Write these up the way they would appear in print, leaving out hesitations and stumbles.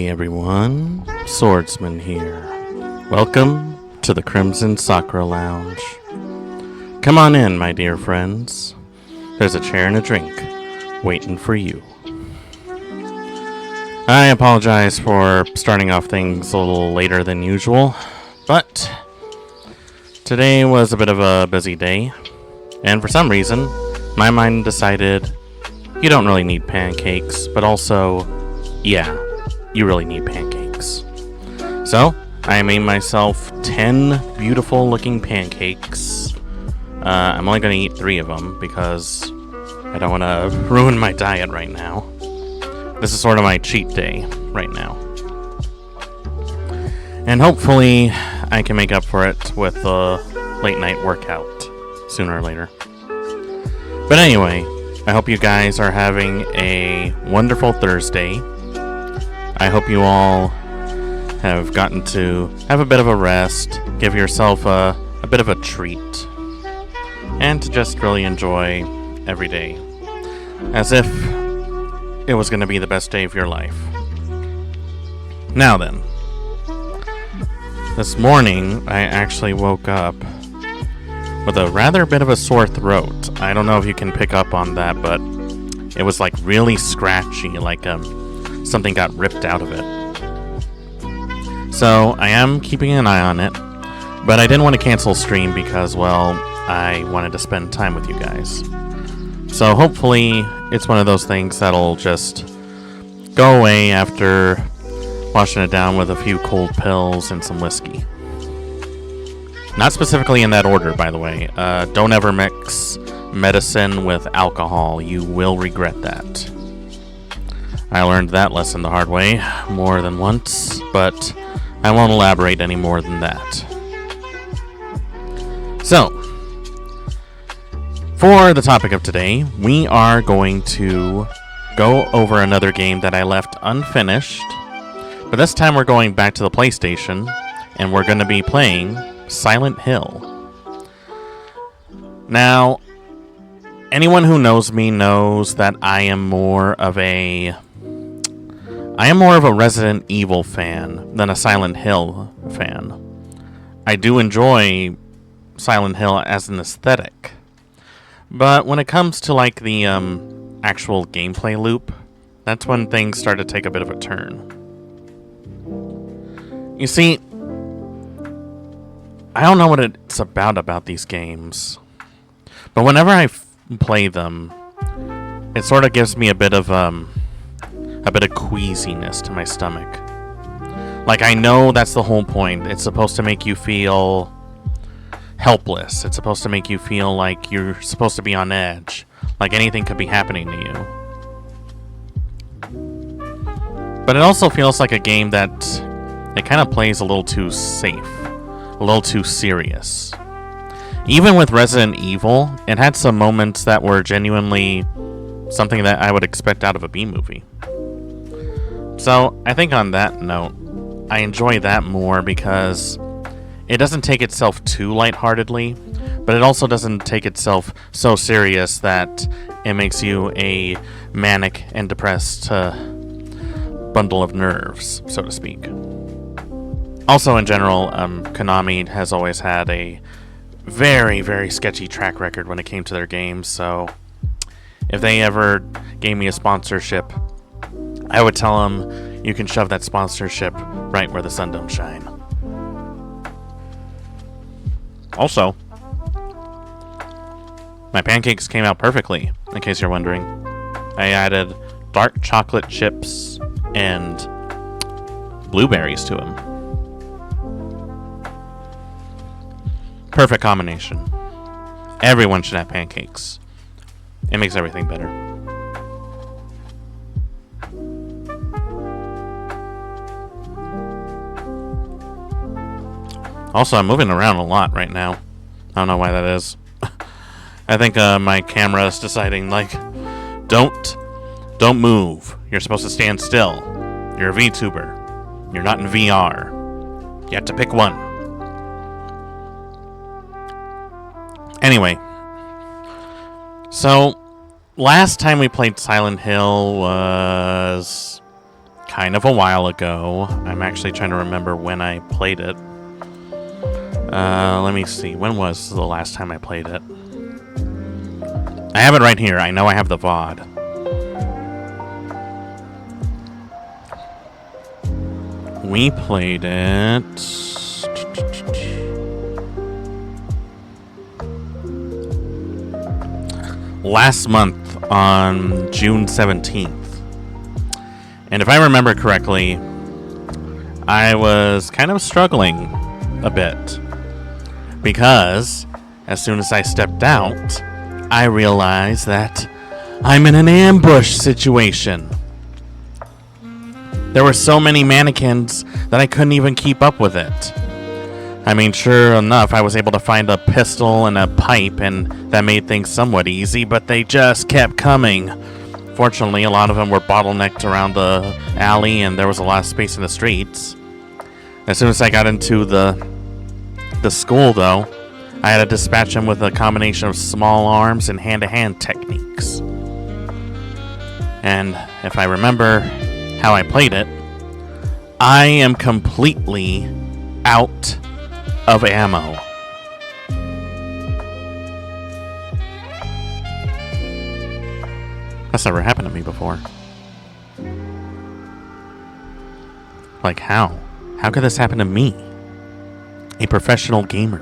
Hey everyone, Swordsman here. Welcome to the Crimson Sakura Lounge. Come on in, my dear friends. There's a chair and a drink waiting for you. I apologize for starting off things a little later than usual, but today was a bit of a busy day, and for some reason, my mind decided you don't really need pancakes, but also, yeah, you really need pancakes. So, I made myself 10 beautiful looking pancakes. I'm only going to eat 3 of them because I don't want to ruin my diet right now. This is sort of my cheat day right now. And hopefully I can make up for it with a late night workout sooner or later. But anyway, I hope you guys are having a wonderful Thursday. I hope you all have gotten to have a bit of a rest, give yourself a bit of a treat, and to just really enjoy every day, as if it was going to be the best day of your life. Now then, this morning I actually woke up with a rather bit of a sore throat. I don't know if you can pick up on that, but it was like really scratchy, like something got ripped out of it. So I am keeping an eye on it, but I didn't want to cancel stream because, well, I wanted to spend time with you guys. So hopefully it's one of those things that'll just go away after washing it down with a few cold pills and some whiskey. Not specifically in that order, by the way. Don't ever mix medicine with alcohol. You will regret that. I learned that lesson the hard way more than once, but I won't elaborate any more than that. So, for the topic of today, we are going to go over another game that I left unfinished, but this time we're going back to the PlayStation, and we're going to be playing Silent Hill. Now, anyone who knows me knows that I am more of a Resident Evil fan than a Silent Hill fan. I do enjoy Silent Hill as an aesthetic, but when it comes to like the actual gameplay loop, that's when things start to take a bit of a turn. You see, I don't know what it's about these games, but whenever I play them, it sort of gives me a bit of queasiness to my stomach. Like, I know that's the whole point. It's supposed to make you feel helpless. It's supposed to make you feel like you're supposed to be on edge, like anything could be happening to you. But it also feels like a game that it kind of plays a little too safe, a little too serious. Even with Resident Evil, it had some moments that were genuinely something that I would expect out of a B-movie. So, I think on that note, I enjoy that more because it doesn't take itself too lightheartedly, but it also doesn't take itself so serious that it makes you a manic and depressed bundle of nerves, so to speak. Also, in general, Konami has always had a very, very sketchy track record when it came to their games, so if they ever gave me a sponsorship, I would tell them, you can shove that sponsorship right where the sun don't shine. Also, my pancakes came out perfectly, in case you're wondering. I added dark chocolate chips and blueberries to them. Perfect combination. Everyone should have pancakes. It makes everything better. Also, I'm moving around a lot right now. I don't know why that is. I think my camera is deciding, like, don't move. You're supposed to stand still. You're a VTuber. You're not in VR. You have to pick one. Anyway, so last time we played Silent Hill was kind of a while ago. I'm actually trying to remember when I played it. Let me see. When was the last time I played it? I have it right here. I know I have the VOD. We played it... last month on June 17th. And if I remember correctly, I was kind of struggling a bit. Because as soon as I stepped out, I realized that I'm in an ambush situation. There were so many mannequins that I couldn't even keep up with it. I mean, sure enough, I was able to find a pistol and a pipe, and that made things somewhat easy, but they just kept coming. Fortunately, a lot of them were bottlenecked around the alley, and there was a lot of space in the streets. As soon as I got into the school, though, I had to dispatch them with a combination of small arms and hand-to-hand techniques. And if I remember how I played it, I am completely out of ammo. That's never happened to me before. Like, how? How could this happen to me? A professional gamer.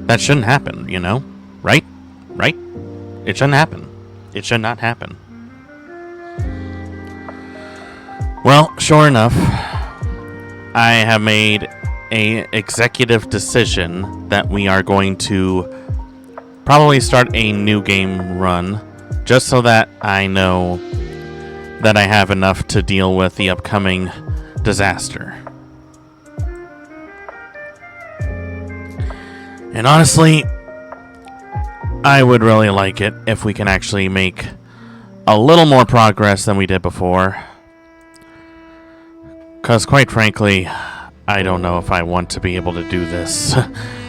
That shouldn't happen, you know? Right? Right? It shouldn't happen. It should not happen. Well, sure enough, I have made an executive decision that we are going to probably start a new game run, just so that I know that I have enough to deal with the upcoming disaster. And honestly, I would really like it if we can actually make a little more progress than we did before. Because quite frankly, I don't know if I want to be able to do this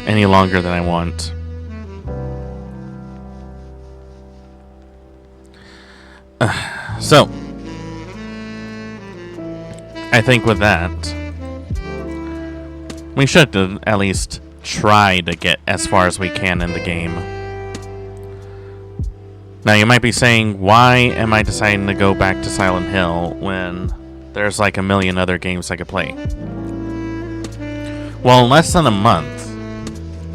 any longer than I want. So, I think with that, we should at least try to get as far as we can in the game. Now, you might be saying, why am I deciding to go back to Silent Hill when there's like a million other games I could play? Well, in less than a month,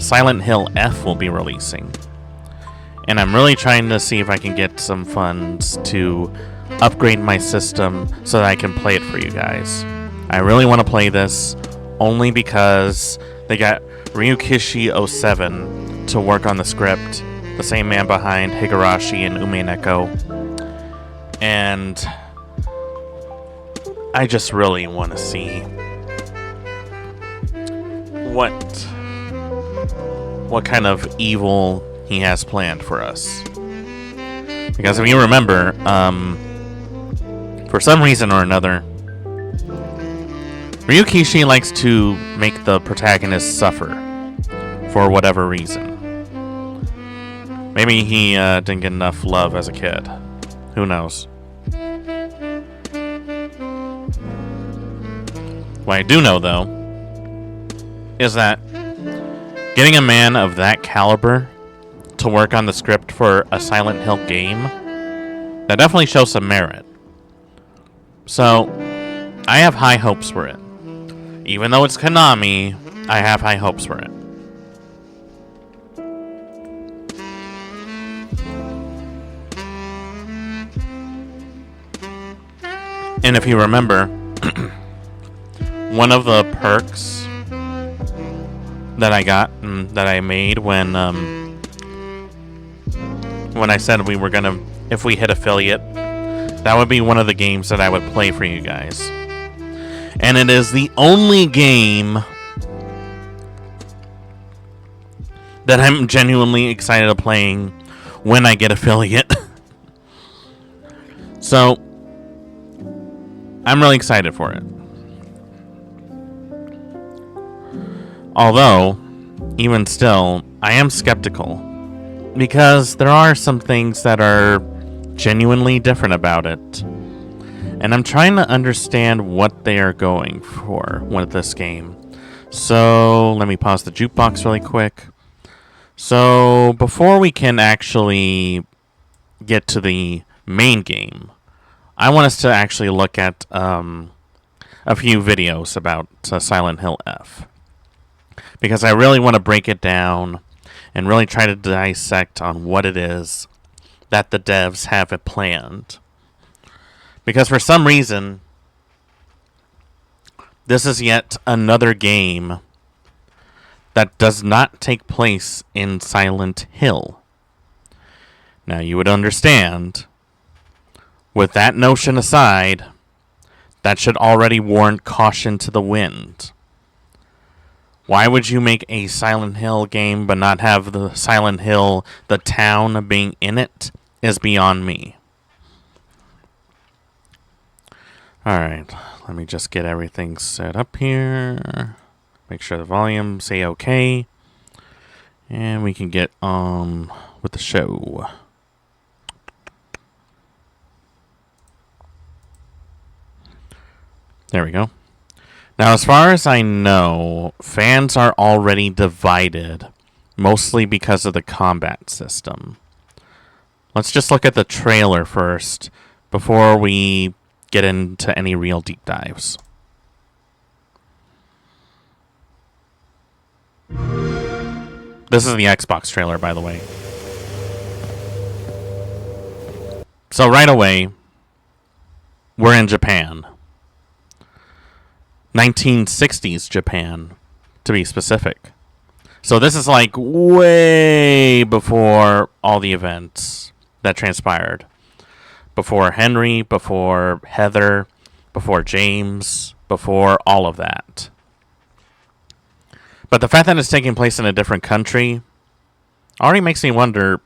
Silent Hill F will be releasing. And I'm really trying to see if I can get some funds to upgrade my system so that I can play it for you guys. I really want to play this only because they got Ryukishi07 to work on the script, the same man behind Higurashi and Umeneko. And I just really want to see what kind of evil he has planned for us. Because if you remember, for some reason or another, Ryukishi likes to make the protagonist suffer for whatever reason. Maybe he didn't get enough love as a kid. Who knows? What I do know, though, is that getting a man of that caliber to work on the script for a Silent Hill game, that definitely shows some merit. So, I have high hopes for it. Even though it's Konami, I have high hopes for it. And if you remember, one of the perks that I got, that I made when I said we were gonna, if we hit affiliate, that would be one of the games that I would play for you guys. And it is the only game that I'm genuinely excited to playing when I get affiliate. So, I'm really excited for it. Although, even still, I am skeptical. Because there are some things that are genuinely different about it. And I'm trying to understand what they are going for with this game. So, let me pause the jukebox really quick. So, before we can actually get to the main game, I want us to actually look at a few videos about Silent Hill F. Because I really want to break it down and really try to dissect on what it is that the devs have it planned. Because for some reason, this is yet another game that does not take place in Silent Hill. Now, you would understand, with that notion aside, that should already warrant caution to the wind. Why would you make a Silent Hill game but not have the Silent Hill, the town, being in it, is beyond me. Alright, let me just get everything set up here. Make sure the volume's A-OK. And we can get on with the show. There we go. Now, as far as I know, fans are already divided, mostly because of the combat system. Let's just look at the trailer first, before we get into any real deep dives. This is the Xbox trailer, by the way. So right away, we're in Japan. 1960s Japan, to be specific. So this is like way before all the events that transpired. Before Henry, before Heather, before James, before all of that. But the fact that it's taking place in a different country already makes me wonder,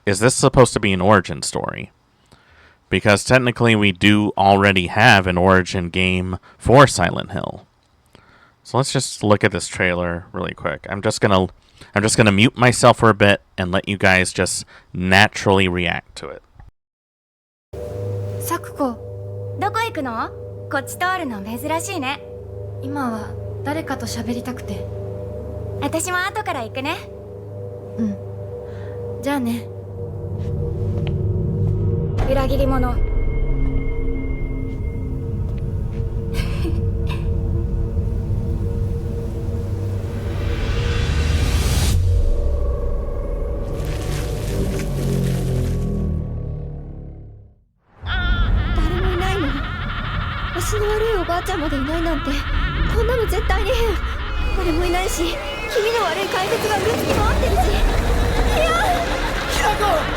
is this supposed to be an origin story? Because technically we do already have an origin game for Silent Hill. So let's just look at this trailer really quick. I'm just gonna mute myself for a bit and let you guys just naturally react to it. サクコ、どこ行くの？こっち通るの珍しいね。今は誰かと喋りたくて。私も後から行くね。うん。じゃあね。裏切り者。足の悪いおばあちゃんまでいないなんて、こんなの絶対に変。誰もいないし、気味の悪い怪物がうろつき回ってるし。いや、ひなこ。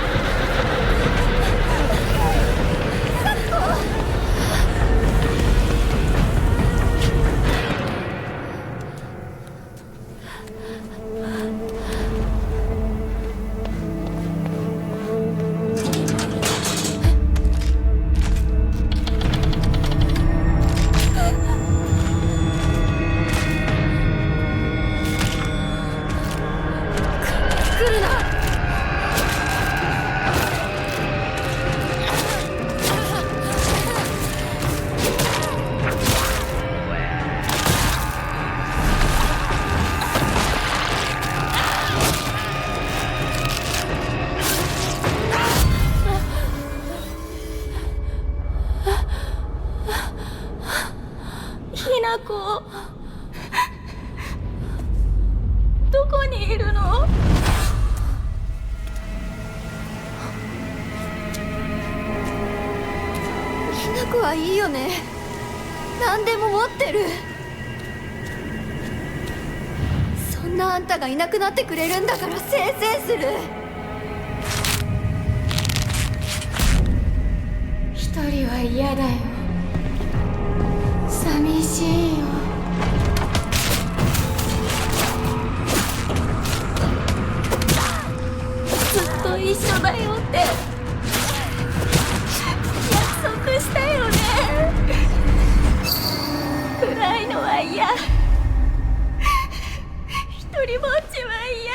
どこにいるの？ひなこはいいよね。何でも持ってる。そんなあんたがいなくなってくれるんだからせいせいする。一人は嫌だよ。寂しいよ。ずっと一緒だよって約束したよね。暗いのは嫌。一人ぼっちは嫌。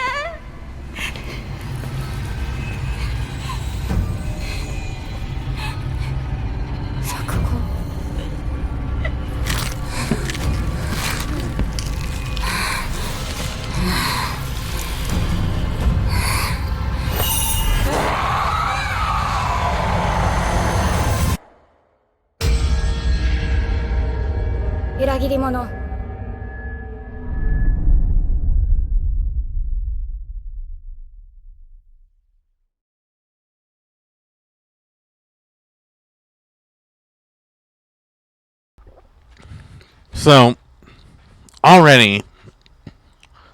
さくこ。切り者。 So, already,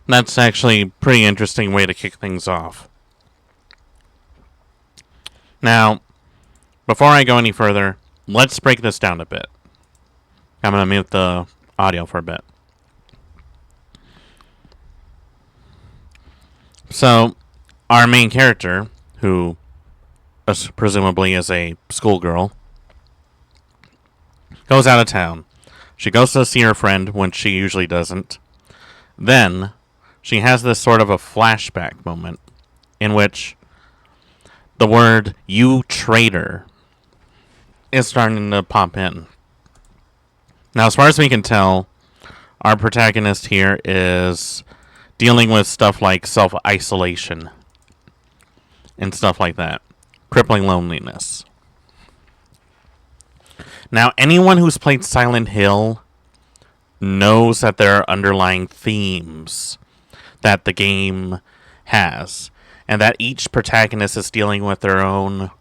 that's actually a pretty interesting way to kick things off. Now, before I go any further, let's break this down a bit. I'm going to mute the audio for a bit. So, our main character, who presumably is a schoolgirl, goes out of town. She goes to see her friend when she usually doesn't. Then, she has this sort of a flashback moment in which the word "you traitor" is starting to pop in. Now, as far as we can tell, our protagonist here is dealing with stuff like self-isolation and stuff like that. Crippling loneliness. Now, anyone who's played Silent Hill knows that there are underlying themes that the game has, and that each protagonist is dealing with their own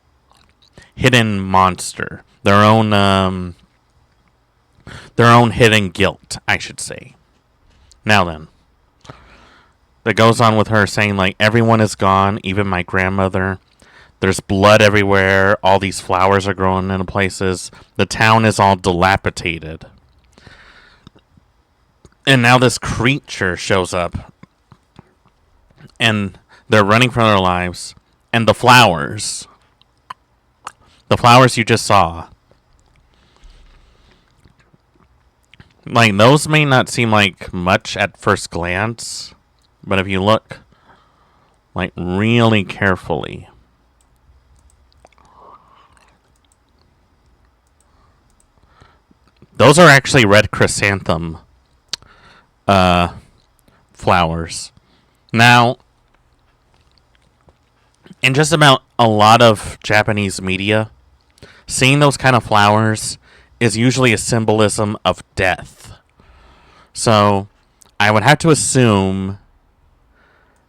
hidden monster, their own hidden guilt, I should say. Now then, that goes on with her saying, like, everyone is gone, even my grandmother. There's blood everywhere. All these flowers are growing in places. The town is all dilapidated. And now this creature shows up. And they're running for their lives. And the flowers you just saw, like, those may not seem like much at first glance. But if you look, like, really carefully, those are actually red chrysanthemum flowers. Now, in just about a lot of Japanese media, seeing those kind of flowers is usually a symbolism of death. So, I would have to assume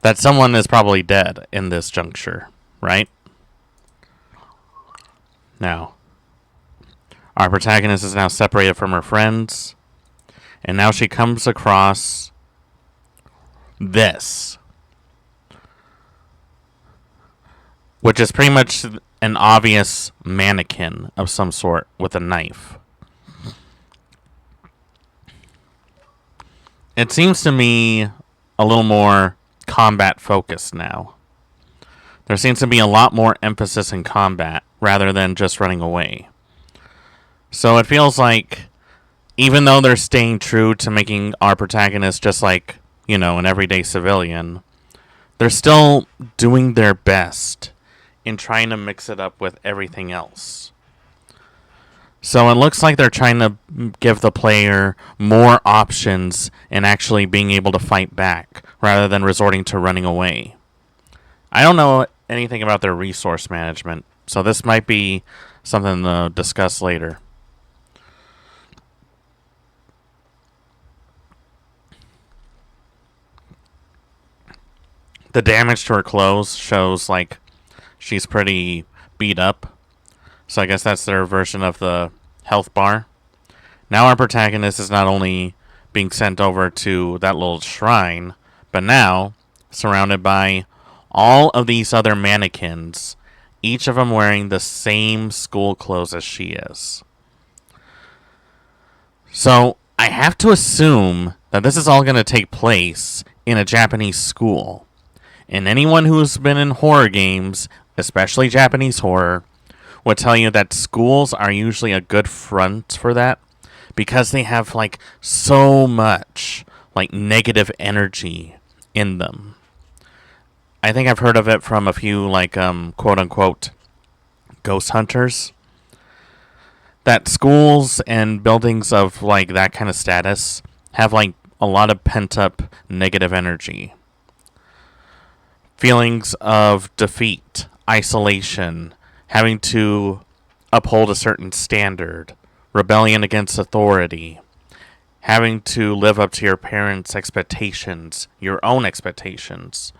that someone is probably dead in this juncture, right? Now, our protagonist is now separated from her friends, and now she comes across this, which is pretty much an obvious mannequin of some sort with a knife. It seems to me a little more combat focused now. There seems to be a lot more emphasis in combat rather than just running away. So it feels like, even though they're staying true to making our protagonist just like, you know, an everyday civilian, they're still doing their best in trying to mix it up with everything else. So it looks like they're trying to give the player more options in actually being able to fight back rather than resorting to running away. I don't know anything about their resource management, so this might be something to discuss later. The damage to her clothes shows like she's pretty beat up. So I guess that's their version of the health bar. Now our protagonist is not only being sent over to that little shrine, but now surrounded by all of these other mannequins, each of them wearing the same school clothes as she is. So I have to assume that this is all going to take place in a Japanese school. And anyone who's been in horror games, especially Japanese horror, would tell you that schools are usually a good front for that, because they have like so much like negative energy in them. I think I've heard of it from a few like quote unquote ghost hunters, that schools and buildings of like that kind of status have like a lot of pent up negative energy. Feelings of defeat, isolation, having to uphold a certain standard, rebellion against authority, having to live up to your parents' expectations, your own expectations,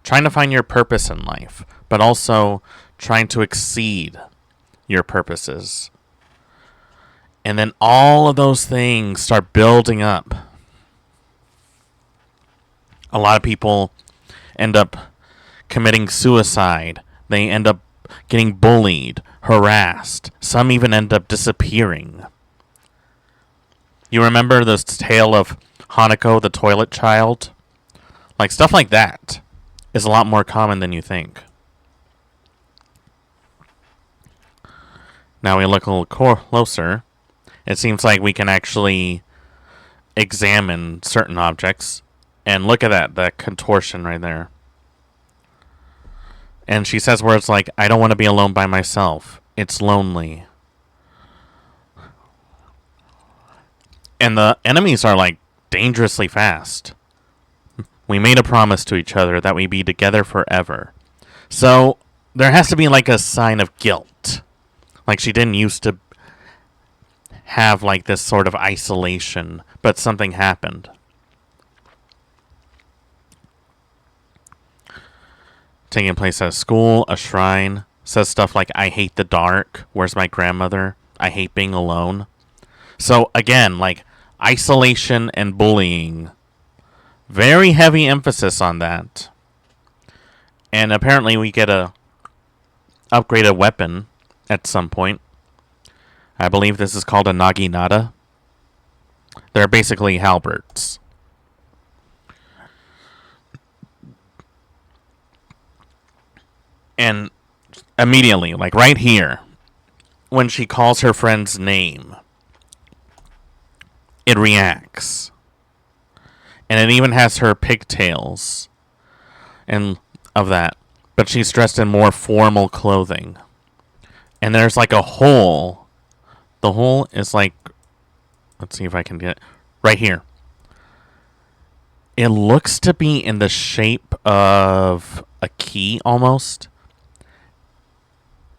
trying to find your purpose in life, but also trying to exceed your purposes. And then all of those things start building up. A lot of people end up committing suicide. They end up getting bullied, harassed. Some even end up disappearing. You remember this tale of Hanako, the toilet child? Like, stuff like that is a lot more common than you think. Now we look a little closer. It seems like we can actually examine certain objects. And look at that contortion right there. And she says words like, I don't want to be alone by myself. It's lonely. And the enemies are like dangerously fast. We made a promise to each other that we'd be together forever. So there has to be like a sign of guilt. Like she didn't used to have like this sort of isolation, but something happened. Taking place at a school, a shrine, says stuff like, I hate the dark, where's my grandmother, I hate being alone. So again, like, isolation and bullying. Very heavy emphasis on that. And apparently we get a upgraded weapon at some point. I believe this is called a naginata. They're basically halberds. And immediately, like right here, when she calls her friend's name, it reacts. And it even has her pigtails and of that. But she's dressed in more formal clothing. And there's like a hole. The hole is like, let's see if I can get it right here. It looks to be in the shape of a key almost.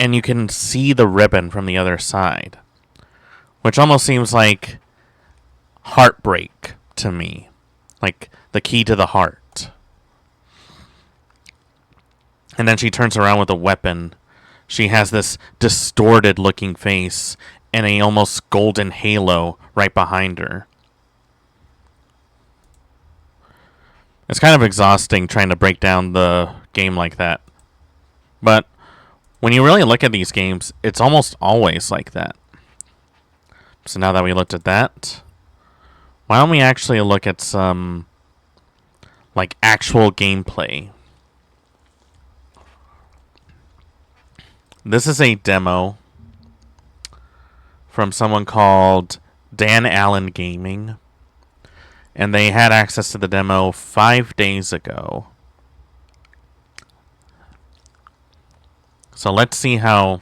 And you can see the ribbon from the other side. Which almost seems like heartbreak to me. Like the key to the heart. And then she turns around with a weapon. She has this distorted looking face and a almost golden halo right behind her. It's kind of exhausting trying to break down the game like that. But when you really look at these games, it's almost always like that. So now that we looked at that, why don't we actually look at some like actual gameplay. This is a demo from someone called Dan Allen Gaming. And they had access to the demo 5 days ago. So let's see how...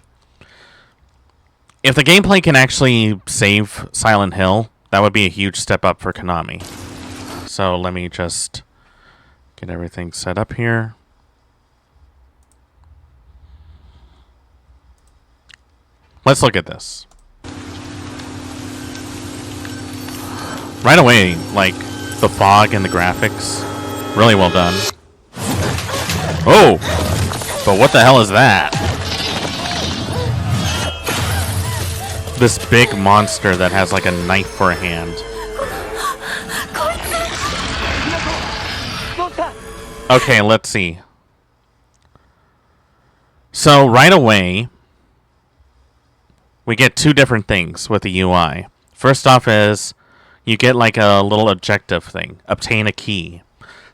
If the gameplay can actually save Silent Hill, that would be a huge step up for Konami. So let me just get everything set up here. Let's look at this. Right away, like, the fog and the graphics, really well done. Oh! But what the hell is that? This big monster that has like a knife for a hand. Okay, let's see. So, right away, we get two different things with the UI. First off is, you get like a little objective thing. Obtain a key.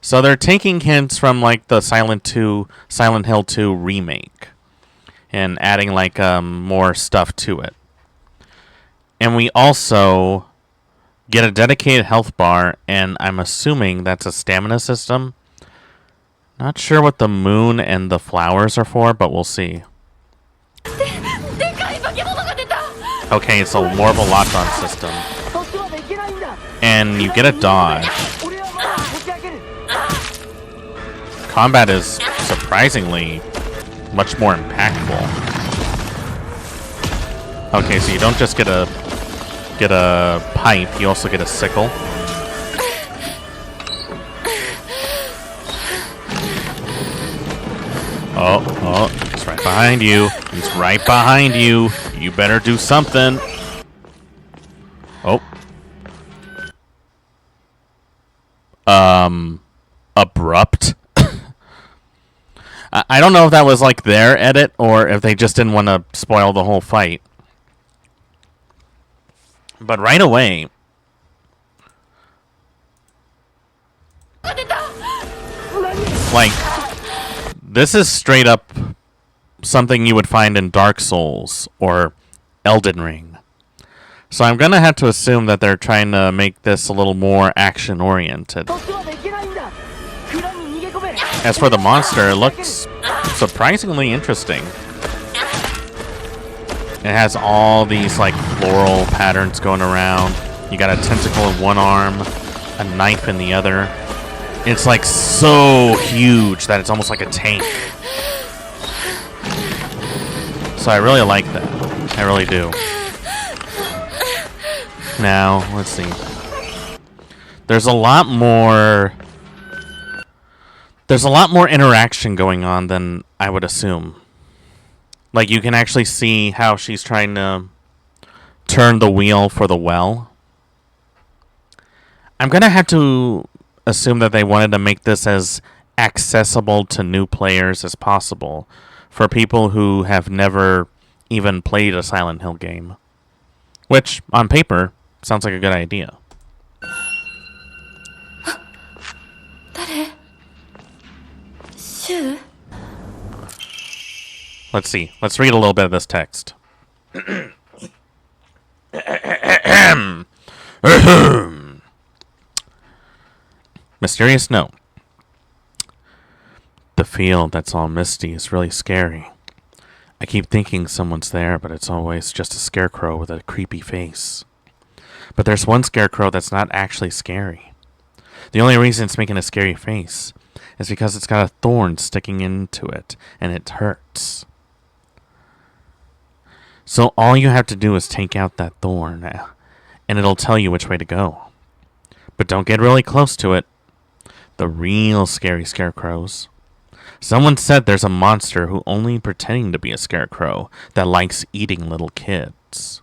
So they're taking hints from like the Silent Hill 2 remake. And adding like more stuff to it. And we also get a dedicated health bar, and I'm assuming that's a stamina system. Not sure what the moon and the flowers are for, but we'll see. Okay, it's more of a locked-on system. And you get a dodge. Combat is surprisingly much more impactful. Okay, so you don't just get a get a pipe, you also get a sickle. Oh, he's right behind you. He's right behind you. You better do something. Oh. Abrupt. I don't know if that was like their edit or if they just didn't want to spoil the whole fight. But right away, like, this is straight up something you would find in Dark Souls or Elden Ring. So I'm gonna have to assume that they're trying to make this a little more action-oriented. As for the monster, it looks surprisingly interesting. It has all these like floral patterns going around. You got a tentacle in one arm, a knife in the other. It's like so huge that it's almost like a tank. So I really like that. I really do. Now, let's see. There's a lot more interaction going on than I would assume. Like, you can actually see how she's trying to turn the wheel for the well. I'm going to have to assume that they wanted to make this as accessible to new players as possible for people who have never even played a Silent Hill game. Which, on paper, sounds like a good idea. Let's see. Let's read a little bit of this text. Mysterious note. The field that's all misty is really scary. I keep thinking someone's there, but it's always just a scarecrow with a creepy face. But there's one scarecrow that's not actually scary. The only reason it's making a scary face is because it's got a thorn sticking into it, and it hurts. So all you have to do is take out that thorn, and it'll tell you which way to go. But don't get really close to it. The real scary scarecrows. Someone said there's a monster who only pretending to be a scarecrow that likes eating little kids.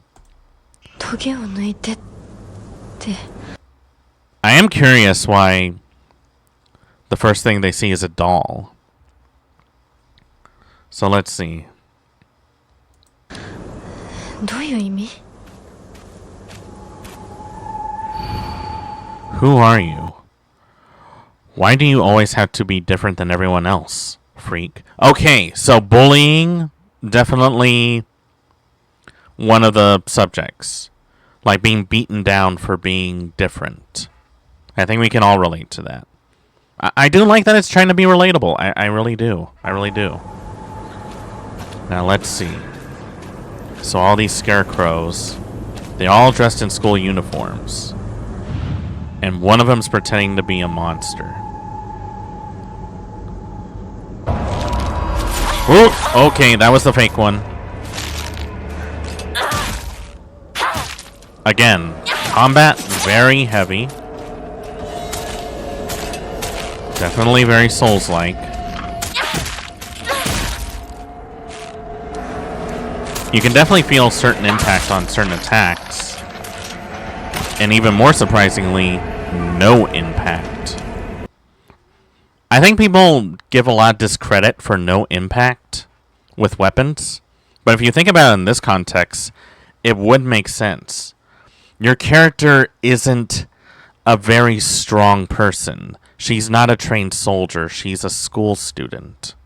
I am curious why the first thing they see is a doll. So let's see. Who are you? Why do you always have to be different than everyone else, freak? Okay, so bullying, definitely one of the subjects. Like being beaten down for being different. I think we can all relate to that. I do like that it's trying to be relatable. I really do. I really do. Now let's see. So all these scarecrows, they all dressed in school uniforms. And one of them's pretending to be a monster. Ooh, okay, that was the fake one. Again, combat very heavy. Definitely very Souls-like. You can definitely feel certain impact on certain attacks. And even more surprisingly, no impact. I think people give a lot of discredit for no impact with weapons. But if you think about it in this context, it would make sense. Your character isn't a very strong person. She's not a trained soldier. She's a school student.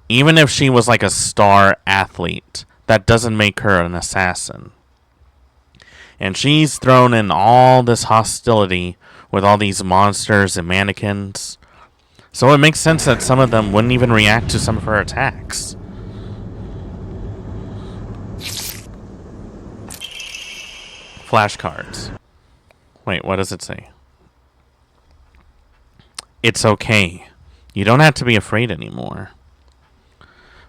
Even if she was like a star athlete, that doesn't make her an assassin. And she's thrown in all this hostility with all these monsters and mannequins. So it makes sense that some of them wouldn't even react to some of her attacks. Flashcards. Wait, what does it say? It's okay. You don't have to be afraid anymore.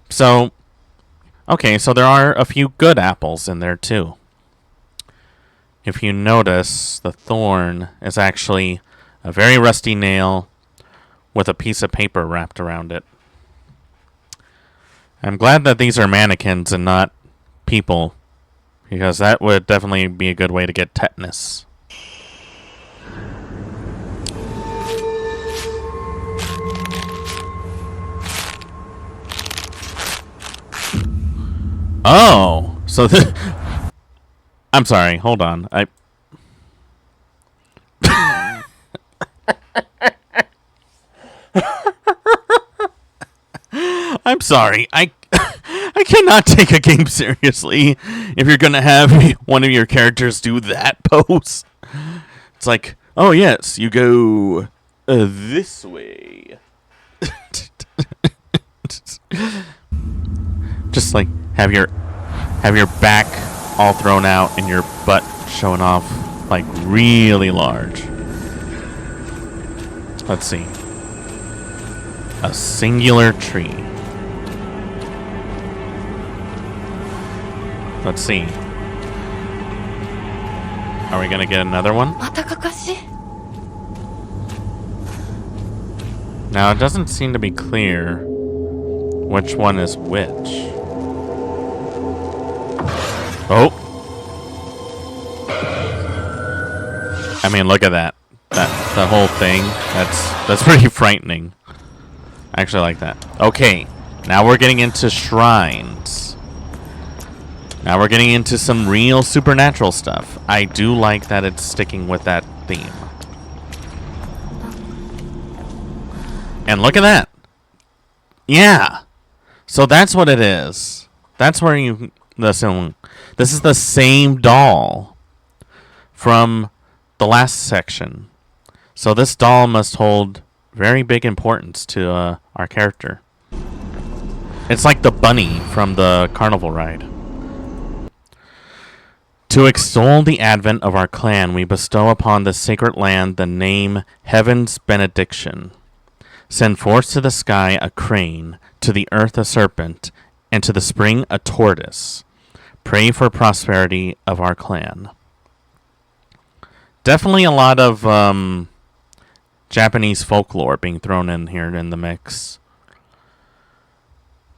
So, okay, so there are a few good apples in there too. if you notice, the thorn is actually a very rusty nail with a piece of paper wrapped around it. I'm glad that these are mannequins and not people, because that would definitely be a good way to get tetanus. Oh, so I'm sorry, hold on. I'm sorry. I cannot take a game seriously if you're going to have one of your characters do that pose. It's like, oh yes, you go this way. Just like have your back all thrown out and your butt showing off like really large. Let's see. A singular tree. Let's see. Are we gonna get another one? Now it doesn't seem to be clear which one is which. Oh. I mean, look at that. That whole thing. That's pretty frightening. I actually like that. Okay, now we're getting into shrines. Now we're getting into some real supernatural stuff. I do like that it's sticking with that theme. And look at that. Yeah. So that's what it is. That's where you listen. This is the same doll from the last section. So this doll must hold very big importance to our character. It's like the bunny from the carnival ride. To extol the advent of our clan, we bestow upon the sacred land the name Heaven's Benediction. Send forth to the sky a crane, to the earth a serpent, and to the spring a tortoise. Pray for prosperity of our clan. Definitely a lot of Japanese folklore being thrown in here in the mix.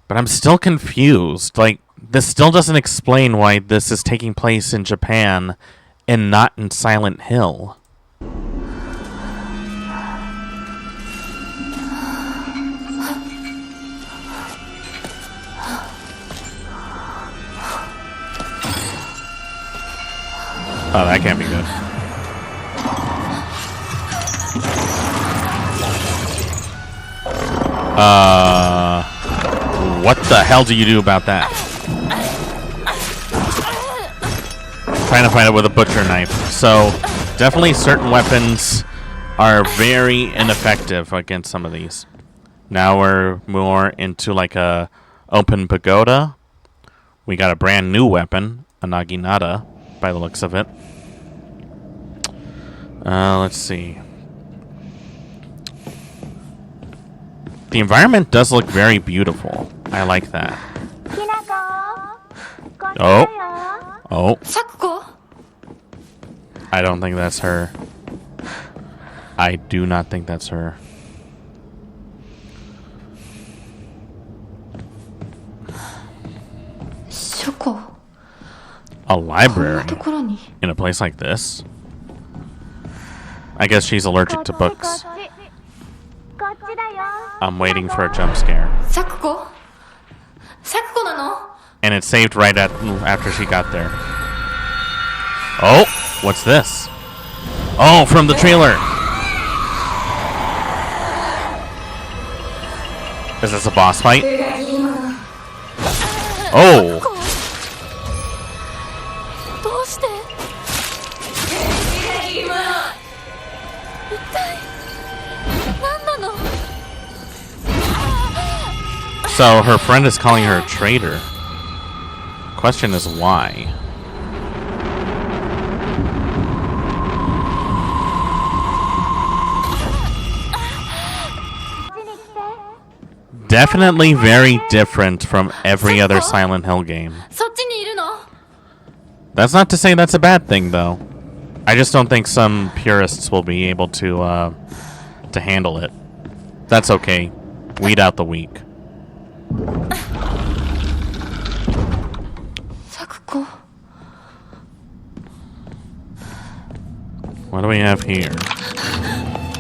But I'm still confused. Like, this still doesn't explain why this is taking place in Japan and not in Silent Hill. Oh, that can't be good. What the hell do you do about that? Trying to find it with a butcher knife. So, definitely certain weapons are very ineffective against some of these. Now we're more into like a open pagoda. We got a brand new weapon, a naginata, by the looks of it. Let's see. The environment does look very beautiful. I like that. Oh. Oh. I don't think that's her. I do not think that's her. A library? In a place like this? I guess she's allergic to books. I'm waiting for a jump scare. And it saved right after she got there. Oh, what's this? Oh, from the trailer. Is this a boss fight? Oh. So her friend is calling her a traitor. Question is why? Definitely very different from every other Silent Hill game. That's not to say that's a bad thing, though. I just don't think some purists will be able to handle it. That's okay. Weed out the weak. Sakuko. What do we have here?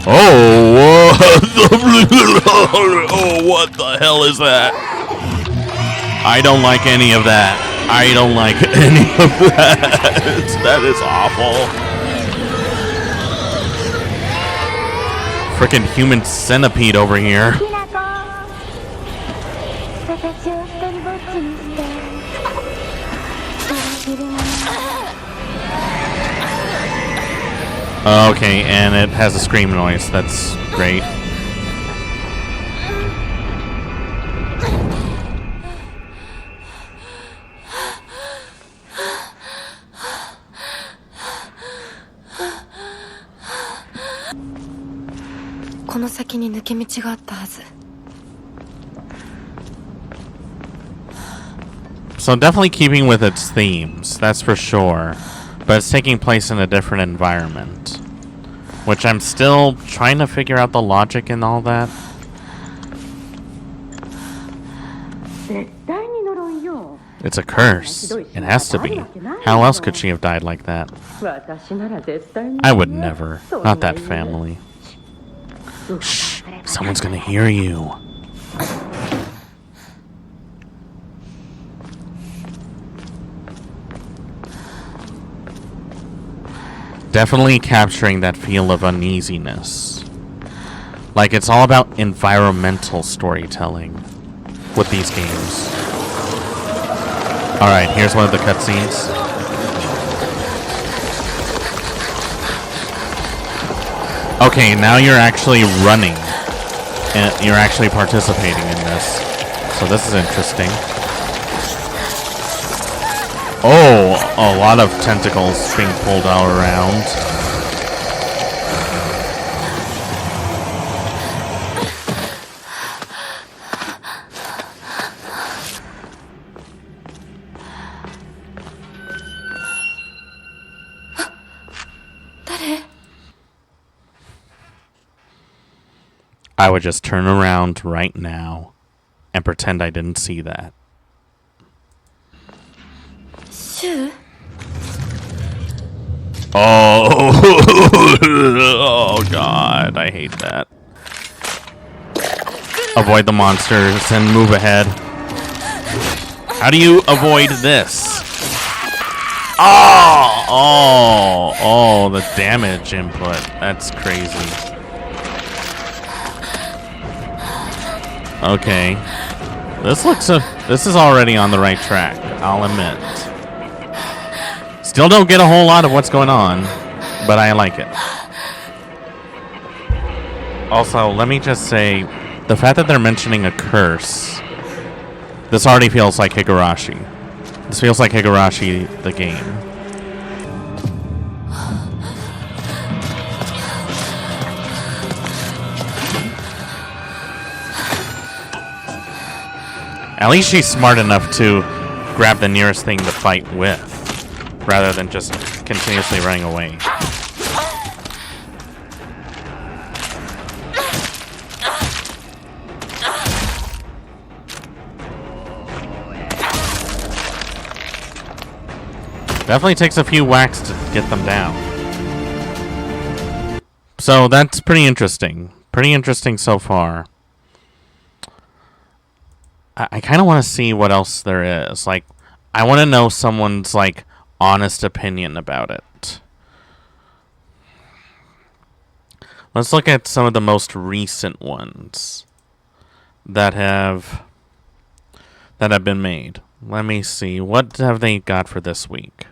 Oh, oh, what the hell is that? I don't like any of that. I don't like any of that. That is awful. Frickin' human centipede over here. Okay, and it has a scream noise. That's great. So definitely keeping with its themes, that's for sure. But it's taking place in a different environment. Which I'm still trying to figure out the logic in all that. It's a curse. It has to be. How else could she have died like that? I would never. Not that family. Shh. Someone's gonna hear you. Definitely capturing that feel of uneasiness. Like it's all about environmental storytelling with these games. Alright, here's one of the cutscenes. Okay, now you're actually running. And you're actually participating in this. So this is interesting. Oh, a lot of tentacles being pulled all around. I would just turn around right now and pretend I didn't see that. Oh, oh God, I hate that. Avoid the monsters and move ahead. How do you avoid this? Oh, the damage input. That's crazy. Okay. This is already on the right track, I'll admit. Still don't get a whole lot of what's going on, but I like it. Also, let me just say, the fact that they're mentioning a curse, this already feels like Higurashi. This feels like Higurashi, the game. At least she's smart enough to grab the nearest thing to fight with, rather than just continuously running away. Definitely takes a few whacks to get them down. So that's pretty interesting. Pretty interesting so far. I kind of want to see what else there is. Like, I want to know someone's, like, honest opinion about it. Let's look at some of the most recent ones that have been made. Let me see. What have they got for this week?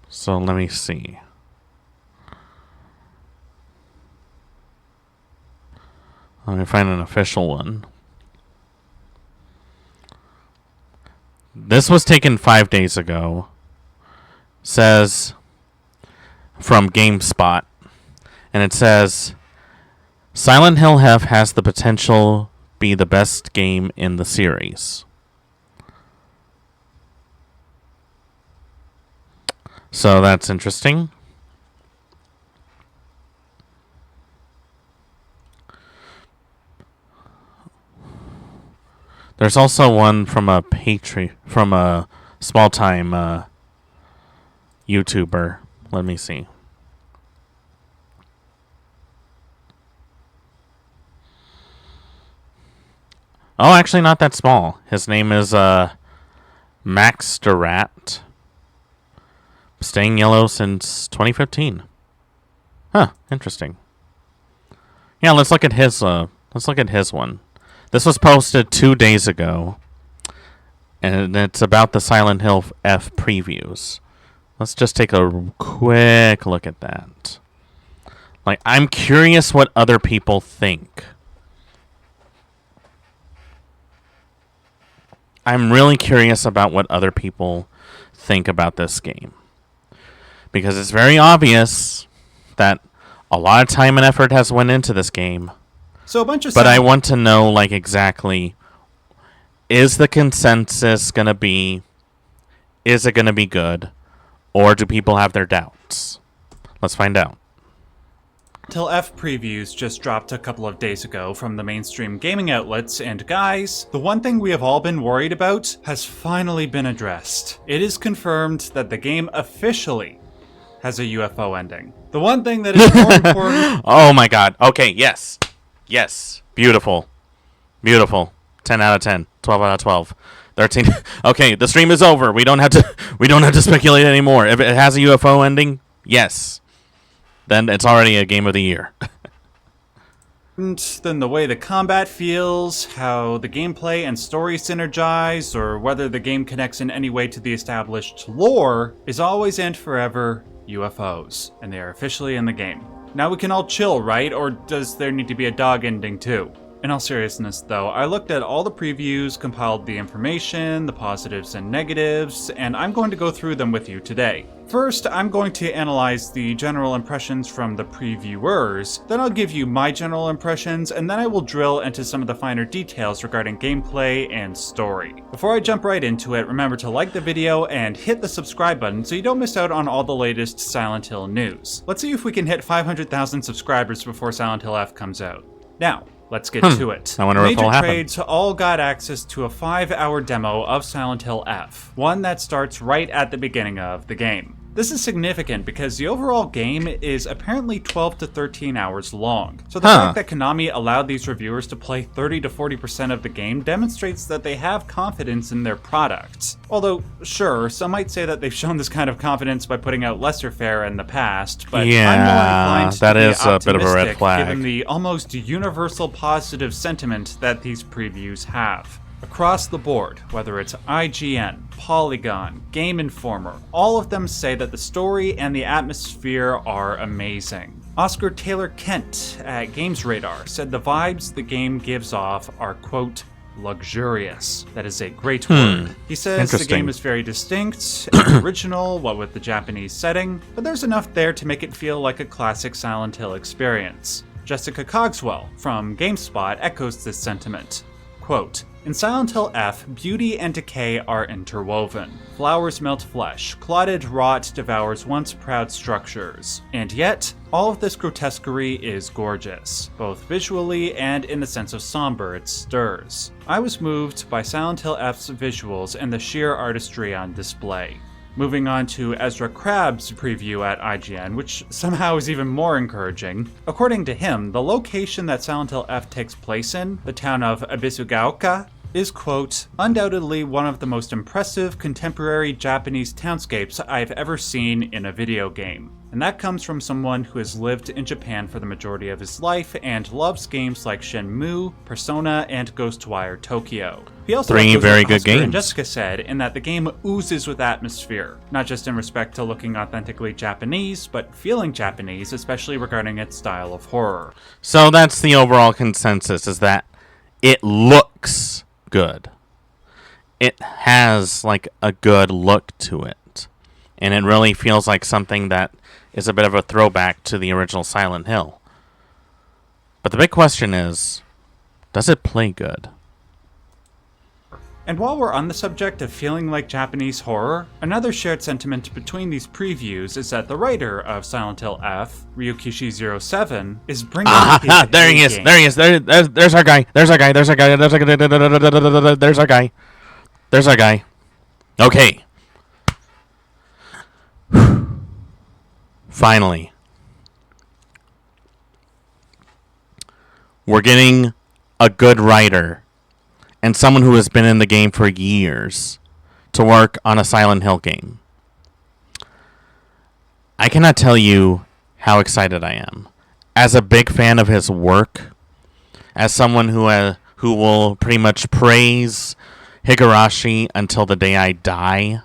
So let me see. Let me find an official one. This was taken 5 days ago. Says from GameSpot. And it says, Silent Hill F has the potential to be the best game in the series. So that's interesting. There's also one from a small-time YouTuber. Let me see. Oh, actually not that small. His name is Max Durat. Staying yellow since 2015. Huh, interesting. Yeah, let's look at his one. This was posted 2 days ago, and it's about the Silent Hill F previews. Let's just take a quick look at that. Like, I'm curious what other people think. I'm really curious about what other people think about this game. Because it's very obvious that a lot of time and effort has went into this game. So a bunch of But I want to know, like, exactly, is the consensus going to be, is it going to be good? Or do people have their doubts? Let's find out. Silent Hill F previews just dropped a couple of days ago from the mainstream gaming outlets, and guys, the one thing we have all been worried about has finally been addressed. It is confirmed that the game officially has a UFO ending. The one thing that is more important... Oh my god. Okay, yes. Yes. Beautiful. Beautiful. 10 out of 10. 12 out of 12. 13. Okay, the stream is over. We don't have to speculate anymore. If it has a UFO ending, yes. Then it's already a game of the year. Than the way the combat feels, how the gameplay and story synergize, or whether the game connects in any way to the established lore, is always and forever UFOs, and they are officially in the game. Now we can all chill, right? Or does there need to be a dog ending too? In all seriousness though, I looked at all the previews, compiled the information, the positives and negatives, and I'm going to go through them with you today. First, I'm going to analyze the general impressions from the previewers, then I'll give you my general impressions, and then I will drill into some of the finer details regarding gameplay and story. Before I jump right into it, remember to like the video and hit the subscribe button so you don't miss out on all the latest Silent Hill news. Let's see if we can hit 500,000 subscribers before Silent Hill F comes out. Now, let's get to it. I wonder what will happen. Major Trades all got access to a 5-hour demo of Silent Hill F, one that starts right at the beginning of the game. This is significant because the overall game is apparently 12 to 13 hours long. So the fact that Konami allowed these reviewers to play 30 to 40% of the game demonstrates that they have confidence in their product. Although, sure, some might say that they've shown this kind of confidence by putting out lesser fare in the past, but yeah, I'm more inclined to that be is a bit of a red flag. given the almost universal positive sentiment that these previews have. Across the board, whether it's IGN, Polygon, Game Informer, all of them say that the story and the atmosphere are amazing. Oscar Taylor Kent at Games Radar said the vibes the game gives off are, quote, luxurious. That is a great word. He says the game is very distinct and original, what with the Japanese setting, but there's enough there to make it feel like a classic Silent Hill experience. Jessica Cogswell from GameSpot echoes this sentiment. Quote, in Silent Hill F, beauty and decay are interwoven. Flowers melt flesh, clotted rot devours once proud structures. And yet, all of this grotesquerie is gorgeous, both visually and in the sense of somber it stirs. I was moved by Silent Hill F's visuals and the sheer artistry on display. Moving on to Ezra Krab's preview at IGN, which somehow is even more encouraging. According to him, the location that Silent Hill F takes place in, the town of Abisugaoka, is, quote, undoubtedly one of the most impressive contemporary Japanese townscapes I've ever seen in a video game. And that comes from someone who has lived in Japan for the majority of his life and loves games like Shenmue, Persona, and Ghostwire Tokyo. He also Three very good Oscar and games. Jessica said in that the game oozes with atmosphere, not just in respect to looking authentically Japanese, but feeling Japanese, especially regarding its style of horror. So that's the overall consensus, is that it looks good. It has like a good look to it. And it really feels like something that is a bit of a throwback to the original Silent Hill. But the big question is, does it play good? And while we're on the subject of feeling like Japanese horror, another shared sentiment between these previews is that the writer of Silent Hill F, Ryukishi07, is bringing his there he is. A-game. There he is. There's our guy. There's our guy. There's our guy. There's our guy. There's our guy. There's our guy. Okay. Finally. We're getting a good writer and someone who has been in the game for years to work on a Silent Hill game. I cannot tell you how excited I am. As a big fan of his work, as someone who will pretty much praise Higurashi until the day I die,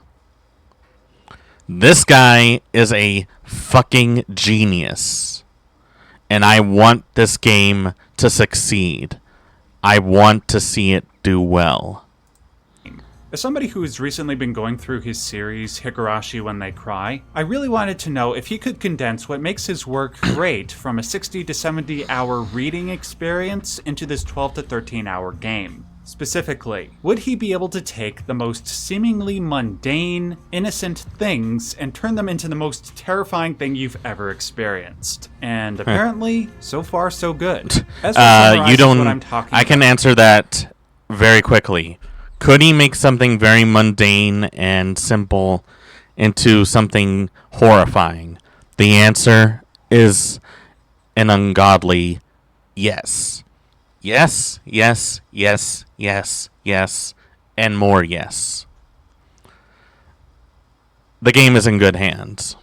this guy is a fucking genius. And I want this game to succeed. I want to see it do well. As somebody who has recently been going through his series, Higurashi When They Cry, I really wanted to know if he could condense what makes his work great from a 60 to 70 hour reading experience into this 12 to 13 hour game. Specifically, would he be able to take the most seemingly mundane, innocent things and turn them into the most terrifying thing you've ever experienced? And apparently, so far so good. As you don't. what I'm talking I can about. answer that very quickly. Could he make something very mundane and simple into something horrifying? The answer is an ungodly yes. Yes, yes, yes, yes, yes, and more yes. The game is in good hands.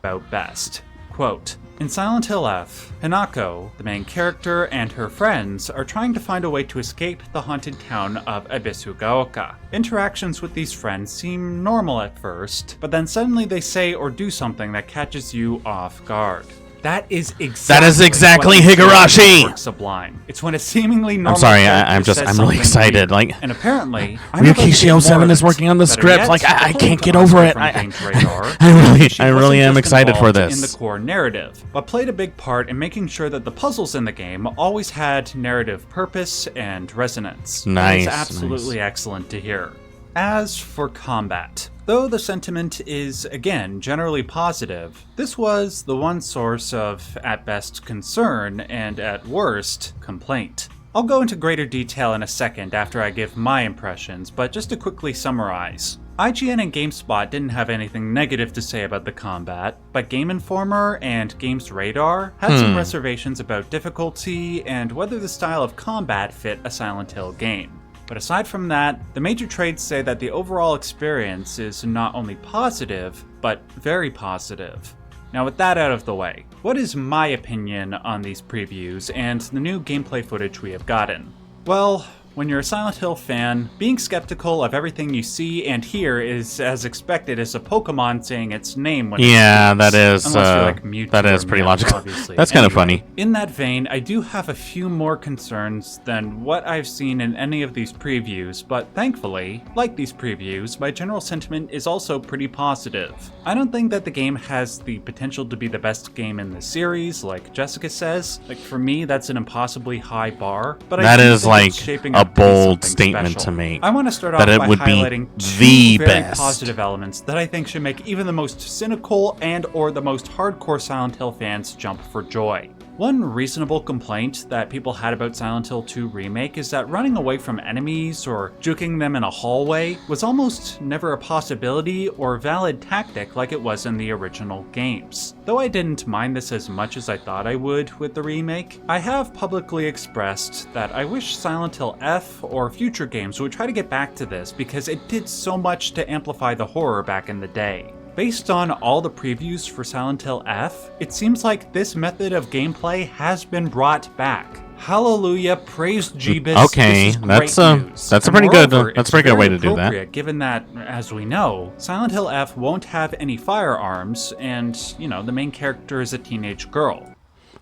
About best. Quote, in Silent Hill F, Hinako, the main character, and her friends are trying to find a way to escape the haunted town of Ebisugaoka. Interactions with these friends seem normal at first, but then suddenly they say or do something that catches you off guard. That is exactly Higurashi! Sublime. It's when a seemingly normal I'm sorry, character I'm says really something excited. weird. Like, And apparently, I'm about to get Ryukishi07 more is of working it. on the Better script. yet, Like, I the can't whole get over it. from Games Radar, I she really wasn't am just excited for involved this. in the core narrative, but played a big part in making sure that the puzzles in the game always had narrative purpose and resonance. Nice, It's absolutely excellent to hear. As for combat, though the sentiment is, again, generally positive, this was the one source of, at best, concern and, at worst, complaint. I'll go into greater detail in a second after I give my impressions, but just to quickly summarize. IGN and GameSpot didn't have anything negative to say about the combat, but Game Informer and Games Radar had some reservations about difficulty and whether the style of combat fit a Silent Hill game. But aside from that, the major trades say that the overall experience is not only positive, but very positive. Now with that out of the way, what is my opinion on these previews and the new gameplay footage we have gotten? Well, when you're a Silent Hill fan, being skeptical of everything you see and hear is as expected as a Pokemon saying its name when it speaks. that is Unless you're like Mewtwo that is or pretty Meowth, logical. obviously. That's kind of Anyway, funny. in that vein, I do have a few more concerns than what I've seen in any of these previews, but thankfully, like these previews, my general sentiment is also pretty positive. I don't think that the game has the potential to be the best game in the series, like Jessica says. Like, for me, that's an impossibly high bar, but That I do is think like it's shaping a up to be bold something statement special. to make. I want to start That off it by would be highlighting the two very best. positive elements that I think should make even the most cynical and or the most hardcore Silent Hill fans jump for joy. One reasonable complaint that people had about Silent Hill 2 Remake is that running away from enemies or juking them in a hallway was almost never a possibility or valid tactic like it was in the original games. Though I didn't mind this as much as I thought I would with the remake, I have publicly expressed that I wish Silent Hill F or future games would try to get back to this because it did so much to amplify the horror back in the day. Based on all the previews for Silent Hill F, it seems like this method of gameplay has been brought back. Hallelujah, praise Jeebus. Okay, this is great that's a news. that's a And pretty good moreover, that's a it's pretty good way very to do that. appropriate Given that, as we know, Silent Hill F won't have any firearms, and the main character is a teenage girl.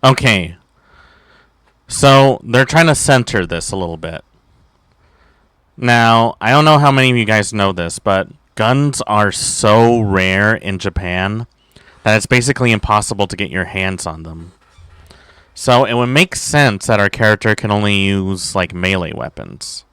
Okay. So they're trying to center this a little bit. Now, I don't know how many of you guys know this, but guns are so rare in Japan that it's basically impossible to get your hands on them. So it would make sense that our character can only use like melee weapons.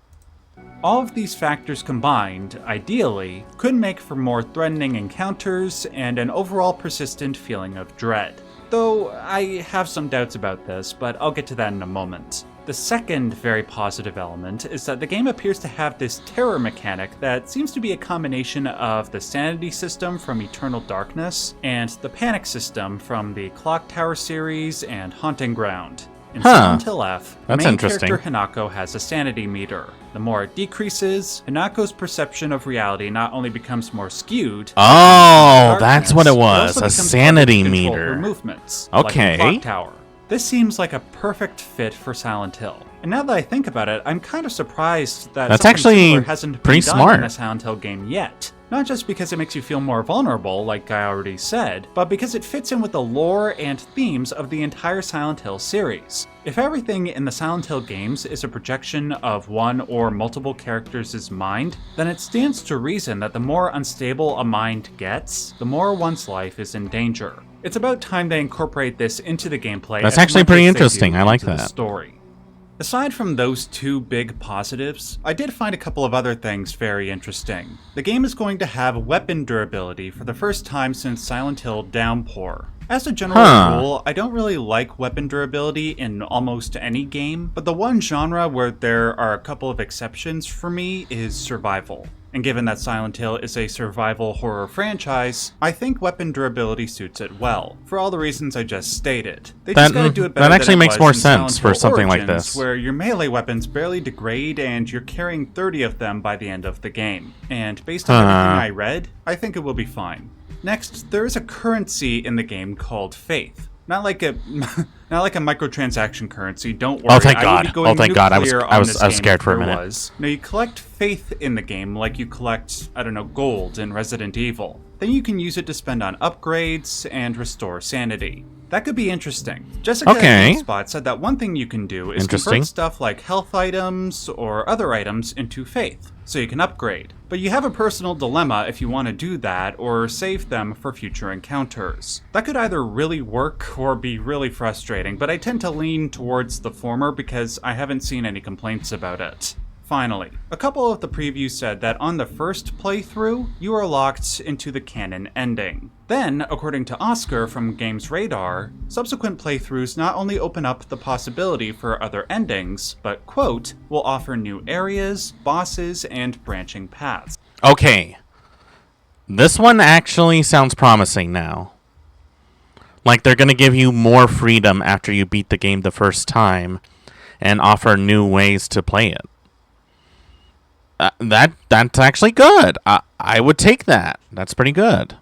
All of these factors combined, ideally, could make for more threatening encounters and an overall persistent feeling of dread. Though I have some doubts about this, but I'll get to that in a moment. The second very positive element is that the game appears to have this terror mechanic that seems to be a combination of the sanity system from Eternal Darkness and the panic system from the Clock Tower series and Haunting Ground. In Silent Hill F, the main character Hinako has a sanity meter. The more it decreases, Hinako's perception of reality not only becomes more skewed. Oh, that's what it was, a sanity meter. Her movements, okay. Like the Clock Tower. This seems like a perfect fit for Silent Hill. And now that I think about it, I'm kind of surprised that that's something actually similar hasn't pretty been done smart in a Silent Hill game yet. Not just because it makes you feel more vulnerable, like I already said, but because it fits in with the lore and themes of the entire Silent Hill series. If everything in the Silent Hill games is a projection of one or multiple characters' mind, then it stands to reason that the more unstable a mind gets, the more one's life is in danger. It's about time they incorporate this into the gameplay. That's actually pretty interesting. I like that. Story. Aside from those two big positives, I did find a couple of other things very interesting. The game is going to have weapon durability for the first time since Silent Hill Downpour. As a general rule, I don't really like weapon durability in almost any game, but the one genre where there are a couple of exceptions for me is survival. And given that Silent Hill is a survival horror franchise, I think weapon durability suits it well, for all the reasons I just stated. They just gotta do it better. That actually makes more sense for something like this, where your melee weapons barely degrade and you're carrying 30 of them by the end of the game. And based on everything I read, I think it will be fine. Next, there is a currency in the game called Faith. Not like a microtransaction currency. Don't worry. Oh, thank God! Oh, thank God! I was scared for a minute. No, you collect faith in the game like you collect, I don't know, gold in Resident Evil. Then you can use it to spend on upgrades and restore sanity. That could be interesting. Jessica at Spot said that one thing you can do is convert stuff like health items or other items into faith, so you can upgrade. But you have a personal dilemma if you want to do that or save them for future encounters. That could either really work or be really frustrating, but I tend to lean towards the former because I haven't seen any complaints about it. Finally, a couple of the previews said that on the first playthrough, you are locked into the canon ending. Then, according to Oscar from Games Radar, subsequent playthroughs not only open up the possibility for other endings, but, quote, will offer new areas, bosses, and branching paths. Okay. This one actually sounds promising now. Like they're gonna give you more freedom after you beat the game the first time and offer new ways to play it. That's actually good. I would take that. That's pretty good.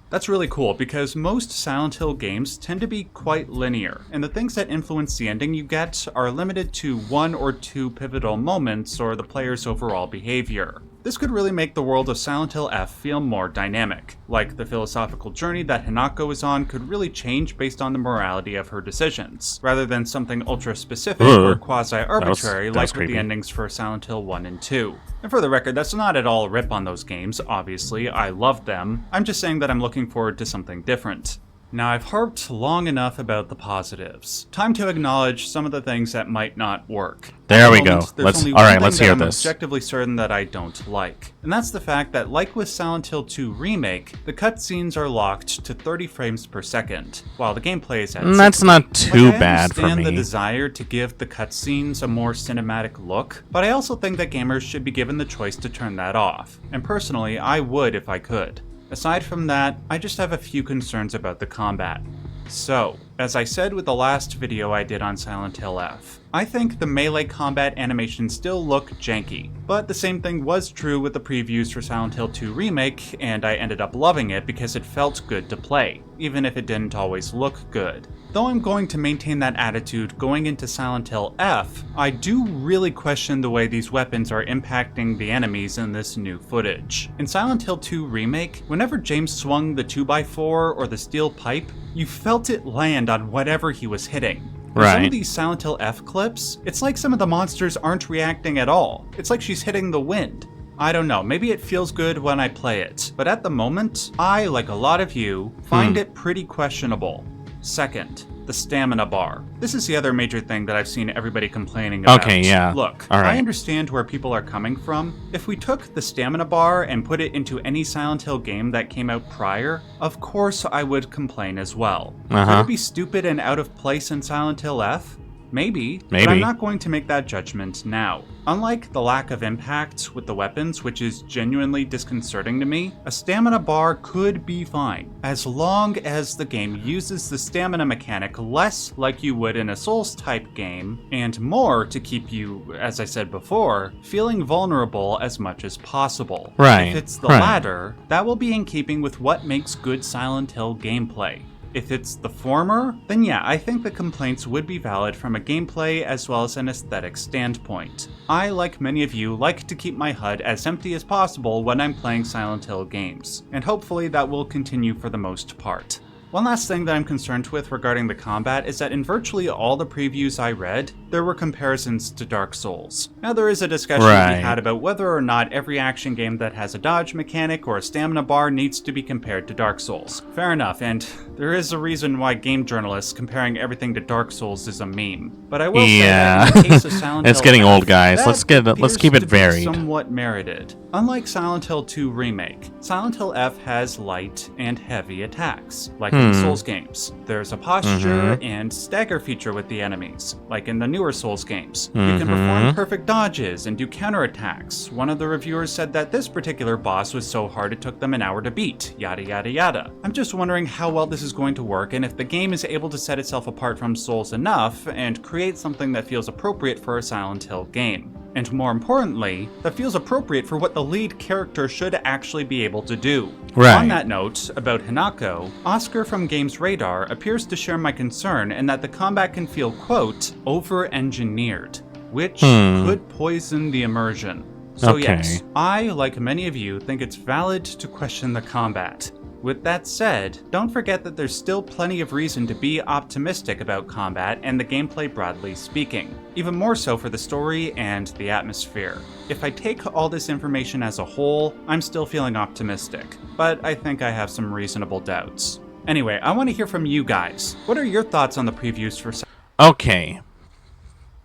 That's really cool because most Silent Hill games tend to be quite linear, and the things that influence the ending you get are limited to one or two pivotal moments or the player's overall behavior. This could really make the world of Silent Hill F feel more dynamic, like the philosophical journey that Hinako is on could really change based on the morality of her decisions, rather than something ultra-specific or quasi-arbitrary like with the endings for Silent Hill 1 and 2. And for the record, that's not at all a rip on those games, obviously, I love them. I'm just saying that I'm looking forward to something different. Now, I've harped long enough about the positives. Time to acknowledge some of the things that might not work. There we go. Let's hear this. I'm objectively certain that I don't like. And that's the fact that, like with Silent Hill 2 Remake, the cutscenes are locked to 30 frames per second, while the gameplay is at 60. That's not too bad for me. I understand the desire to give the cutscenes a more cinematic look, but I also think that gamers should be given the choice to turn that off. And personally, I would if I could. Aside from that, I just have a few concerns about the combat. So, as I said with the last video I did on Silent Hill F, I think the melee combat animations still look janky, but the same thing was true with the previews for Silent Hill 2 Remake, and I ended up loving it because it felt good to play, even if it didn't always look good. Though I'm going to maintain that attitude going into Silent Hill F, I do really question the way these weapons are impacting the enemies in this new footage. In Silent Hill 2 Remake, whenever James swung the 2x4 or the steel pipe, you felt it land on whatever he was hitting. In some of these Silent Hill F clips, it's like some of the monsters aren't reacting at all. It's like she's hitting the wind. I don't know, maybe it feels good when I play it, but at the moment, I, like a lot of you, find it pretty questionable. Second, the stamina bar. This is the other major thing that I've seen everybody complaining about. Okay, yeah. Look, All right. I understand where people are coming from. If we took the stamina bar and put it into any Silent Hill game that came out prior, of course I would complain as well. Would it be stupid and out of place in Silent Hill F? Maybe, but I'm not going to make that judgment now. Unlike the lack of impact with the weapons, which is genuinely disconcerting to me, a stamina bar could be fine, as long as the game uses the stamina mechanic less like you would in a Souls-type game, and more to keep you, as I said before, feeling vulnerable as much as possible. Right. If it's the latter, that will be in keeping with what makes good Silent Hill gameplay. If it's the former, then yeah, I think the complaints would be valid from a gameplay as well as an aesthetic standpoint. I, like many of you, like to keep my HUD as empty as possible when I'm playing Silent Hill games, and hopefully that will continue for the most part. One last thing that I'm concerned with regarding the combat is that in virtually all the previews I read, there were comparisons to Dark Souls. Now there is a discussion to be had about whether or not every action game that has a dodge mechanic or a stamina bar needs to be compared to Dark Souls. Fair enough, and there is a reason why game journalists comparing everything to Dark Souls is a meme. But I will say that in the case of Silent Hill, it's getting old, guys. Let's keep it varied. Somewhat merited. Unlike Silent Hill 2 Remake, Silent Hill F has light and heavy attacks, like in Souls games. There's a posture and stagger feature with the enemies, like in the newer Souls games. You can perform perfect dodges and do counterattacks. One of the reviewers said that this particular boss was so hard it took them an hour to beat, yada yada yada. I'm just wondering how well this is going to work and if the game is able to set itself apart from Souls enough and create something that feels appropriate for a Silent Hill game. And more importantly, that feels appropriate for what the lead character should actually be able to do. Right. On that note, about Hinako, Oscar from Games Radar appears to share my concern in that the combat can feel, quote, over-engineered, which could poison the immersion. So yes, I, like many of you, think it's valid to question the combat. With that said, don't forget that there's still plenty of reason to be optimistic about combat and the gameplay broadly speaking, even more so for the story and the atmosphere. If I take all this information as a whole, I'm still feeling optimistic, but I think I have some reasonable doubts. Anyway, I want to hear from you guys. What are your thoughts on the previews for... Okay.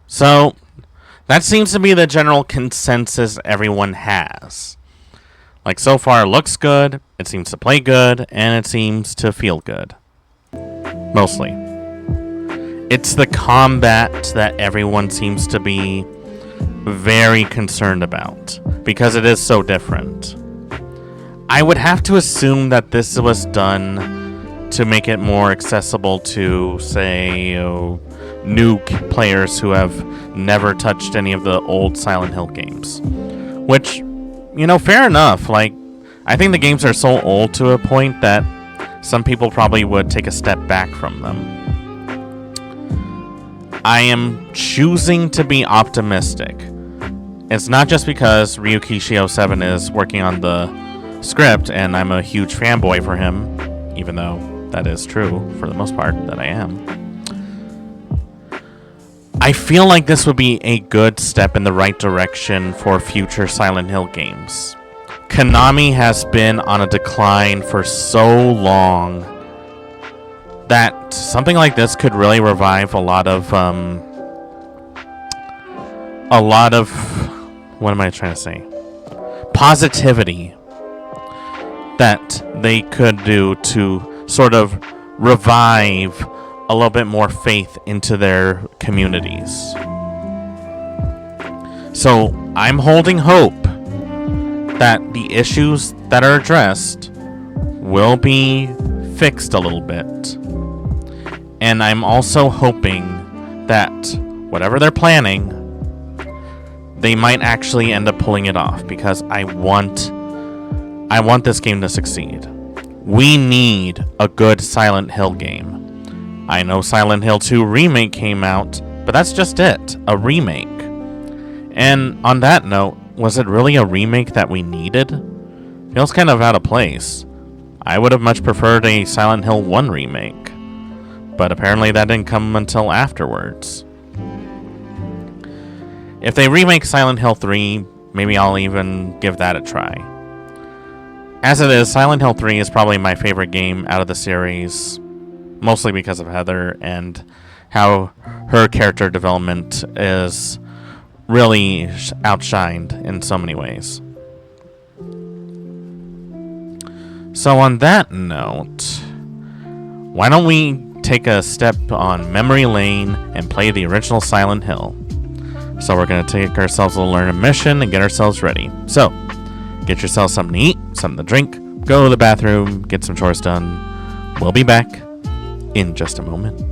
So, that seems to be the general consensus everyone has. Like, so far, it looks good, it seems to play good, and it seems to feel good. Mostly. It's the combat that everyone seems to be very concerned about, because it is so different. I would have to assume that this was done to make it more accessible to, say, new players who have never touched any of the old Silent Hill games. Which... you know, fair enough. Like, I think the games are so old to a point that some people probably would take a step back from them. I am choosing to be optimistic. It's not just because Ryuki Shio 7 is working on the script and I'm a huge fanboy for him, even though that is true for the most part that I am. I feel like this would be a good step in the right direction for future Silent Hill games. Konami has been on a decline for so long that something like this could really revive a lot of, what am I trying to say? Positivity that they could do to sort of revive a little bit more faith into their communities. So I'm holding hope that the issues that are addressed will be fixed a little bit. And I'm also hoping that whatever they're planning, they might actually end up pulling it off, because I want this game to succeed. We need a good Silent Hill game. I know Silent Hill 2 Remake came out, but that's just it, a remake. And on that note, was it really a remake that we needed? Feels kind of out of place. I would have much preferred a Silent Hill 1 remake, but apparently that didn't come until afterwards. If they remake Silent Hill 3, maybe I'll even give that a try. As it is, Silent Hill 3 is probably my favorite game out of the series, mostly because of Heather and how her character development is really outshined in so many ways. So on that note, why don't we take a step on memory lane and play the original Silent Hill? So we're going to take ourselves a little intermission and get ourselves ready. So, get yourself something to eat, something to drink, go to the bathroom, get some chores done. We'll be back in just a moment.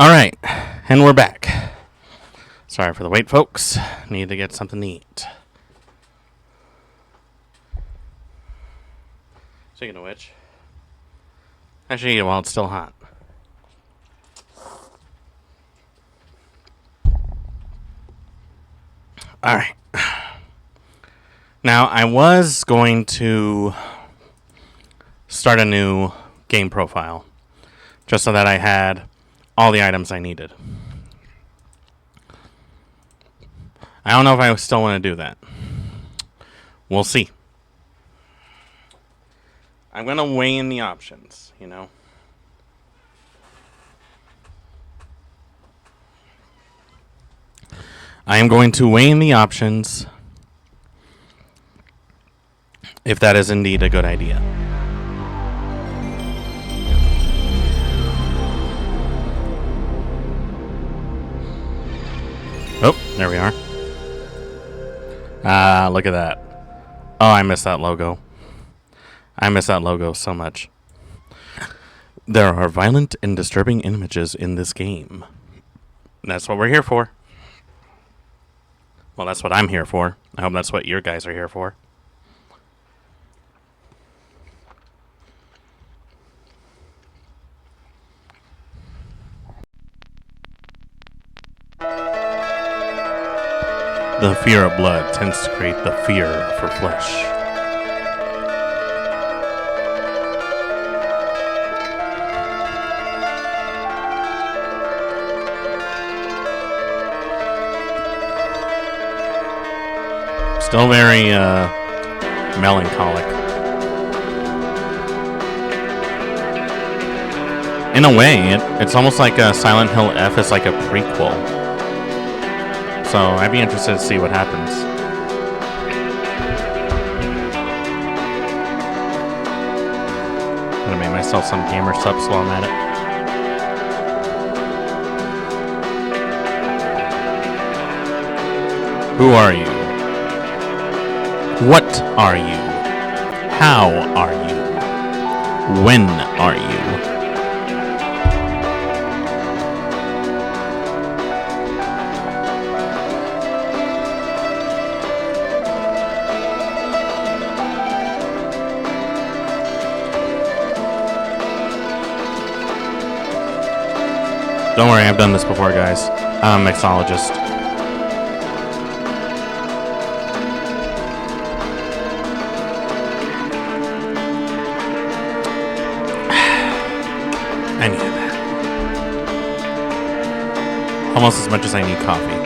Alright, and we're back. Sorry for the wait, folks. Need to get something to eat. Speaking of which, I should eat it while it's still hot. Alright. Now, I was going to start a new game profile, just so that I had all the items I needed. I don't know if I still want to do that. We'll see. I'm going to weigh in the options, you know. I am going to weigh in the options if that is indeed a good idea. Oh, there we are. Ah, look at that. Oh, I miss that logo. I miss that logo so much. There are violent and disturbing images in this game. That's what we're here for. Well, that's what I'm here for. I hope that's what your guys are here for. The fear of blood tends to create the fear for flesh. Still very melancholic. In a way, it's almost like Silent Hill F is like a prequel. So I'd be interested to see what happens. I'm gonna make myself some gamer subs while I'm at it. Who are you? What are you? How are you? When are you? Don't worry, I've done this before, guys. I'm a mixologist. I need that. Almost as much as I need coffee.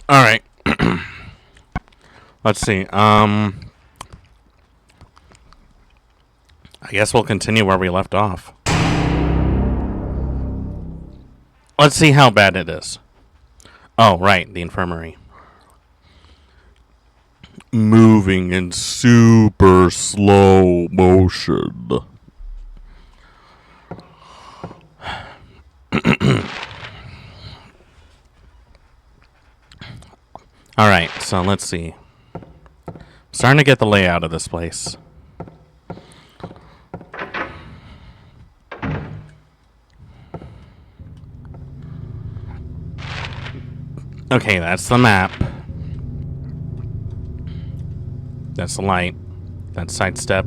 Alright. Let's see. I guess we'll continue where we left off. Let's see how bad it is. Oh, right, the infirmary. Moving in super slow motion. Alright, so let's see. Starting to get the layout of this place. Okay, that's the map. That's the light. That's sidestep.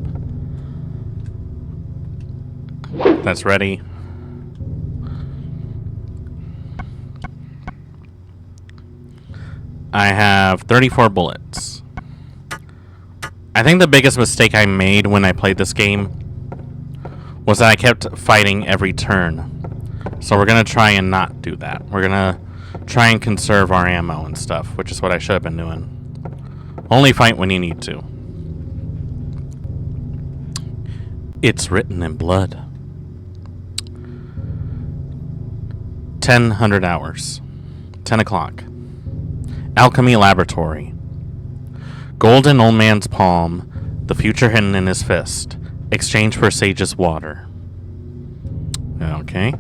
That's ready. I have 34 bullets. I think the biggest mistake I made when I played this game was that I kept fighting every turn. So we're going to try and not do that. We're going to try and conserve our ammo and stuff, which is what I should have been doing. Only fight when you need to. It's written in blood. 100 hours. 10 o'clock. Alchemy Laboratory. Gold in old man's palm, the future hidden in his fist. Exchange for sage's water. Okay.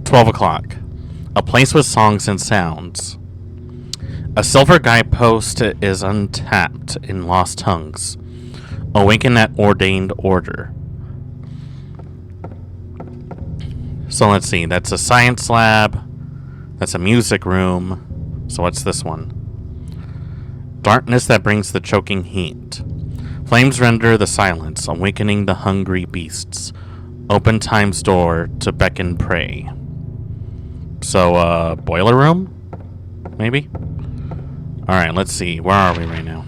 $12. A place with songs and sounds. A silver guidepost is untapped in lost tongues. Awaken at ordained order. So let's see. That's a science lab. That's a music room. So what's this one? Darkness that brings the choking heat. Flames render the silence, awakening the hungry beasts. Open time's door to beckon prey. So, boiler room? Maybe? Alright, let's see. Where are we right now?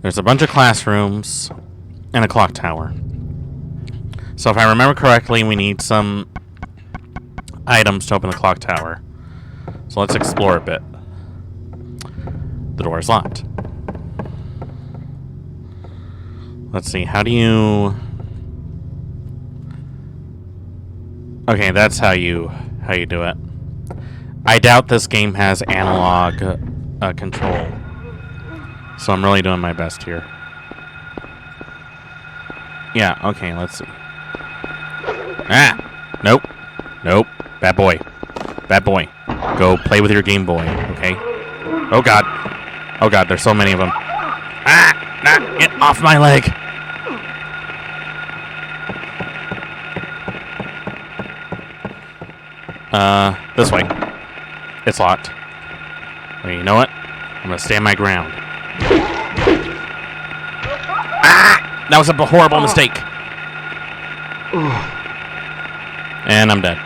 There's a bunch of classrooms and a clock tower. So if I remember correctly, we need some items to open the clock tower. So let's explore a bit. The door is locked. Let's see, how do you... Okay, that's how you do it. I doubt this game has analog control. So I'm really doing my best here. Yeah, okay, let's see. Ah! Nope. Nope. Bad boy. Bad boy. Go play with your Game Boy, okay? Oh god. Oh god, there's so many of them. Ah! Nah! Get off my leg! This way. It's locked. Wait, you know what? I'm gonna stand my ground. Ah! That was a horrible mistake. And I'm dead.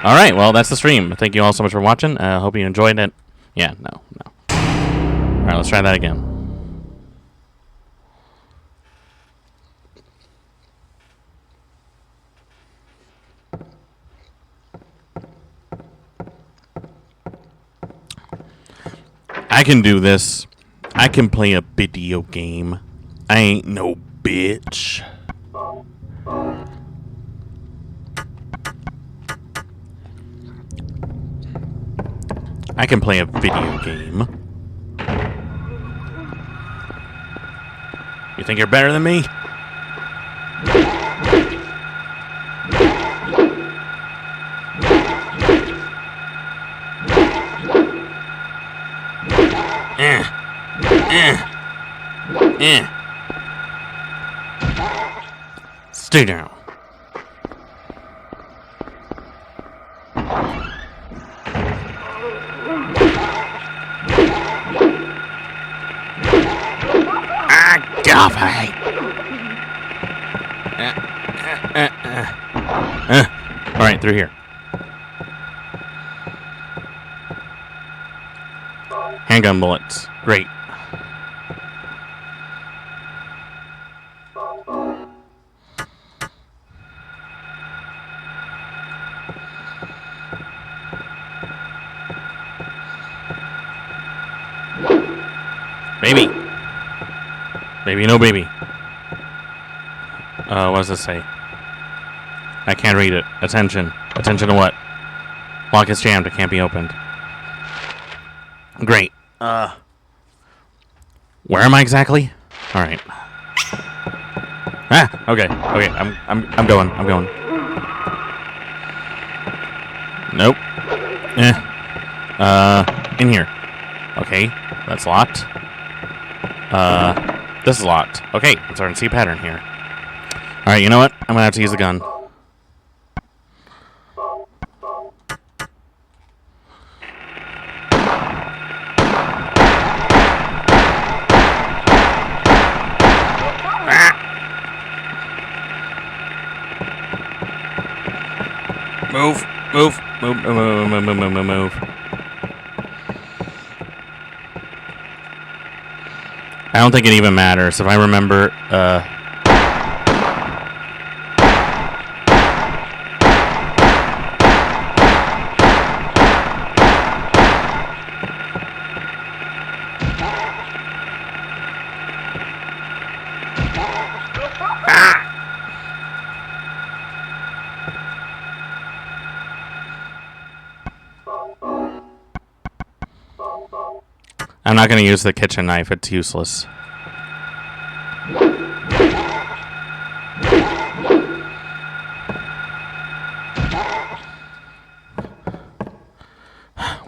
Alright, well, that's the stream. Thank you all so much for watching. I hope you enjoyed it. Yeah, no. Alright, let's try that again. I can do this. I can play a video game. I ain't no bitch. I can play a video game. You think you're better than me? Stay down. God, I hate. All right, through here. Handgun bullets. Great. Baby. Baby, no baby. What does this say? I can't read it. Attention. Attention to what? Lock is jammed. It can't be opened. Great. Where am I exactly? All right. Ah. Okay. Okay. I'm going. I'm going. Nope. In here. Okay. That's locked. This is locked. Okay. I'm starting to see a pattern here. All right. You know what? I'm gonna have to use the gun. Move. Move. Move. Move. Move. Move. Move. Move. Move. I don't think it even matters. If I remember, I'm not going to use the kitchen knife. It's useless.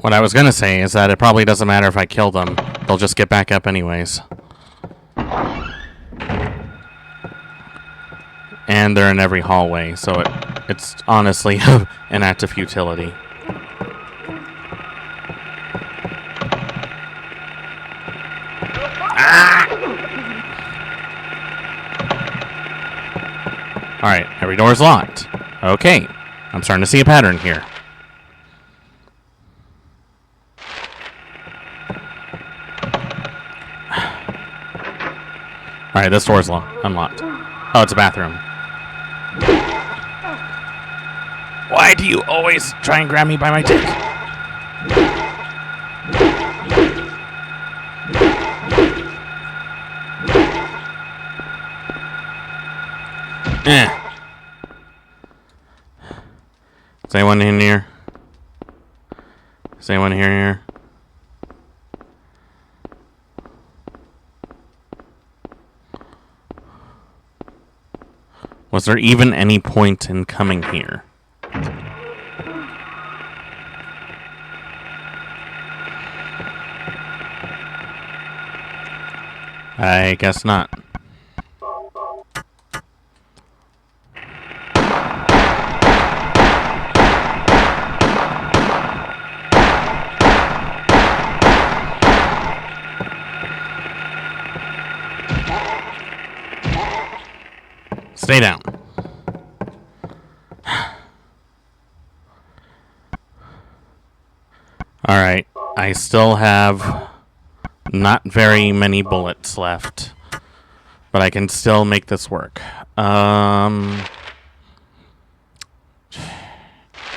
What I was going to say is that it probably doesn't matter if I kill them. They'll just get back up anyways. And they're in every hallway, so it's honestly an act of futility. Alright, every door is locked. Okay, I'm starting to see a pattern here. Alright, this door is unlocked. Oh, it's a bathroom. Why do you always try and grab me by my dick? Is anyone in here? Is anyone here? Was there even any point in coming here? I guess not. Stay down. Alright, I still have not very many bullets left, but I can still make this work. I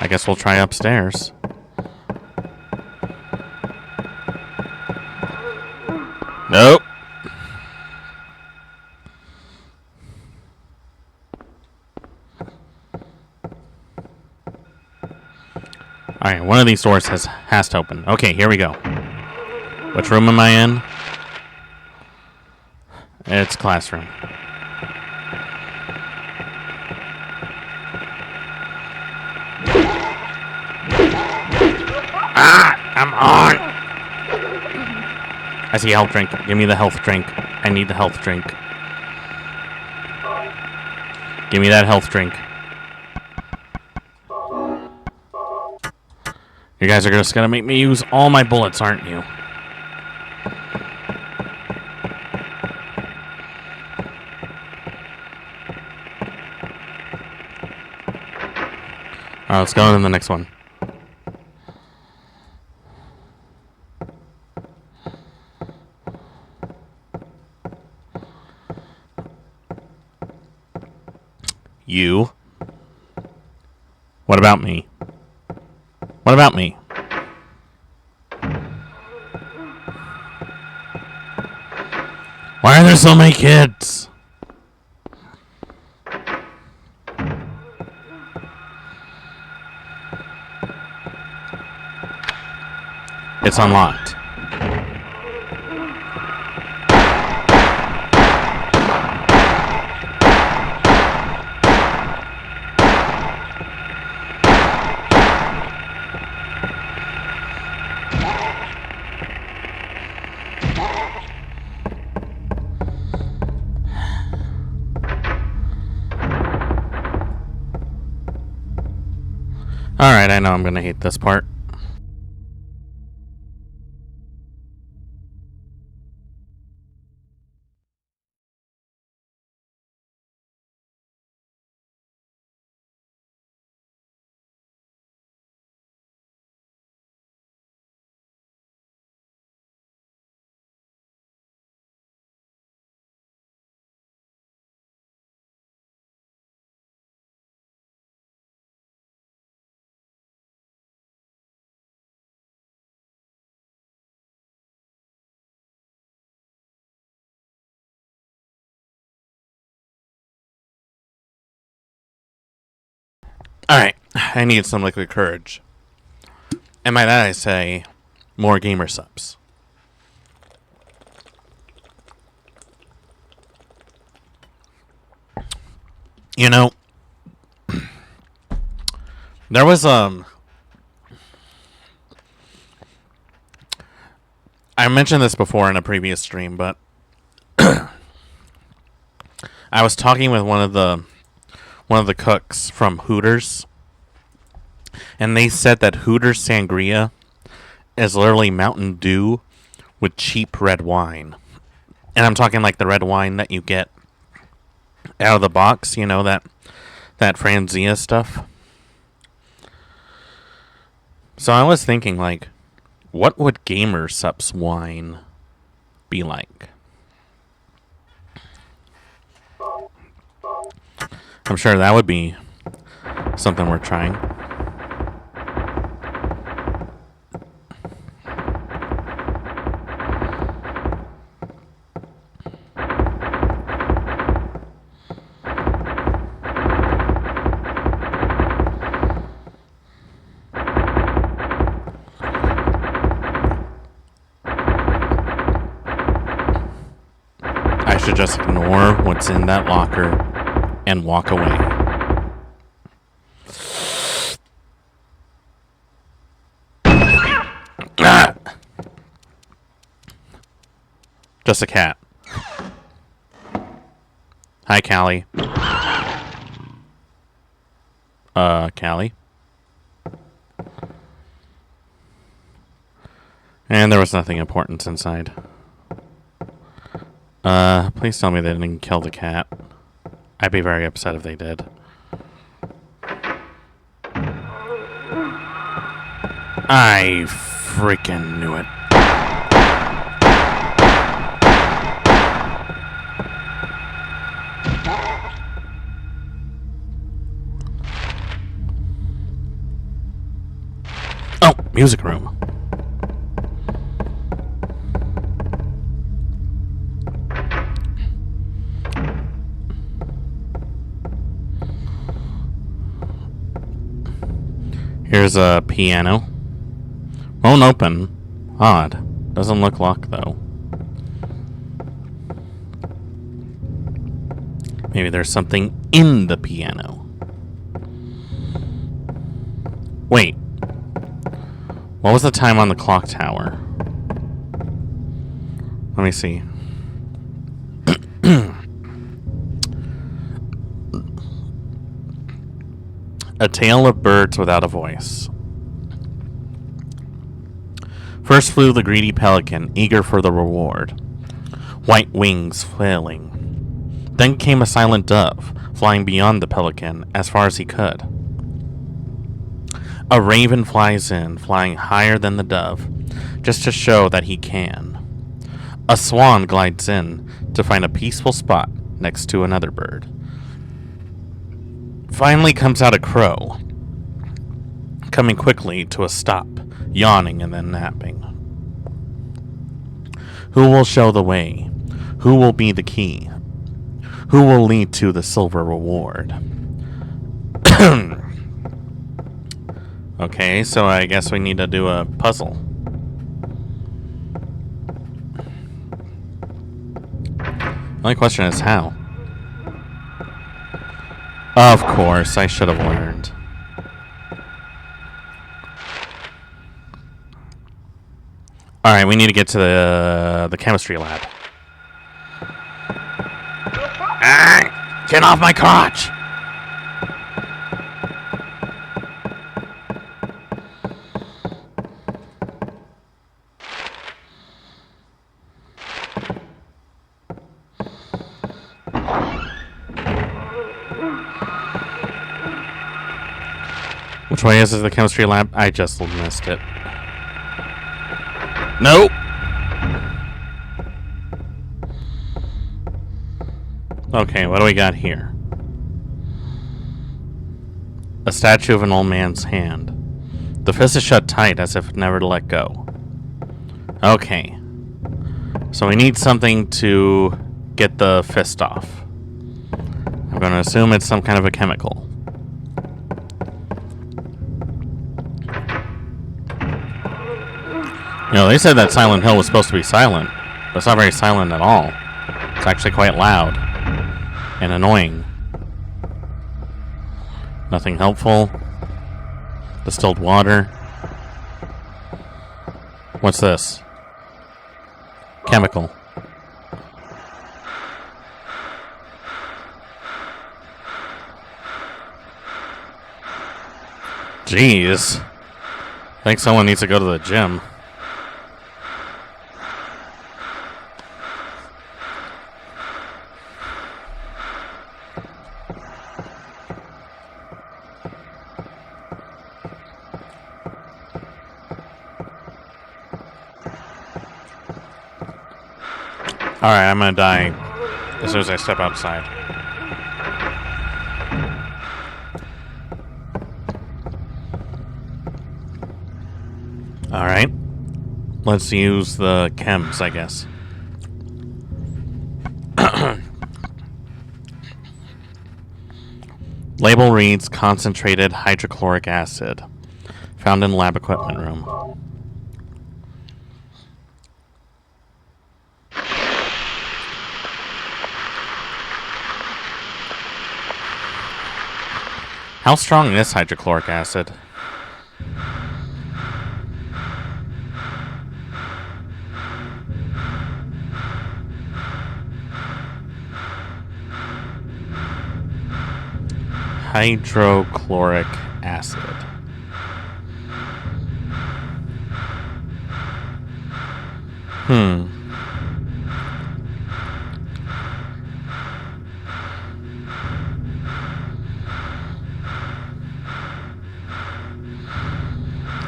guess we'll try upstairs. Nope. Alright, one of these doors has to open. Okay, here we go. Which room am I in? It's classroom. I'm on! I see a health drink. Give me the health drink. I need the health drink. Give me that health drink. You guys are just gonna make me use all my bullets, aren't you? Alright, let's go on to the next one. You. What about me? What about me? Why are there so many kids? It's unlocked. Alright, I know I'm gonna hate this part. Alright, I need some liquid courage. And by that I say, more gamer subs. You know, there was, I mentioned this before in a previous stream, but I was talking with one of the cooks from Hooters, and they said that Hooters sangria is literally Mountain Dew with cheap red wine. And I'm talking like the red wine that you get out of the box, you know, that Franzia stuff. So I was thinking, like, what would Gamer Sup's wine be like? I'm sure that would be something worth trying. I should just ignore what's in that locker and walk away. Ah! Just a cat. Hi, Callie. Callie? And there was nothing important inside. Please tell me they didn't kill the cat. I'd be very upset if they did. I freaking knew it. Oh, music room. Here's a piano. Won't open. Odd. Doesn't look locked, though. Maybe there's something in the piano. Wait. What was the time on the clock tower? Let me see. A tale of birds without a voice. First flew the greedy pelican, eager for the reward, white wings flailing. Then came a silent dove, flying beyond the pelican as far as he could. A raven flies in, flying higher than the dove, just to show that he can. A swan glides in to find a peaceful spot next to another bird. Finally comes out a crow, coming quickly to a stop, yawning and then napping. Who will show the way? Who Who will be the key? Who will lead to the silver reward? Okay, so I guess we need to do a puzzle. Only question is how. Of course, I should have learned. Alright, we need to get to the chemistry lab. Ah! Get off my crotch! Which way is the chemistry lab? I just missed it. Nope! Okay, what do we got here? A statue of an old man's hand. The fist is shut tight as if never to let go. Okay. So we need something to get the fist off. I'm going to assume it's some kind of a chemical. You know, they said that Silent Hill was supposed to be silent, but it's not very silent at all. It's actually quite loud and annoying. Nothing helpful. Distilled water. What's this? Chemical. Jeez. I think someone needs to go to the gym. Alright, I'm gonna die as soon as I step outside. Alright. Let's use the chems, I guess. Label reads concentrated hydrochloric acid. Found in lab equipment room. How strong is hydrochloric acid? Hydrochloric acid.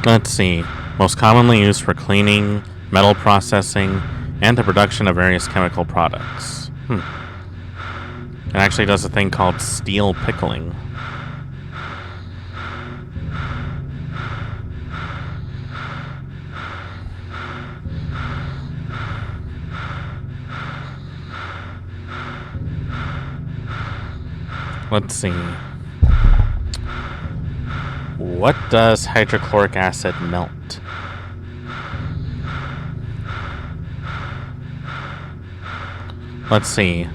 Let's see. Most commonly used for cleaning, metal processing, and the production of various chemical products. It actually does a thing called steel pickling. Let's see. What does hydrochloric acid melt? Let's see.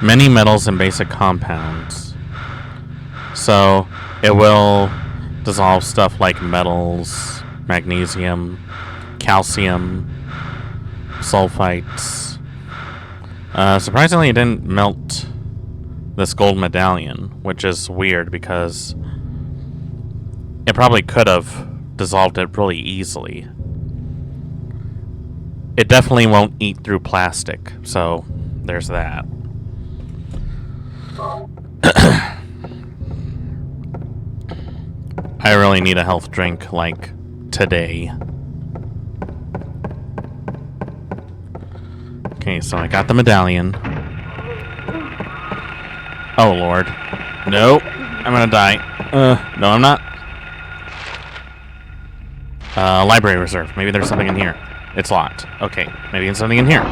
Many metals and basic compounds. So it will dissolve stuff like metals, magnesium, calcium, sulfites. Surprisingly, it didn't melt this gold medallion, which is weird because it probably could have dissolved it really easily. It definitely won't eat through plastic, so there's that. I really need a health drink, like, today. Okay, so I got the medallion. Oh, Lord. Nope. I'm gonna die. No, I'm not. Library reserve. Maybe there's something in here. It's locked. Okay, maybe there's something in here.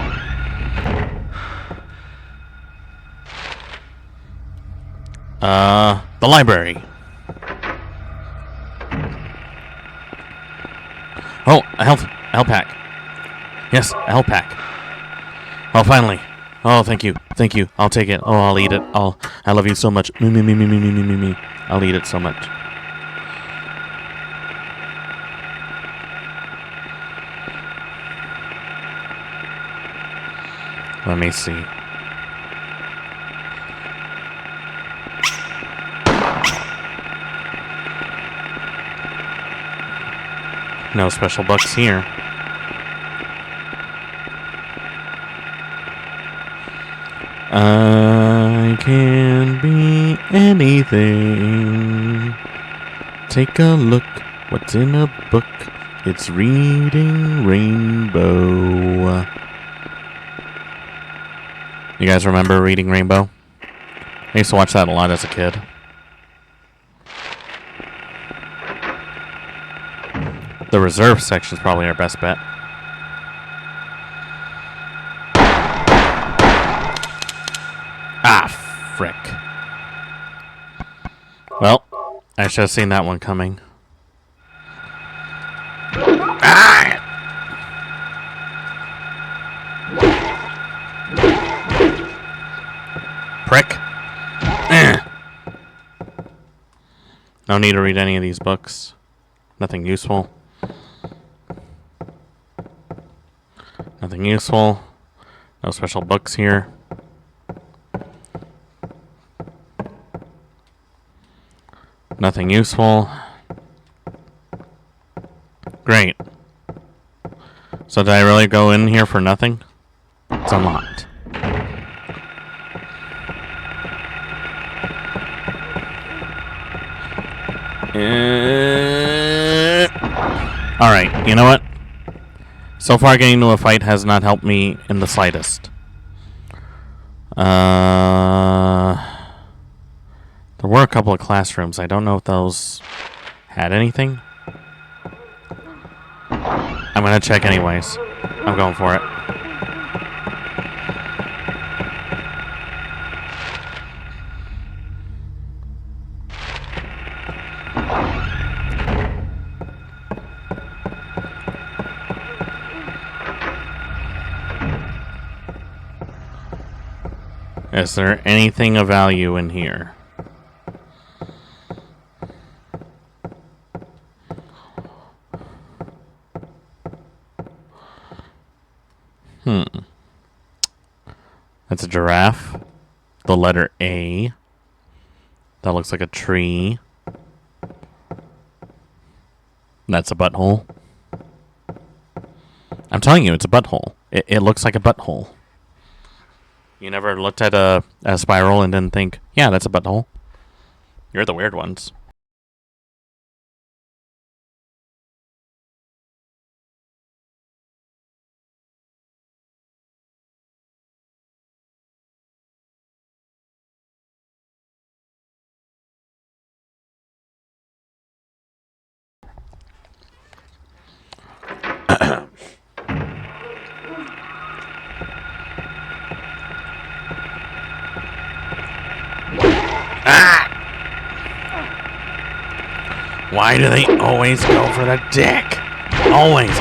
The library. Oh, a health pack. Yes, a health pack. Oh, finally. Oh, thank you. Thank you. I'll take it. Oh, I'll eat it. I love you so much. Me. I'll eat it so much. Let me see. No special bucks here. I can be anything. Take a look. What's in a book? It's Reading Rainbow. You guys remember Reading Rainbow? I used to watch that a lot as a kid. The reserve section is probably our best bet. Ah, frick. Well, I should have seen that one coming. Ah! Prick. No need to read any of these books. Nothing useful. Nothing useful. No special books here. Nothing useful. Great. So did I really go in here for nothing? It's unlocked. Alright, you know what? So far getting into a fight has not helped me in the slightest. There were a couple of classrooms. I don't know if those had anything. I'm gonna check anyways. I'm going for it. Is there anything of value in here? That's a giraffe. The letter A. That looks like a tree. That's a butthole. I'm telling you, it's a butthole. It looks like a butthole. You never looked at a spiral and didn't think, yeah, that's a butthole? You're the weird ones. Why do they always go for the dick? Always.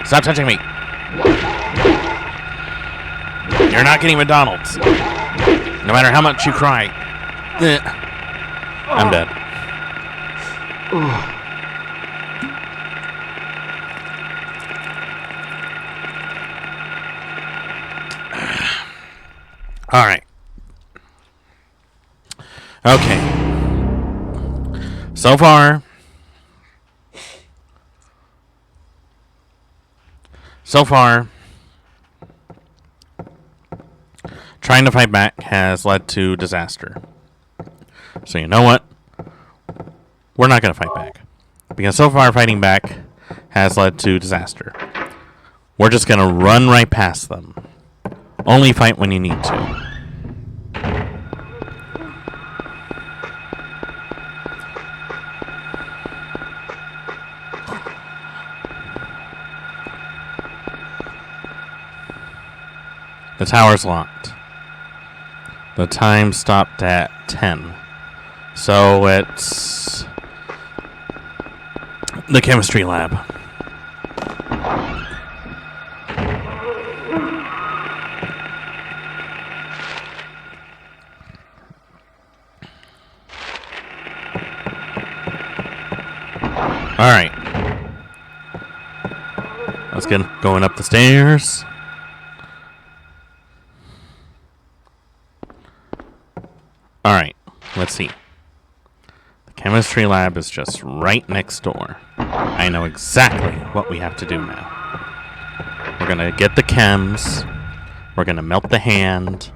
Stop touching me. You're not getting McDonald's. No matter how much you cry. I'm dead. All right. Okay. So far, trying to fight back has led to disaster. So you know what? We're not going to fight back. Because so far fighting back has led to disaster. We're just going to run right past them. Only fight when you need to. The tower's locked. The time stopped at 10. So it's the chemistry lab. Alright. Let's get going up the stairs. Alright, let's see. The chemistry lab is just right next door. I know exactly what we have to do now. We're gonna get the chems. We're gonna melt the hand.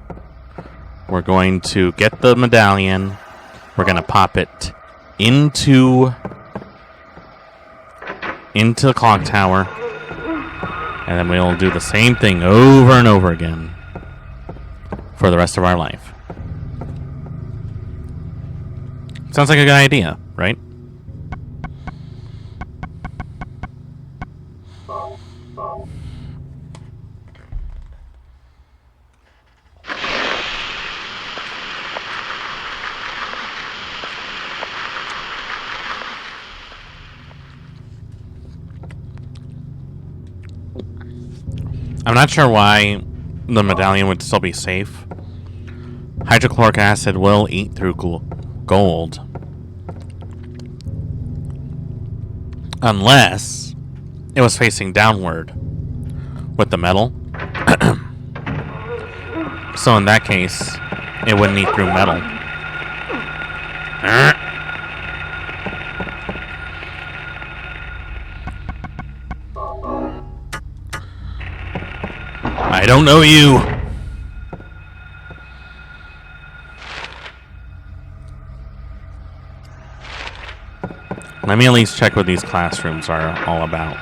We're going to get the medallion. We're gonna pop it into the clock tower. And then we'll do the same thing over and over again for the rest of our life. Sounds like a good idea, right? I'm not sure why the medallion would still be safe. Hydrochloric acid will eat through gold. Unless it was facing downward with the metal. So in that case, it wouldn't eat through metal. I don't know you. Let me at least check what these classrooms are all about.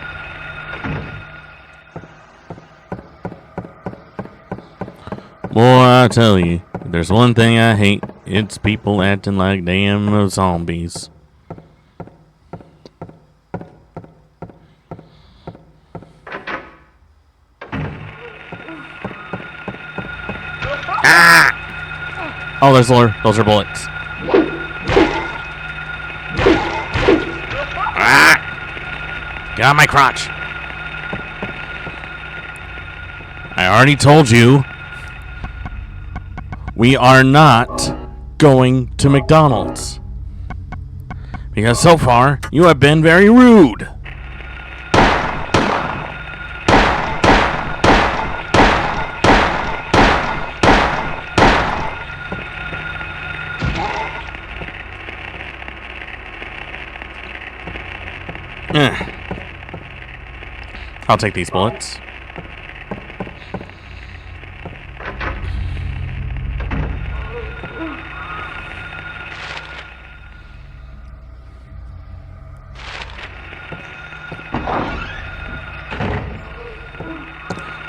Boy, I tell you, if there's one thing I hate, it's people acting like damn zombies. Ah! Oh, those are bullets. Get out of my crotch. I already told you we are not going to McDonald's. Because so far, you have been very rude. I'll take these bullets.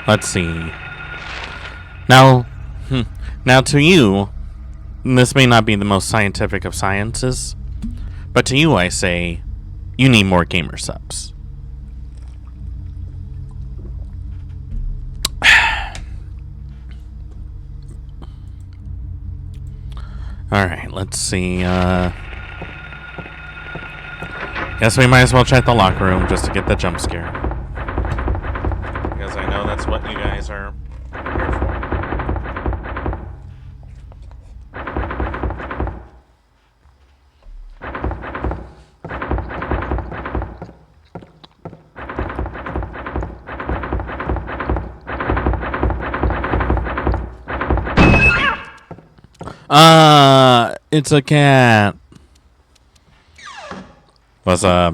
Let's see. Now to you, this may not be the most scientific of sciences, but to you I say, you need more gamer subs. Alright, let's see. Guess we might as well check the locker room just to get the jump scare. Because I know that's what you guys are here for. It's a cat. Was that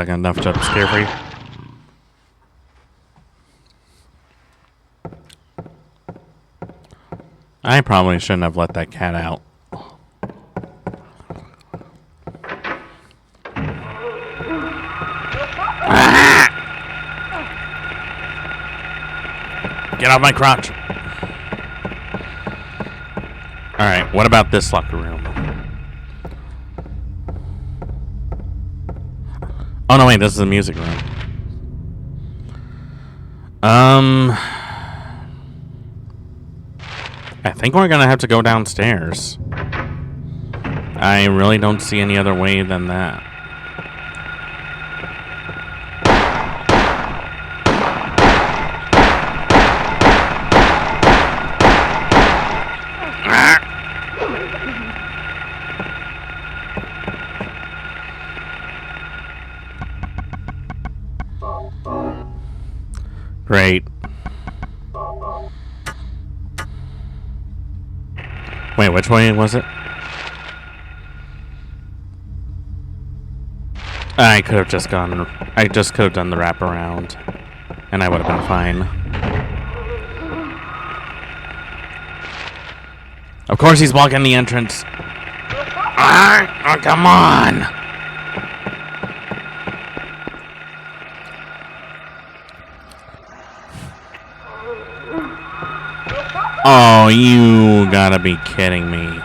enough jump scare for you? I probably shouldn't have let that cat out. Ah! Get off my crotch. Alright, what about this locker room? Oh no, wait, this is the music room. I think we're gonna have to go downstairs. I really don't see any other way than that. Great. Wait, which way was it? I could have just gone. I just could have done the wraparound, and I would have been fine. Of course, he's blocking the entrance. Oh, come on! Oh, you gotta be kidding me.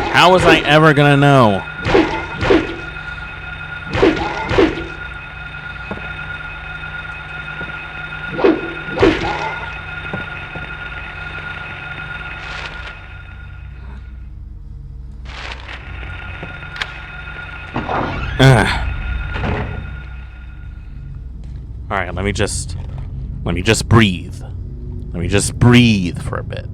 How was I ever gonna know? Alright, let me just breathe. Let me just breathe for a bit.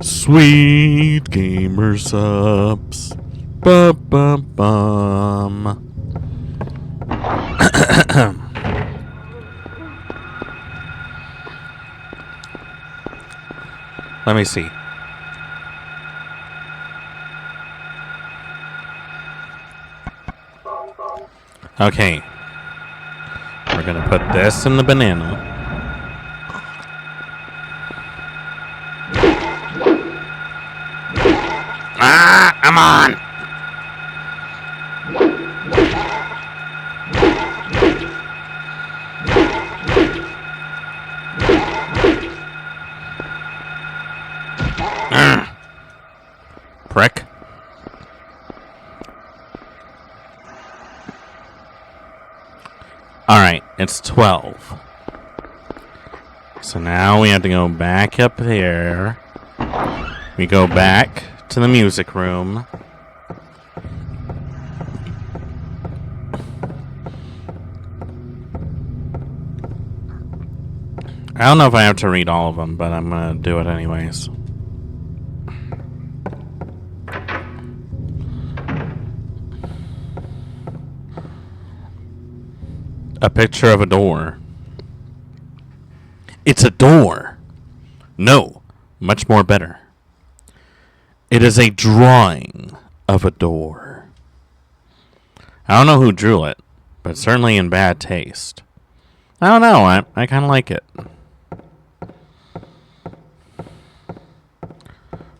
Sweet gamer subs. Bum. Let me see. Okay. We're gonna put this in the banana. Come on! Prick. Alright, it's 12. So now we have to go back up there. We go back to the music room. I don't know if I have to read all of them, but I'm gonna do it anyways. A picture of a door. It's a door. No, much more better. It is a drawing of a door. I don't know who drew it, but certainly in bad taste. I don't know, I kind of like it.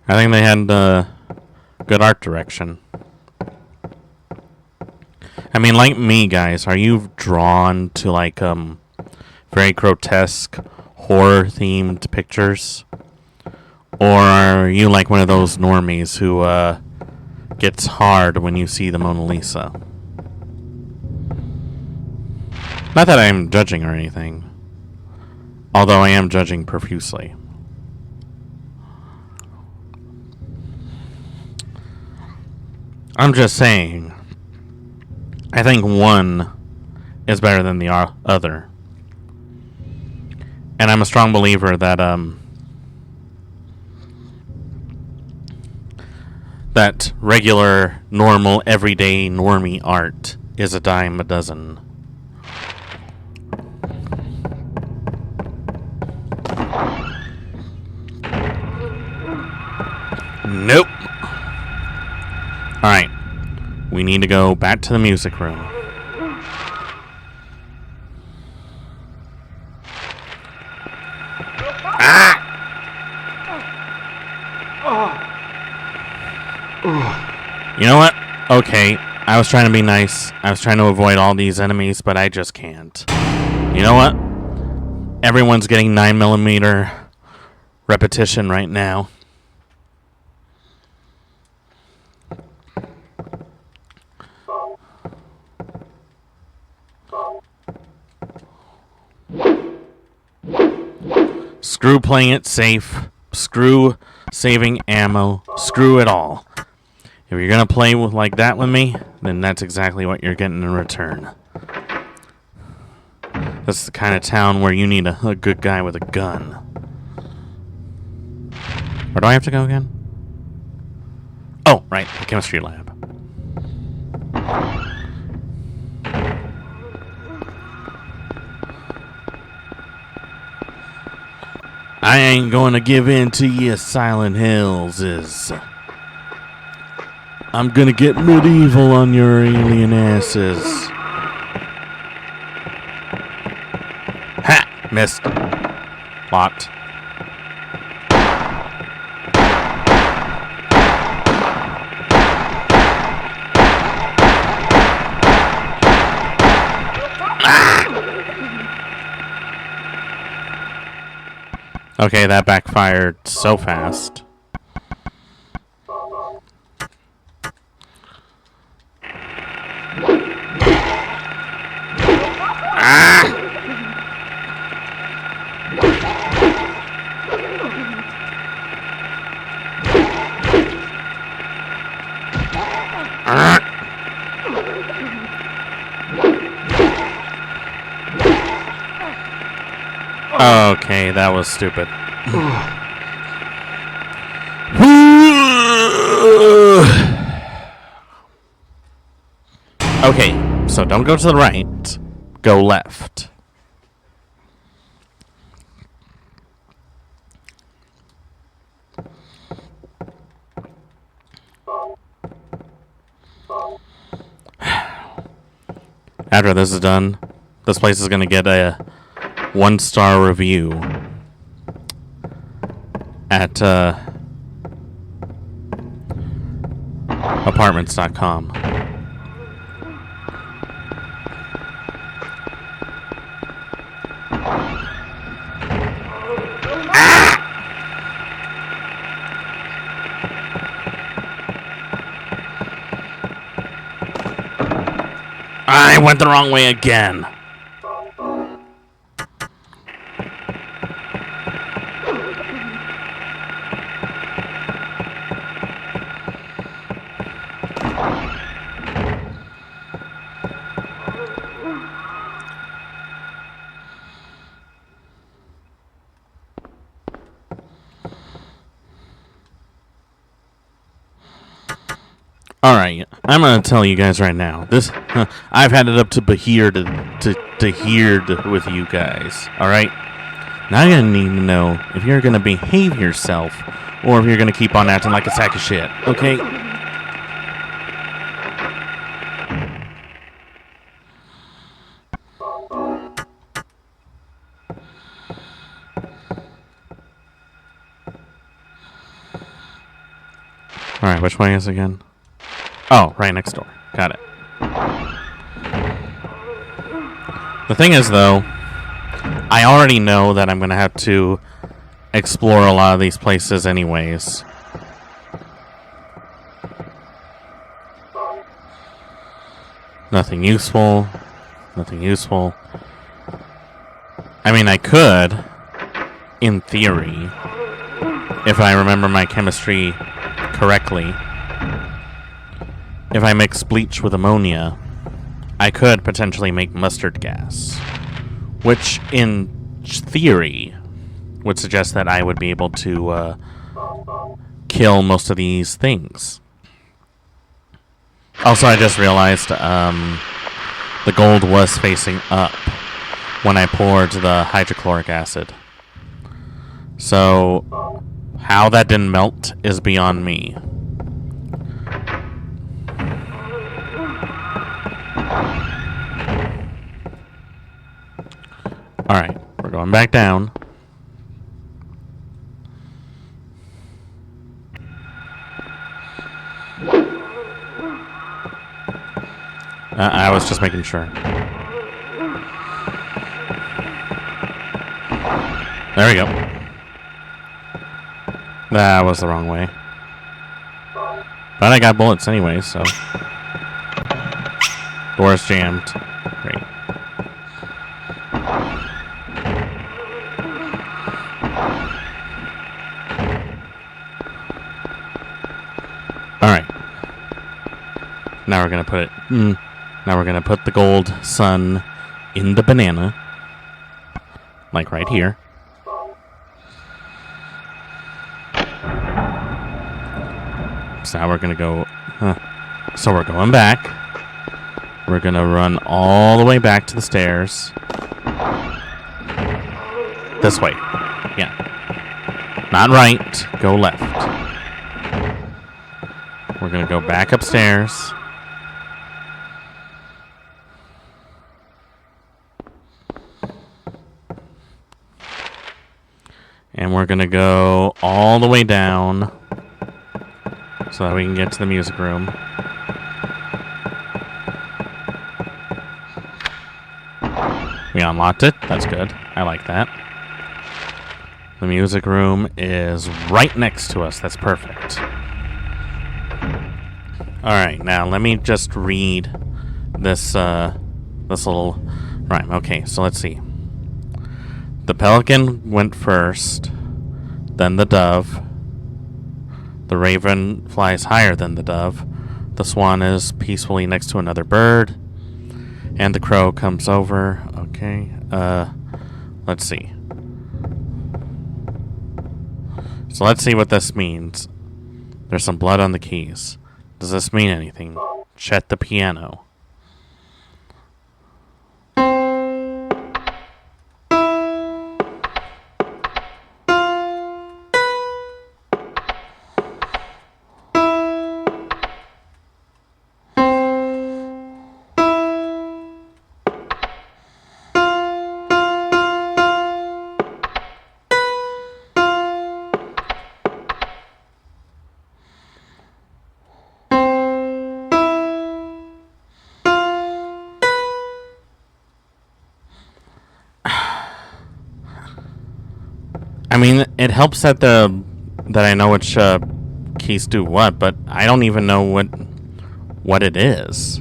I think they had good art direction. I mean, like me, guys, are you drawn to like very grotesque horror-themed pictures? Or are you like one of those normies who gets hard when you see the Mona Lisa? Not that I'm judging or anything. Although I am judging profusely. I'm just saying, I think one is better than the other. And I'm a strong believer that that regular, normal, everyday, normie art is a dime a dozen. Nope. Alright. We need to go back to the music room. You know what? Okay, I was trying to be nice. I was trying to avoid all these enemies, but I just can't. You know what? Everyone's getting 9mm repetition right now. Screw playing it safe. Screw saving ammo. Screw it all. If you're gonna play like that with me, then that's exactly what you're getting in return. That's the kind of town where you need a good guy with a gun. Where do I have to go again? Oh, right, the chemistry lab. I ain't gonna give in to you, Silent Hills. I'm gonna get medieval on your alien asses. Ha! Missed. Locked. Okay, that backfired so fast. Okay, that was stupid. Okay, so don't go to the right. Go left. After this is done, this place is going to get a 1-star review at apartments.com. I went the wrong way again. Alright, I'm gonna tell you guys right now. This, I've had it up to here to here with you guys. Alright? Now I'm gonna need to know if you're gonna behave yourself or if you're gonna keep on acting like a sack of shit. Okay? Alright, which way is it again? Oh, right next door. Got it. The thing is, though, I already know that I'm going to have to explore a lot of these places anyways. Nothing useful. Nothing useful. I mean, I could, in theory, if I remember my chemistry correctly. If I mix bleach with ammonia, I could potentially make mustard gas, which in theory would suggest that I would be able to kill most of these things. Also, I just realized the gold was facing up when I poured the hydrochloric acid. So how that didn't melt is beyond me. Alright, we're going back down. I was just making sure. There we go. That was the wrong way. But I got bullets anyway, so. Door's jammed. Great. Alright. Now we're gonna put it. Now we're gonna put the gold sun in the banana. Like right here. So now we're gonna go. So we're going back. We're gonna run all the way back to the stairs. This way. Yeah. Not right. Go left. We're gonna go back upstairs. And we're gonna go all the way down so that we can get to the music room. We unlocked it. That's good. I like that. The music room is right next to us. That's perfect. Alright, now let me just read this this little rhyme. Okay, so let's see. The pelican went first, then the dove. The raven flies higher than the dove. The swan is peacefully next to another bird. And the crow comes over. Okay. Let's see. So let's see what this means. There's some blood on the keys. Does this mean anything? Chet the piano. I mean, it helps that I know which keys do what, but I don't even know what it is.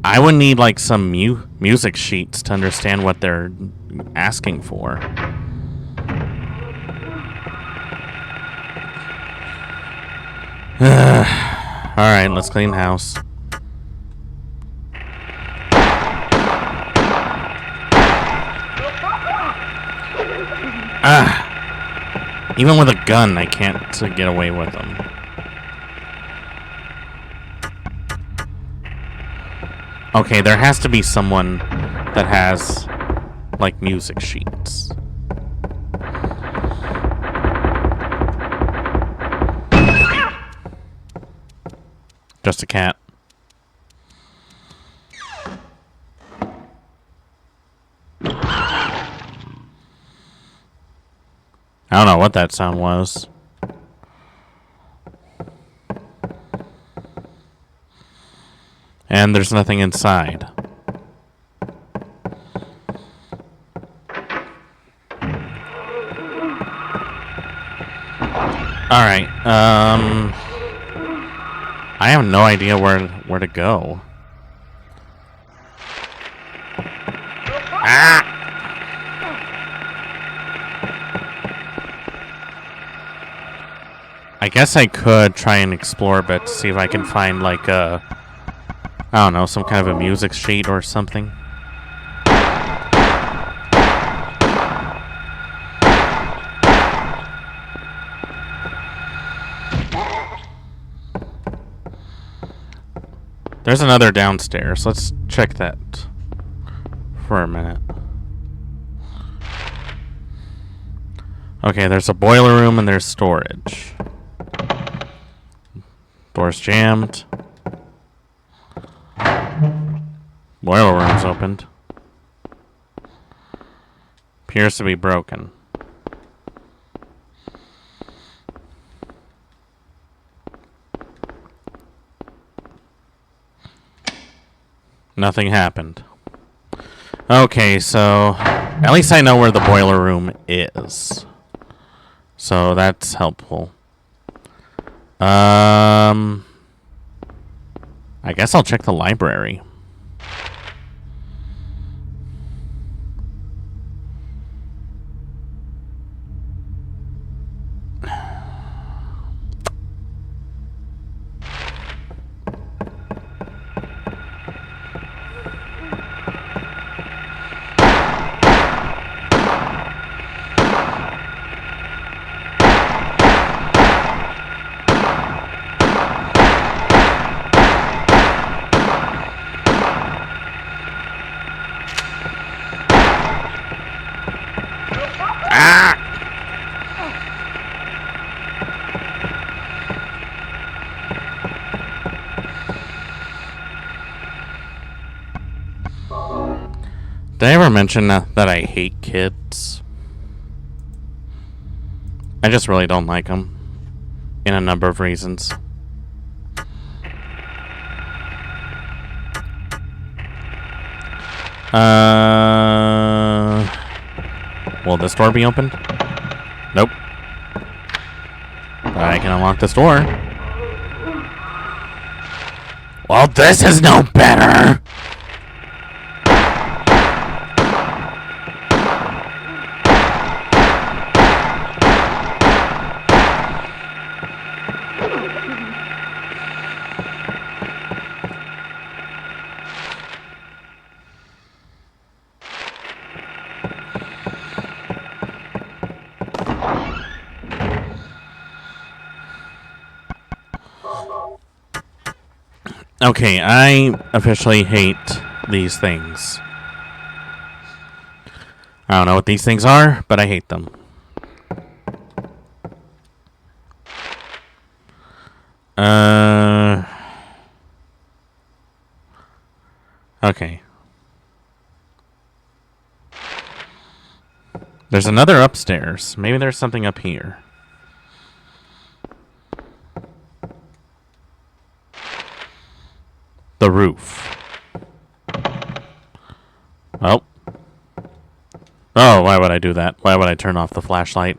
I would need like some music sheets to understand what they're asking for. All right, let's clean house. Even with a gun, I can't get away with them. Okay, there has to be someone that has, like, music sheets. Just a cat. I don't know what that sound was. And there's nothing inside. Alright, I have no idea where to go. Ah! I guess I could try and explore a bit to see if I can find, like, I don't know, some kind of a music sheet or something. There's another downstairs. Let's check that for a minute. Okay, there's a boiler room and there's storage. Door's jammed. Boiler room's opened. Appears to be broken. Nothing happened. Okay, so at least I know where the boiler room is. So that's helpful. I guess I'll check the library. Did I ever mention that I hate kids? I just really don't like them. In a number of reasons. Will this door be opened? Nope. But I can unlock this door. Well, this is no better! Okay, I officially hate these things. I don't know what these things are, but I hate them. Okay. There's another upstairs. Maybe there's something up here. The roof. Oh. Oh, why would I do that? Why would I turn off the flashlight?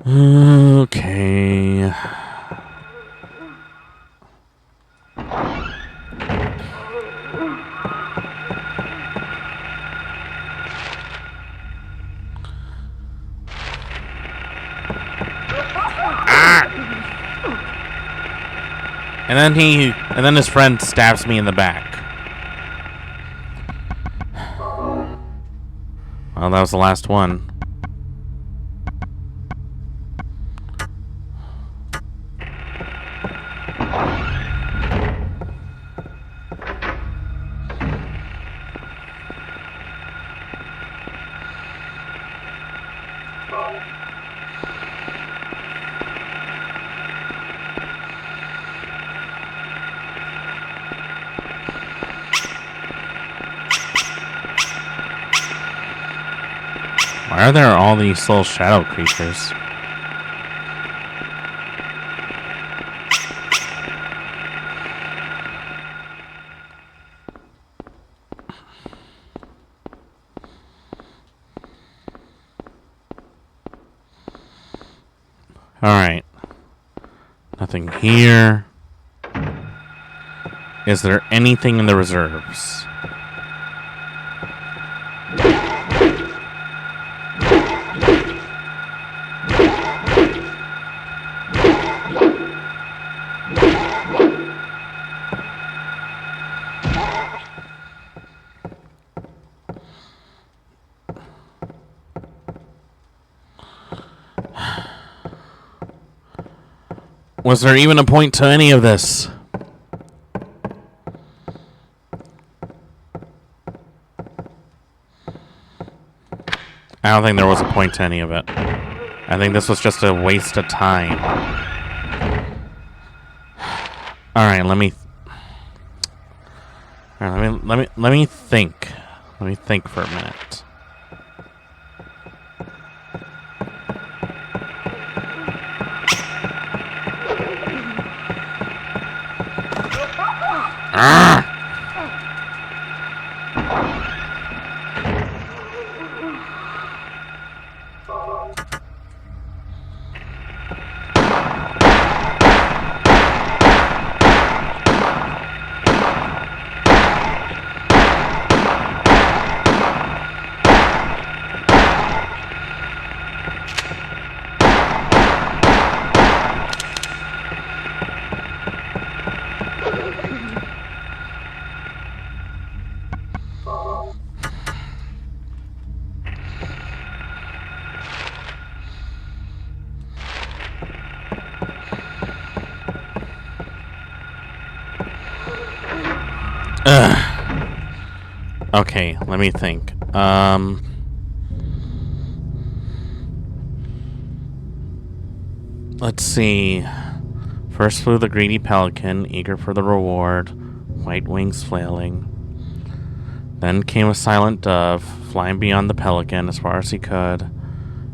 Okay. And then his friend stabs me in the back. Well, that was the last one. Why are there all these little shadow creatures? Alright. Nothing here. Is there anything in the reserves? Was there even a point to any of this? I don't think there was a point to any of it. I think this was just a waste of time. All right, let me think. Let me think for a minute. Ah! Okay, let me think. Let's see. First flew the greedy pelican, eager for the reward, white wings flailing. Then came a silent dove, flying beyond the pelican as far as he could.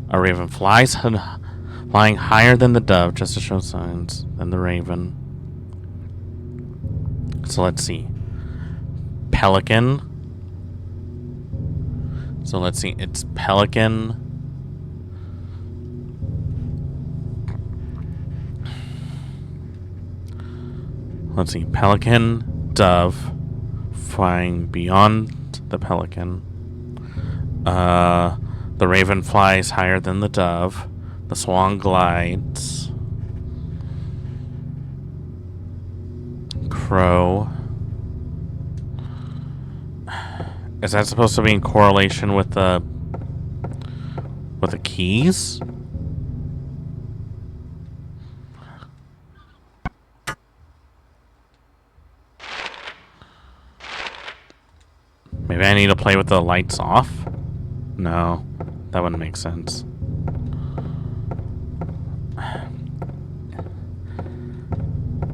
A raven flying higher than the dove, just to show signs, than the raven. So let's see. Pelican. So let's see. It's pelican. Let's see. Pelican, dove, flying beyond the pelican. The raven flies higher than the dove. The swan glides. Crow. Is that supposed to be in correlation with the keys? Maybe I need to play with the lights off? No, that wouldn't make sense.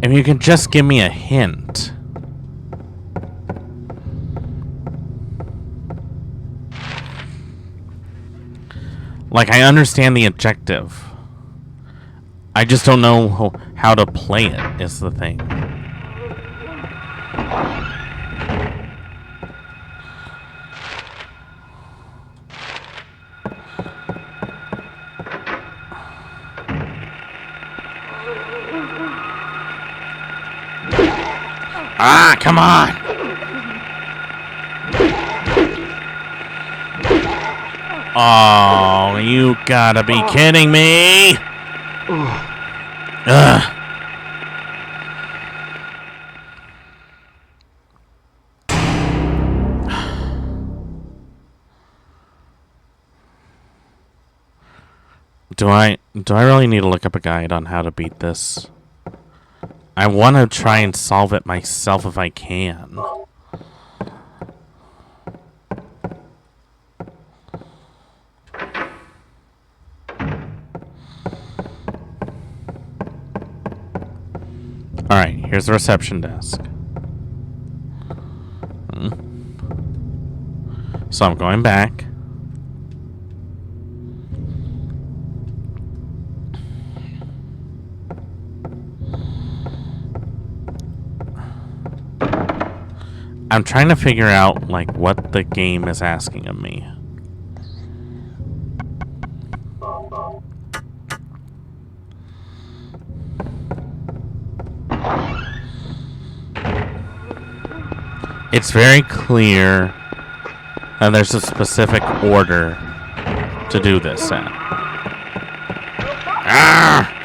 If you can just give me a hint. Like, I understand the objective. I just don't know how to play it, is the thing. Ah, come on! Oh, you gotta be kidding me! Ugh. Do I really need to look up a guide on how to beat this? I want to try and solve it myself if I can. Alright, here's the reception desk. So I'm going back. I'm trying to figure out, like, what the game is asking of me. It's very clear that there's a specific order to do this in. Ah!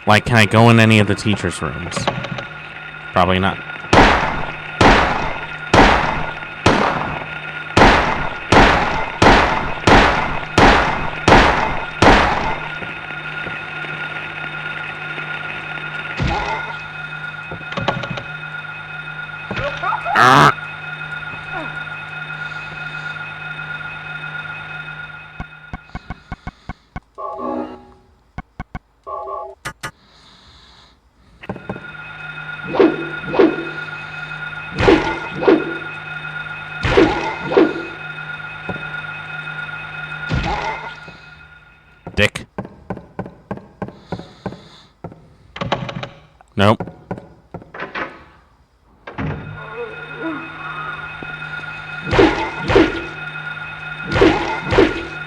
Like, can I go in any of the teachers' rooms? Probably not.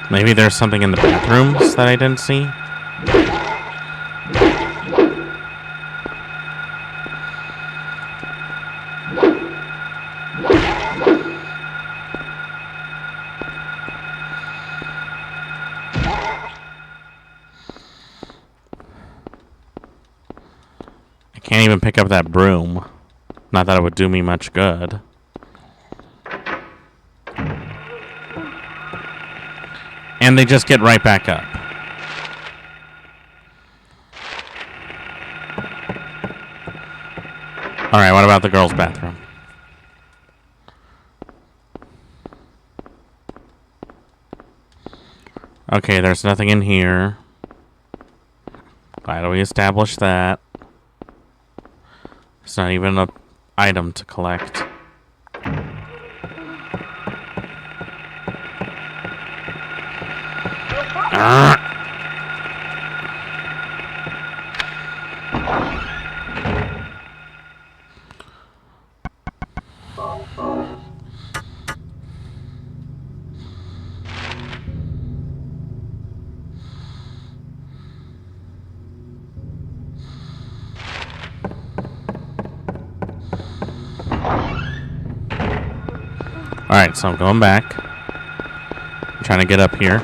Maybe there's something in the bathrooms that I didn't see. I can't even pick up that broom. Not that it would do me much good. And they just get right back up. Alright, what about the girls' bathroom? Okay, there's nothing in here. Glad we established that. It's not even an item to collect. Alright, so I'm going back. I'm trying to get up here.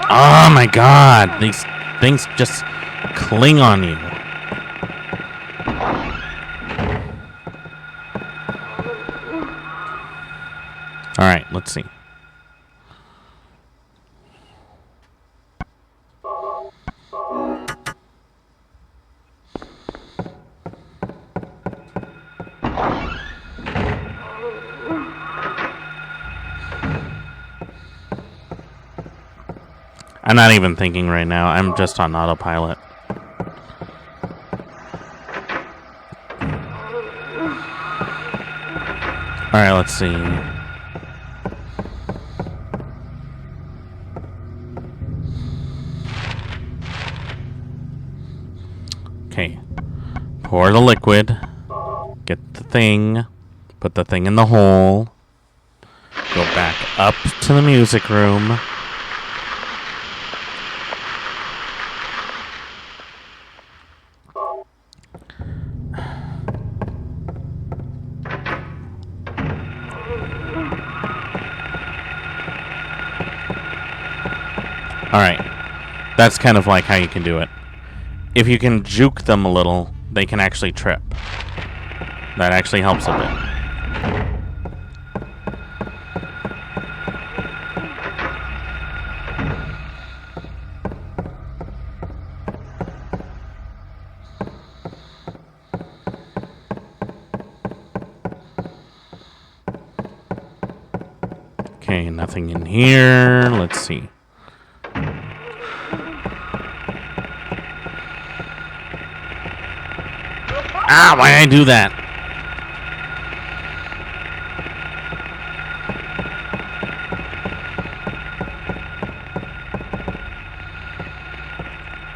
Oh my god! These things just cling on you. Alright, let's see. I'm not even thinking right now. I'm just on autopilot. Alright, let's see. Okay. Pour the liquid. Get the thing. Put the thing in the hole. Go back up to the music room. Alright, that's kind of like how you can do it. If you can juke them a little, they can actually trip. That actually helps a bit. Okay, nothing in here. Let's see. Ah, why did I do that?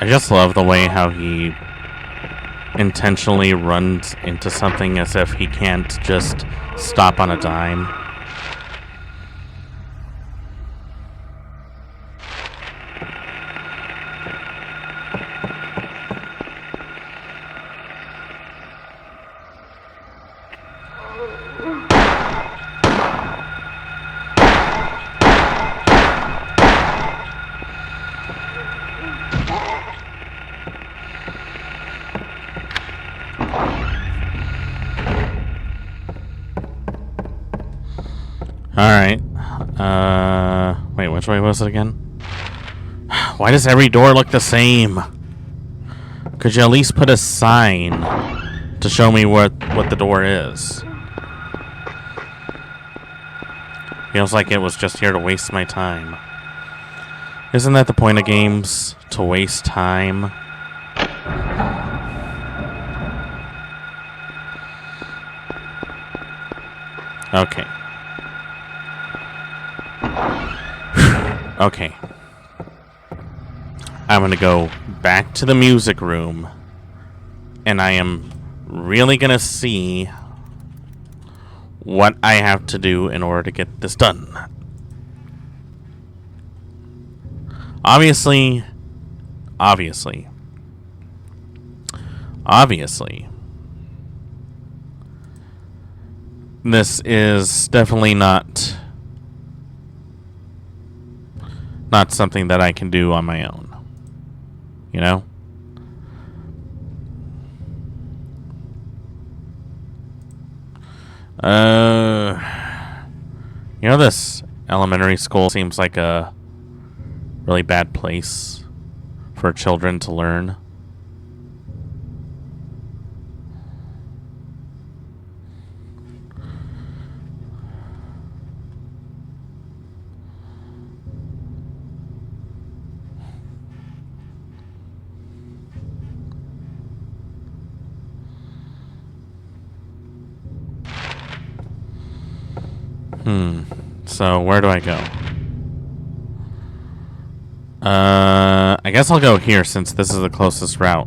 I just love the way how he intentionally runs into something as if he can't just stop on a dime. Alright. Wait, which way was it again? Why does every door look the same? Could you at least put a sign to show me what the door is? Feels like it was just here to waste my time. Isn't that the point of games? To waste time? Okay. Okay. I'm gonna go back to the music room, and I am really gonna see what I have to do in order to get this done. Obviously, this is definitely not something that I can do on my own. You know? You know, this elementary school seems like a really bad place for children to learn. So where do I go? I guess I'll go here since this is the closest route.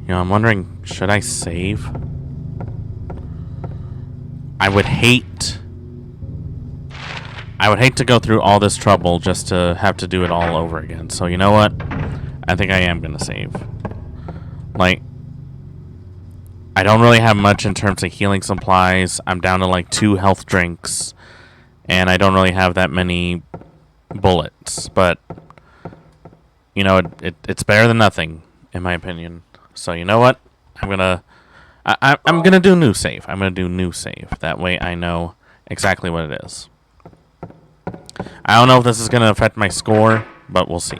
You know, I'm wondering, should I save? I would hate to go through all this trouble just to have to do it all over again. So you know what? I think I am gonna save. Like, I don't really have much in terms of healing supplies. I'm down to like 2 health drinks. And I don't really have that many bullets. But, you know, it's better than nothing, in my opinion. So you know what? I'm gonna do new save. I'm gonna do new save. That way I know exactly what it is. I don't know if this is gonna affect my score, but we'll see.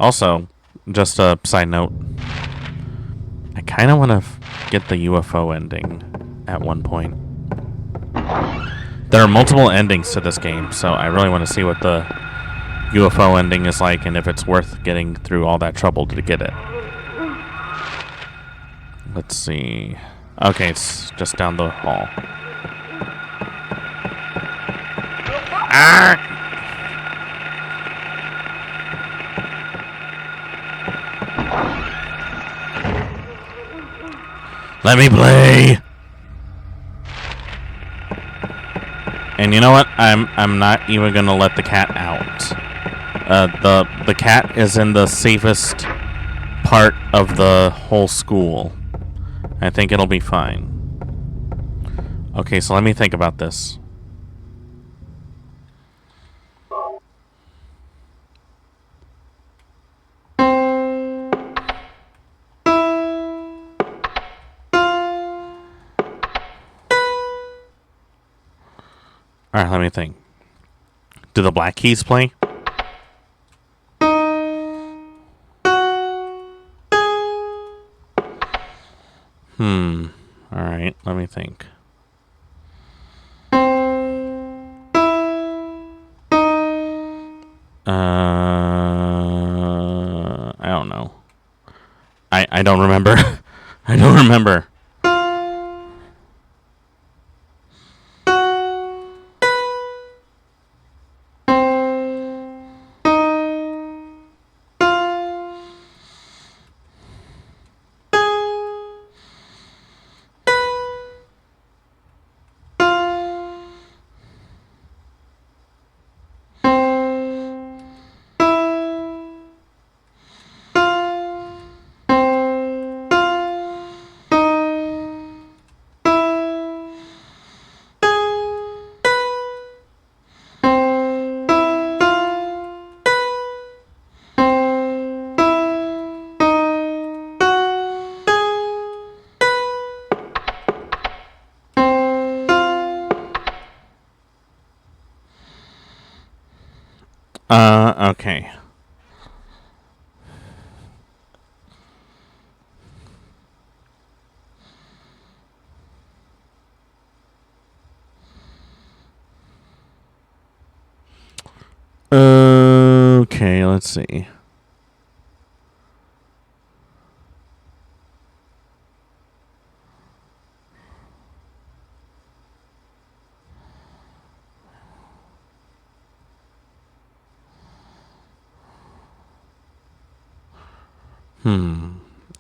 Also, just a side note, I kind of want to get the UFO ending at one point. There are multiple endings to this game, so I really want to see what the UFO ending is like and if it's worth getting through all that trouble to get it. Let's see. Okay, it's just down the hall. Ah! Let me play. And you know what? I'm not even gonna let the cat out. The cat is in the safest part of the whole school. I think it'll be fine. Okay, so let me think about this. Alright, let me think. Do the black keys play? Alright, let me think. I don't know. I don't remember. I don't remember. Okay. Okay, let's see.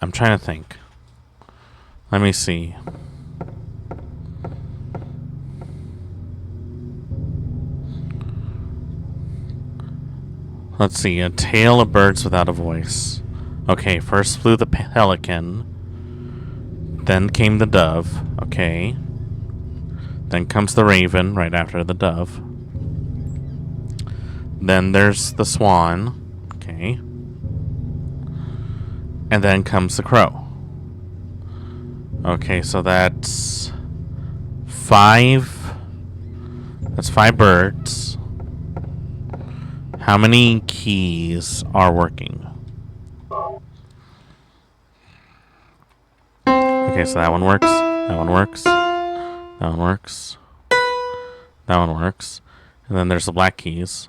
I'm trying to think. Let me see. Let's see. A tail of birds without a voice. Okay, first flew the pelican. Then came the dove. Okay. Then comes the raven right after the dove. Then there's the swan. Okay. And then comes the crow. Okay, so that's 5. That's 5 birds. How many keys are working? Okay, so that one works. That one works. That one works. That one works. And then there's the black keys.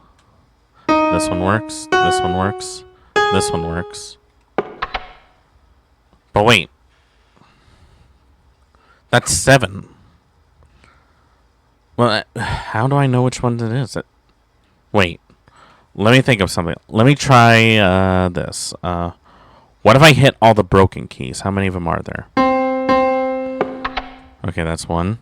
This one works. This one works. This one works. But wait. That's 7. Well, how do I know which one it is? Wait. Let me think of something. Let me try this. What if I hit all the broken keys? How many of them are there? Okay, that's 1.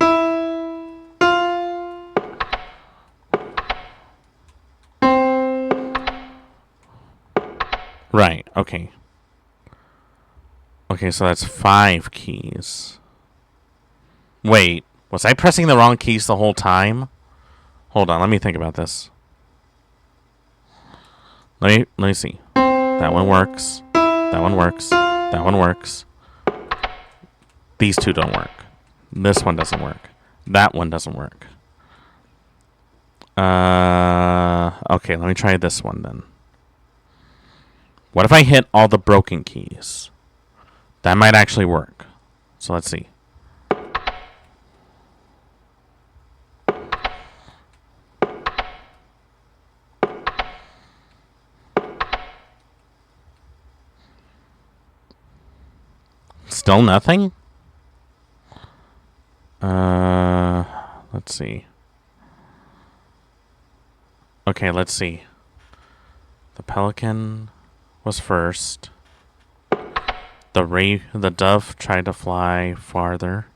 Right, okay. Okay, so that's 5 keys. Wait, was I pressing the wrong keys the whole time? Hold on, let me think about this. Let me see. That one works. That one works. That one works. These 2 don't work. This one doesn't work. That one doesn't work. Okay, let me try this one then. What if I hit all the broken keys? That might actually work. So let's see. Still nothing? Let's see. Okay, let's see. The pelican was first. The dove tried to fly farther.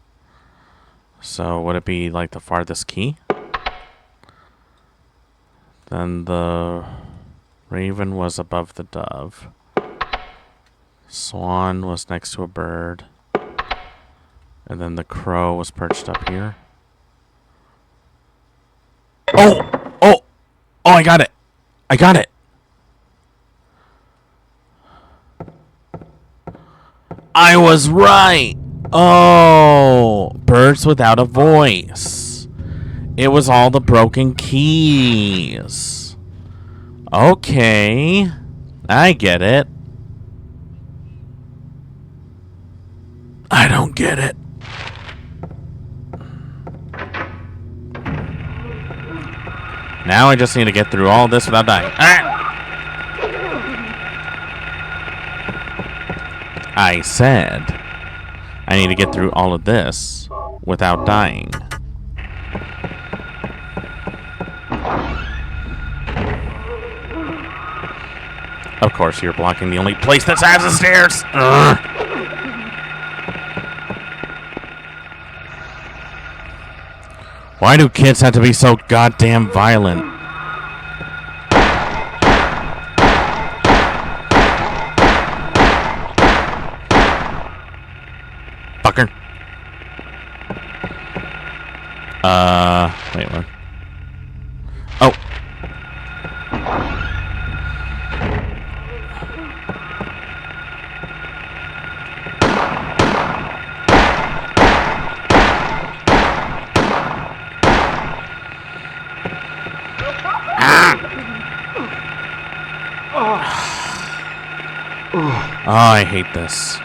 So would it be like the farthest key? Then the raven was above the dove. Swan was next to a bird. And then the crow was perched up here. Oh! Oh! Oh, I got it! I got it! I was right! Oh! Birds without a voice. It was all the broken keys. Okay. I get it. I don't get it. Now I just need to get through all this without dying. Ah! I said I need to get through all of this without dying. Of course, you're blocking the only place that has the stairs. Ugh. Why do kids have to be so goddamn violent? Fucker. Wait, what? Oh. Oh, I hate this.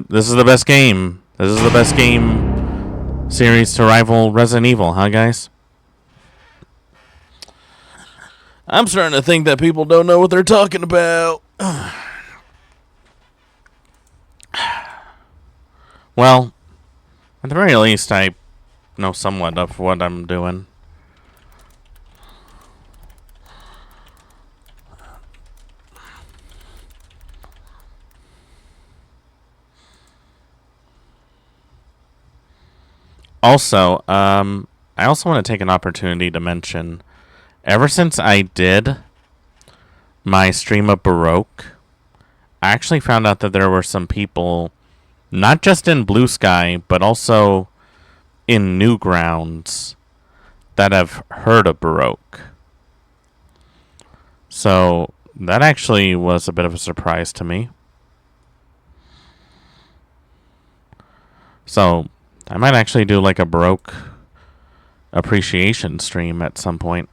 This is the best game. This is the best game series to rival Resident Evil, huh, guys? I'm starting to think that people don't know what they're talking about. Well, at the very least, I know somewhat of what I'm doing. Also, I also want to take an opportunity to mention, ever since I did my stream of Baroque, I actually found out that there were some people, not just in Blue Sky, but also in Newgrounds, that have heard of Baroque. So that actually was a bit of a surprise to me. So I might actually do like a Baroque appreciation stream at some point.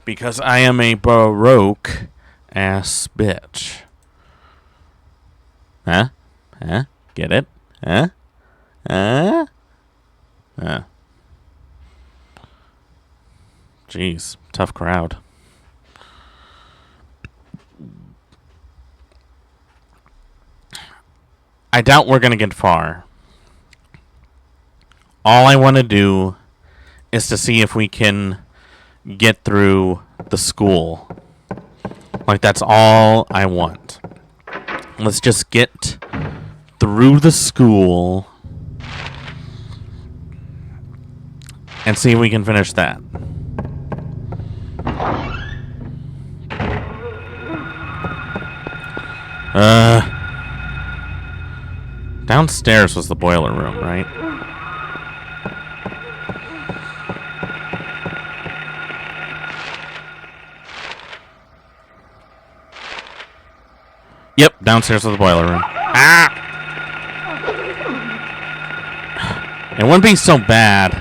Because I am a Baroque ass bitch. Huh? Huh? Get it? Huh? Jeez, tough crowd. I doubt we're gonna get far. All I want to do is to see if we can get through the school. Like, that's all I want. Let's just get through the school and see if we can finish that. Downstairs was the boiler room, right? Yep, downstairs was the boiler room. Ah! It wouldn't be so bad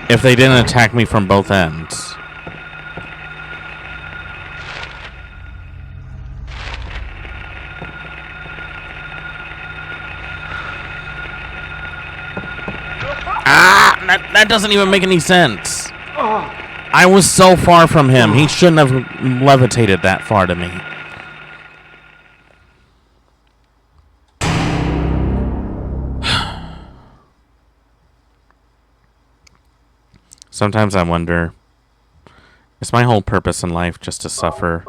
if they didn't attack me from both ends. Ah! That doesn't even make any sense. I was so far from him. He shouldn't have levitated that far to me. Sometimes I wonder, is my whole purpose in life just to suffer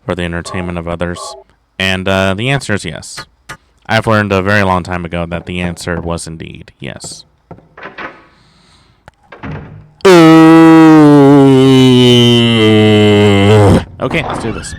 for the entertainment of others? And the answer is yes. I've learned a very long time ago that the answer was indeed yes. Okay, let's do this.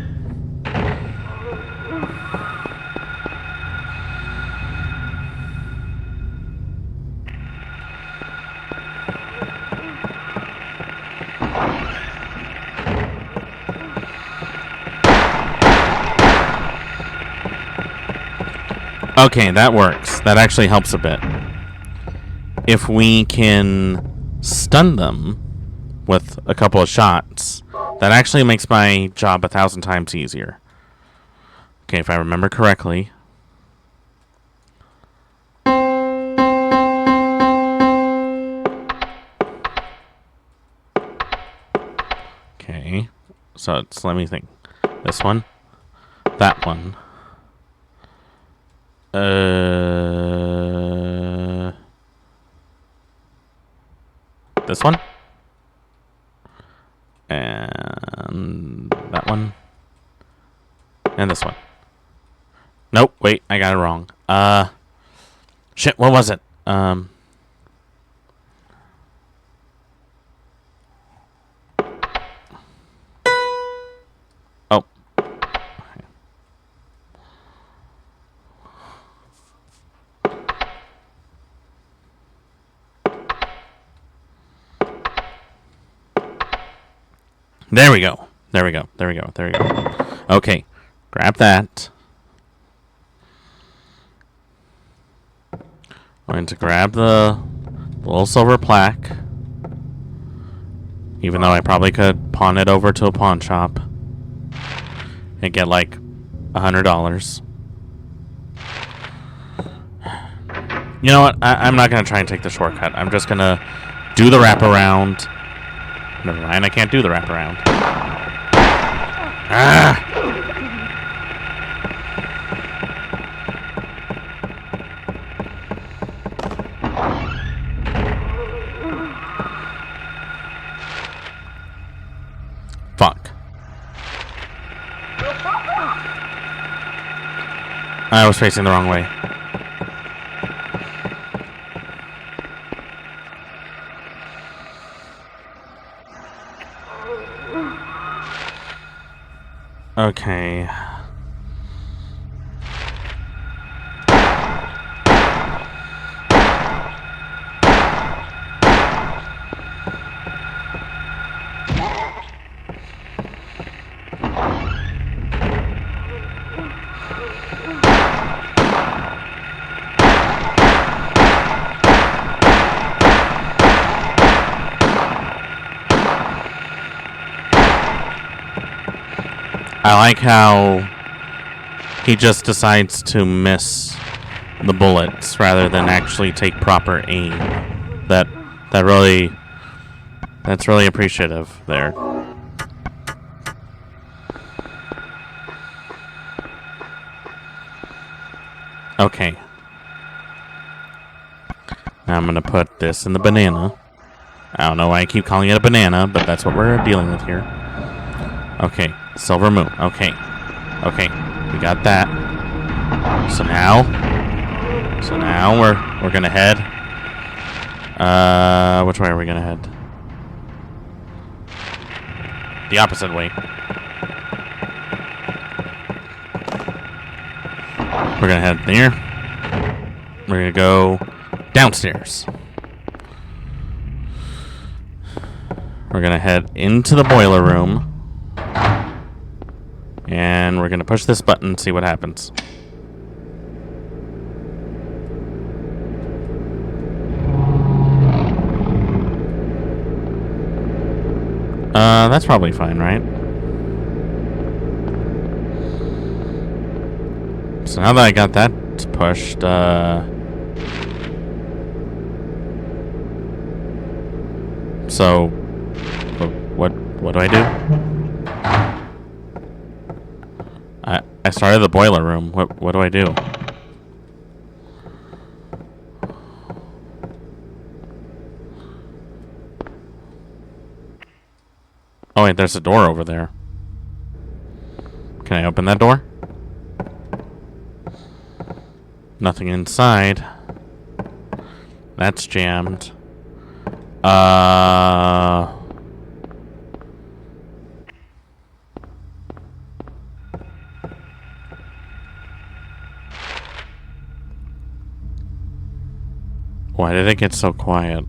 Okay, that works. That actually helps a bit. If we can stun them with a couple of shots, that actually makes my job 1,000 times easier. Okay, if I remember correctly. Okay, so let me think. This one, that one. This one. And that one. And this one. Nope, wait, I got it wrong. Shit, what was it? Oh. There we go. There we go. There we go. There we go. Okay. Grab that. I'm going to grab the little silver plaque. Even though I probably could pawn it over to a pawn shop and get like $100. You know what? I'm not going to try and take the shortcut. I'm just going to do the wraparound. Never mind, I can't do the wraparound. Ah! Fuck. I was facing the wrong way. Okay. I like how he just decides to miss the bullets rather than actually take proper aim. That's really appreciative there. Okay. Now I'm gonna put this in the banana. I don't know why I keep calling it a banana, but that's what we're dealing with here. Okay, silver moon. Okay. Okay, we got that. So now we're gonna head. Which way are we gonna head? The opposite way. We're gonna head there. We're gonna go downstairs. We're gonna head into the boiler room. And we're gonna push this button and see what happens. That's probably fine, right? So now that I got that pushed, so what do I do? I started the boiler room. What do I do? Oh wait, there's a door over there. Can I open that door? Nothing inside. That's jammed. Why did it get so quiet?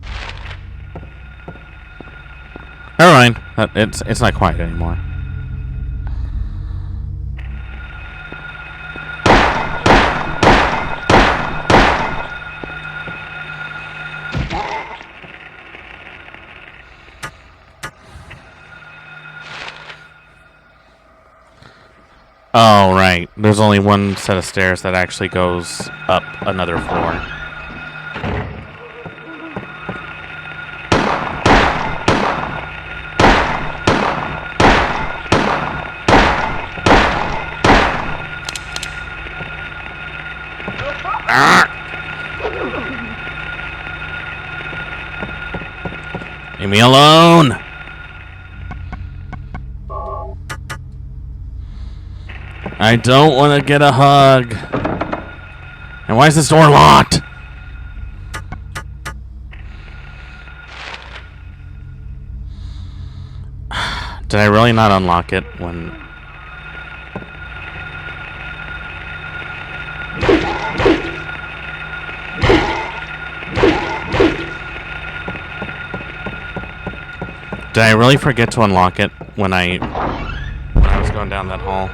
Never mind. It's not quiet anymore. Oh, right. There's only one set of stairs that actually goes up another floor. Leave me alone! I don't want to get a hug. And why is this door locked? Did I really not unlock it when... Did I really forget to unlock it when I was going down that hall?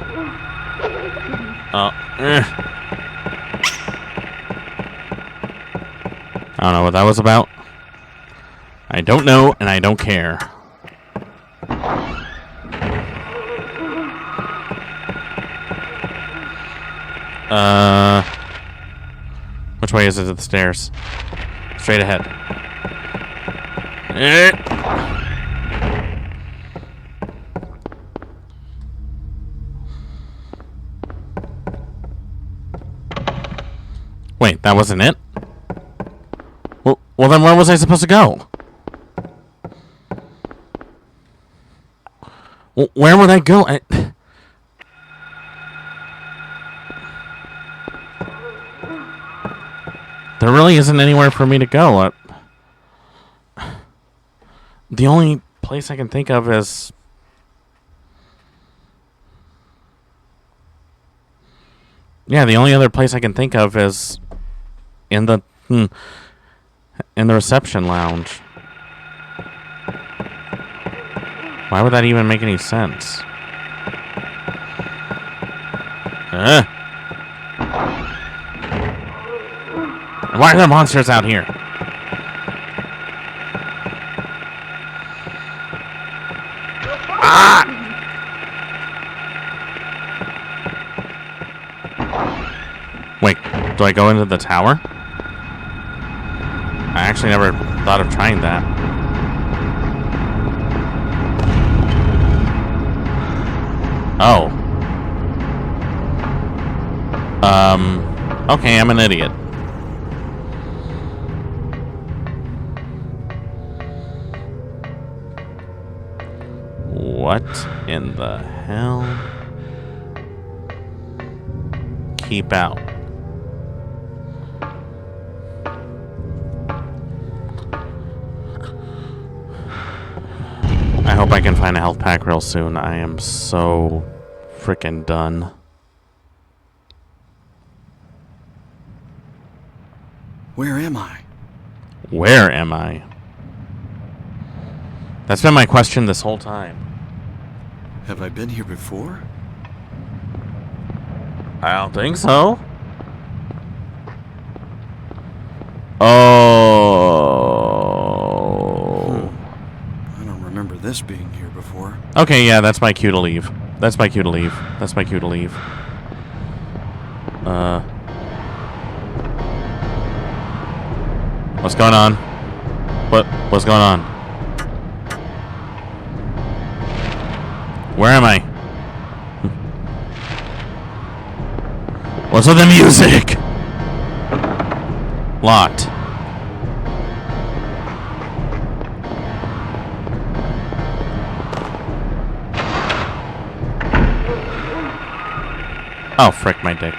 I don't know what that was about. I don't know, and I don't care. Which way is it to the stairs? Straight ahead. Wait, that wasn't it? Well, then where was I supposed to go? Where would I go? There really isn't anywhere for me to go. The only place I can think of is Yeah, the only other place I can think of is in the reception lounge. Why would that even make any sense? Why are there monsters out here? Ah! Wait, do I go into the tower? I actually never thought of trying that. Oh. Okay, I'm an idiot. What in the hell? Keep out. I hope I can find a health pack real soon. I am so freaking done. Where am I? Where am I? That's been my question this whole time. Have I been here before? I don't think so. Oh. I don't remember this being here before. Okay, yeah, that's my cue to leave. That's my cue to leave. That's my cue to leave. What's going on? What's going on? Where am I? What's with the music? Locked. Oh, frick my dick.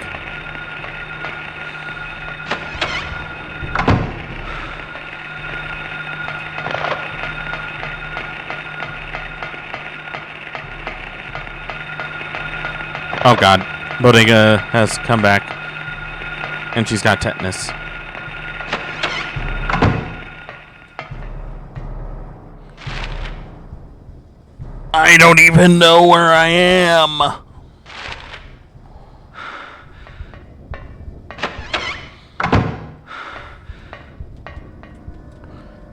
Oh god. Bodega has come back. And she's got tetanus. I don't even know where I am.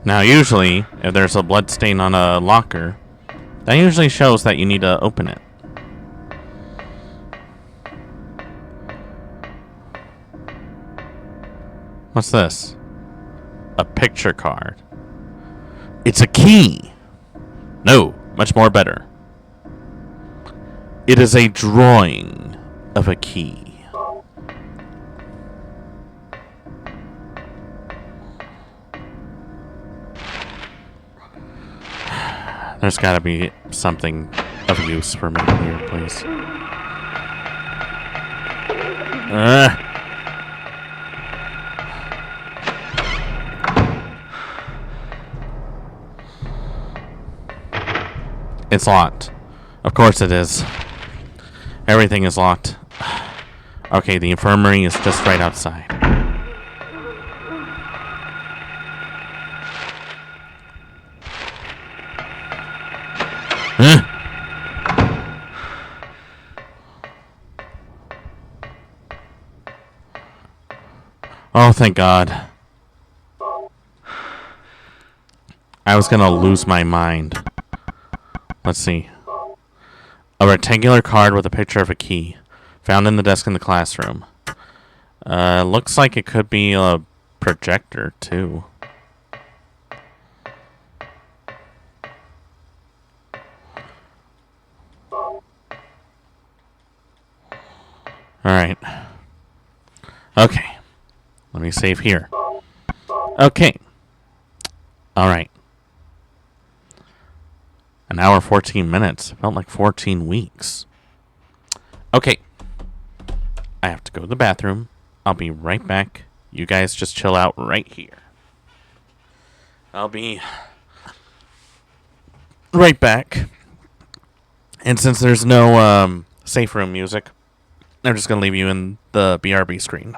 Now usually, if there's a blood stain on a locker, that usually shows that you need to open it. What's this? A picture card. It's a key. No, much more better. It is a drawing of a key. There's gotta be something of use for me here, please. It's locked. Of course it is. Everything is locked. Okay, the infirmary is just right outside. Oh, thank God. I was gonna lose my mind. Let's see. A rectangular card with a picture of a key. Found in the desk in the classroom. Looks like it could be a projector, too. Alright. Okay. Let me save here. Okay. Alright. An hour, 14 minutes. Felt like 14 weeks. Okay. I have to go to the bathroom. I'll be right back. You guys just chill out right here. I'll be right back. And since there's no safe room music, they're just going to leave you in the BRB screen.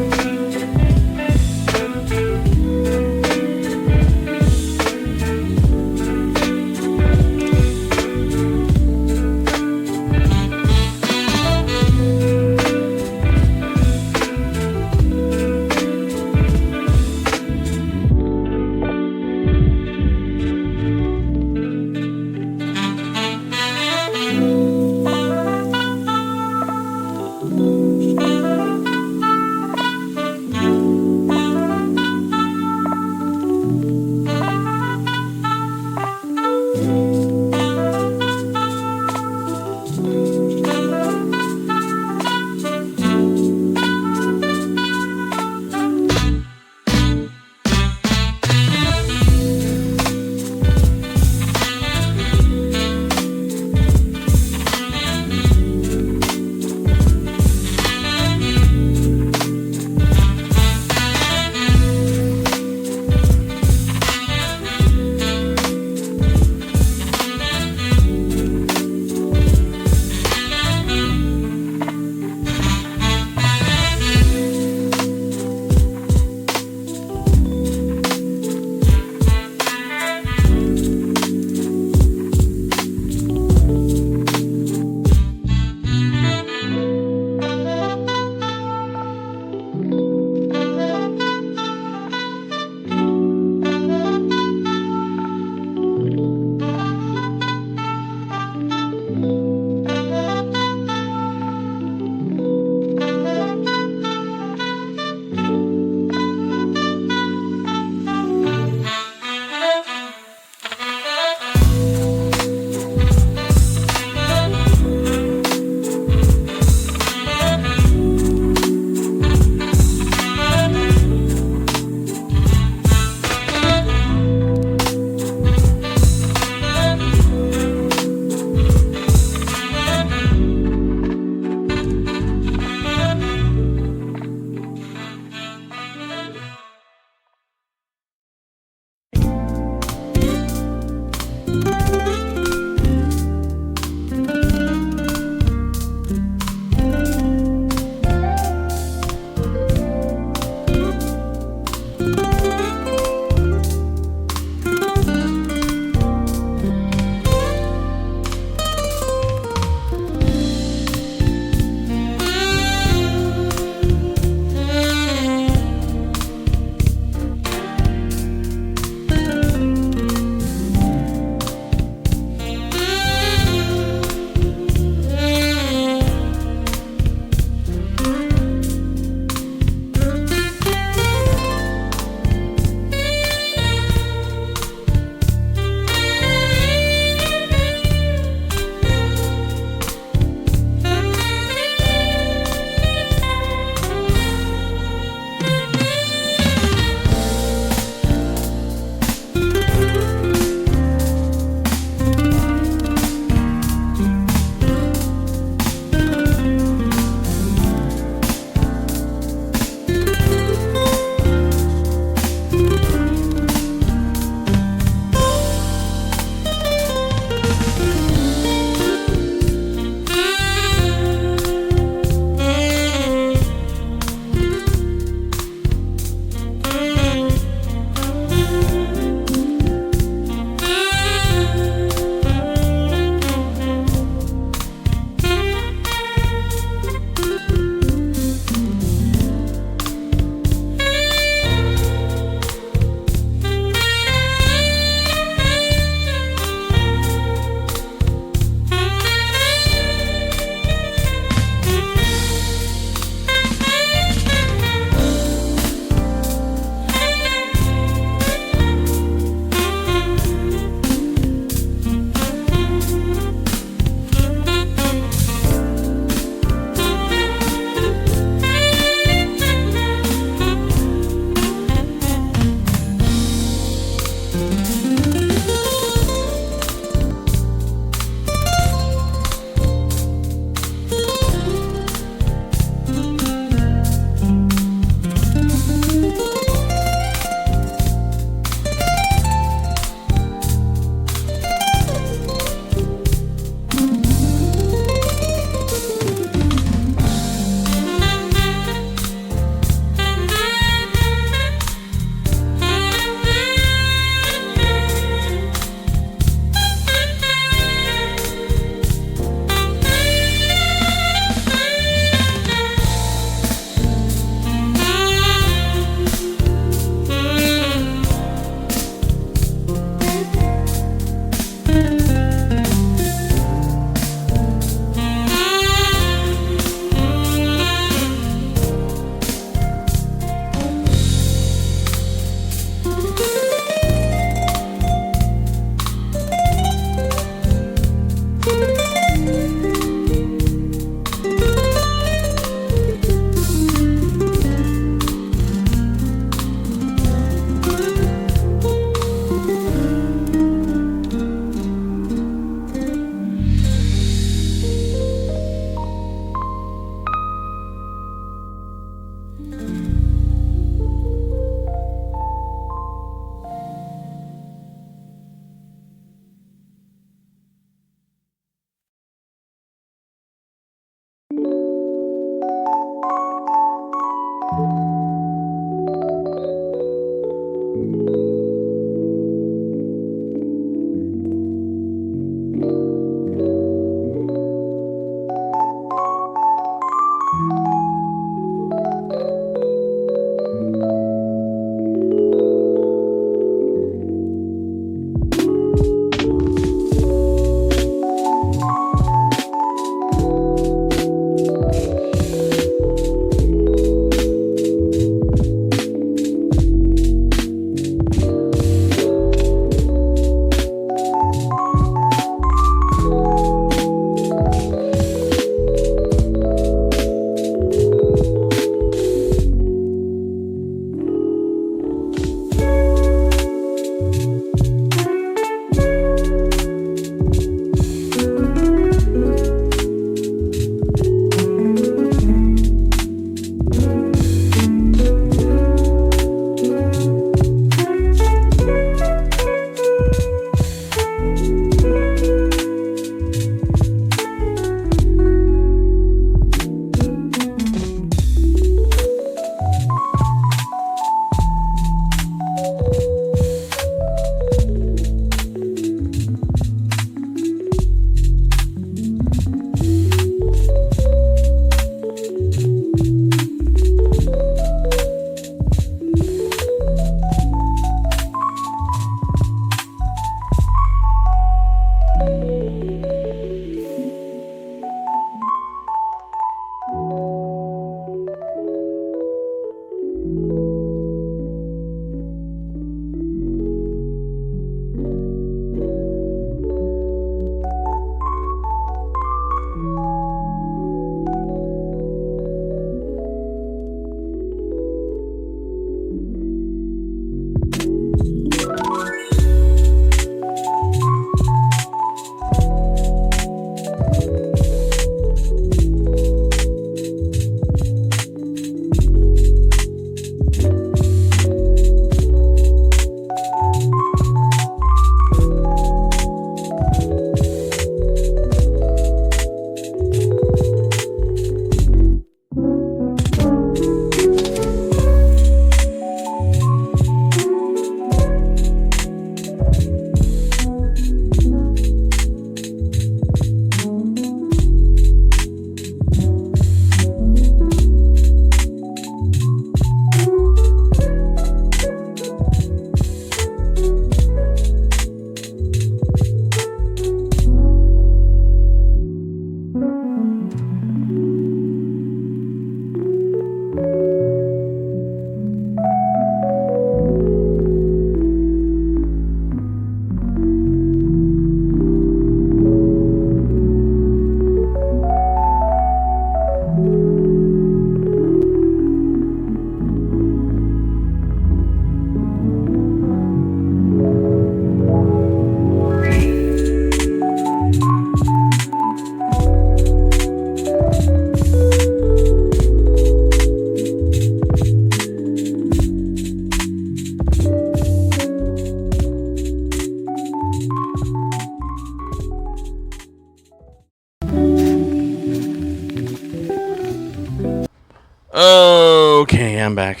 Okay, I'm back.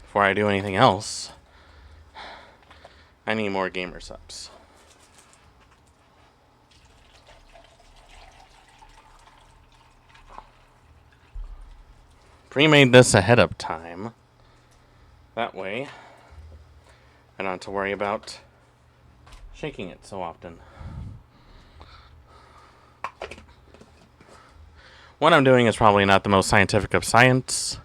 Before I do anything else, I need more gamer subs. Pre-made this ahead of time. That way, I don't have to worry about shaking it so often. What I'm doing is probably not the most scientific of science,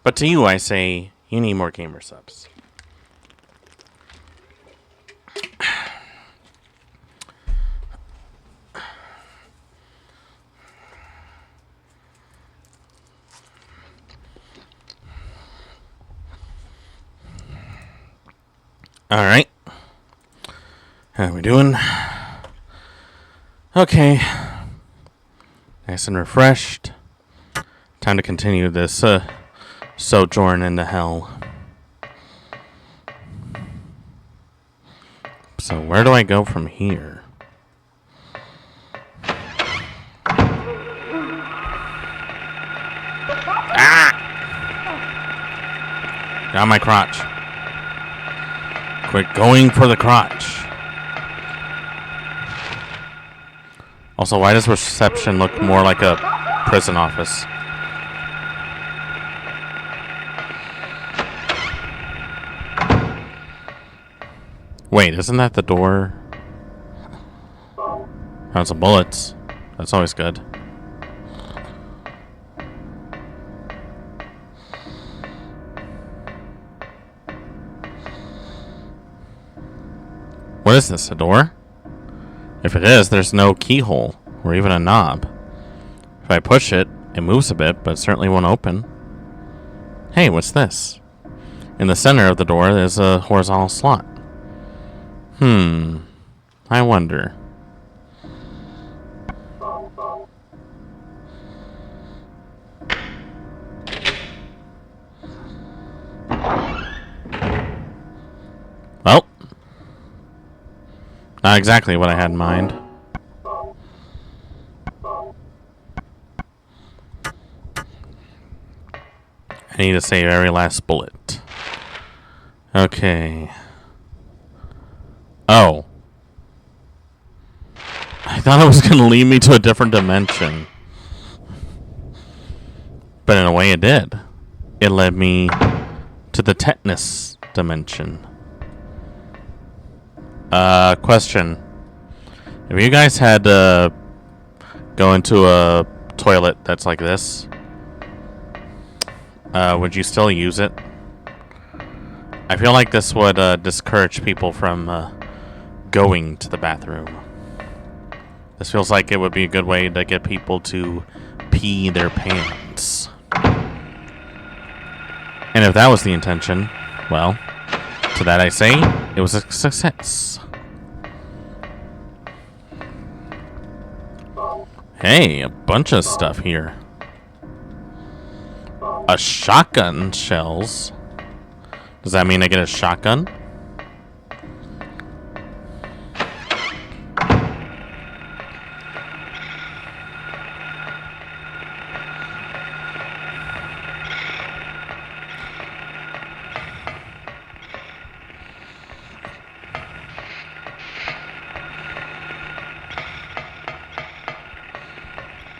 but to you I say, you need more gamer subs. Alright. How are we doing? Okay. Nice and refreshed. Time to continue this sojourn into hell. So where do I go from here? Ah! Down my crotch. Quit going for the crotch. Also, why does reception look more like a prison office? Wait, isn't that the door? Found some bullets. That's always good. What is this, a door? If it is, there's no keyhole or even a knob. If I push it, it moves a bit, but it certainly won't open. Hey, what's this? In the center of the door, there's a horizontal slot. I wonder. Well, not exactly what I had in mind. I need to save every last bullet. Okay. Oh. I thought it was going to lead me to a different dimension. But in a way it did. It led me to the tetanus dimension. Question. If you guys had to go into a toilet that's like this, would you still use it? I feel like this would discourage people from going to the bathroom. This feels like it would be a good way to get people to pee their pants. And if that was the intention, well, to that I say, it was a success. Hey, a bunch of stuff here. A shotgun shells. Does that mean I get a shotgun?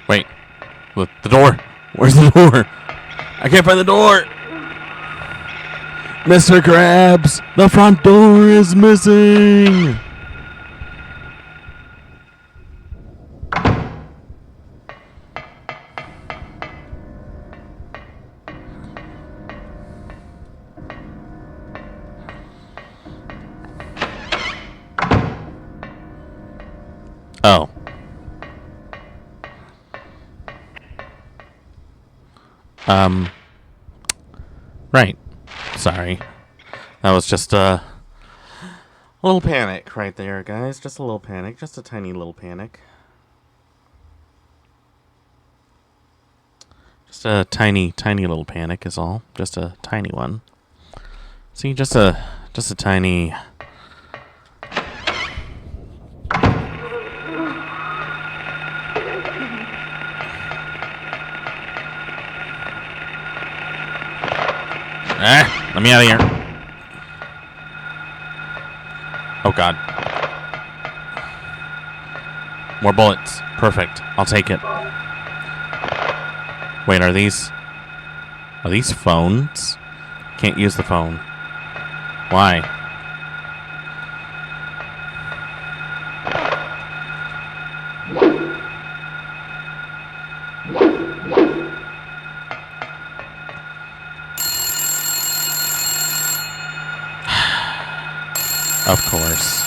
Wait. Look, the door. Where's the door? I can't find the door. Mr. Krabs, the front door is missing. Oh. Right. Sorry. That was just a little panic right there, guys. Just a little panic. Just a tiny little panic. Just a tiny little panic is all. Just a tiny one. See, just a tiny... let me out of here. Oh, God. More bullets. Perfect. I'll take it. Wait, are these phones? Can't use the phone. Why? Of course.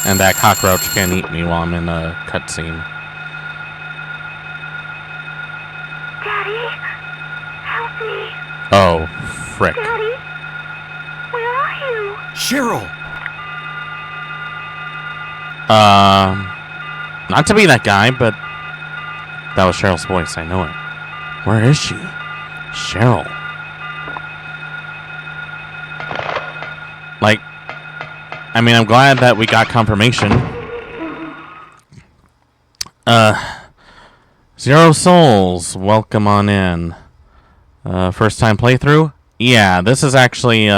And that cockroach can't eat me while I'm in a cutscene. Daddy, help me. Oh, frick. Daddy, where are you? Cheryl! Not to be that guy, but that was Cheryl's voice. I know it. Where is she? Cheryl. Like, I mean, I'm glad that we got confirmation. Zero Souls, welcome on in. First time playthrough? Yeah, this is actually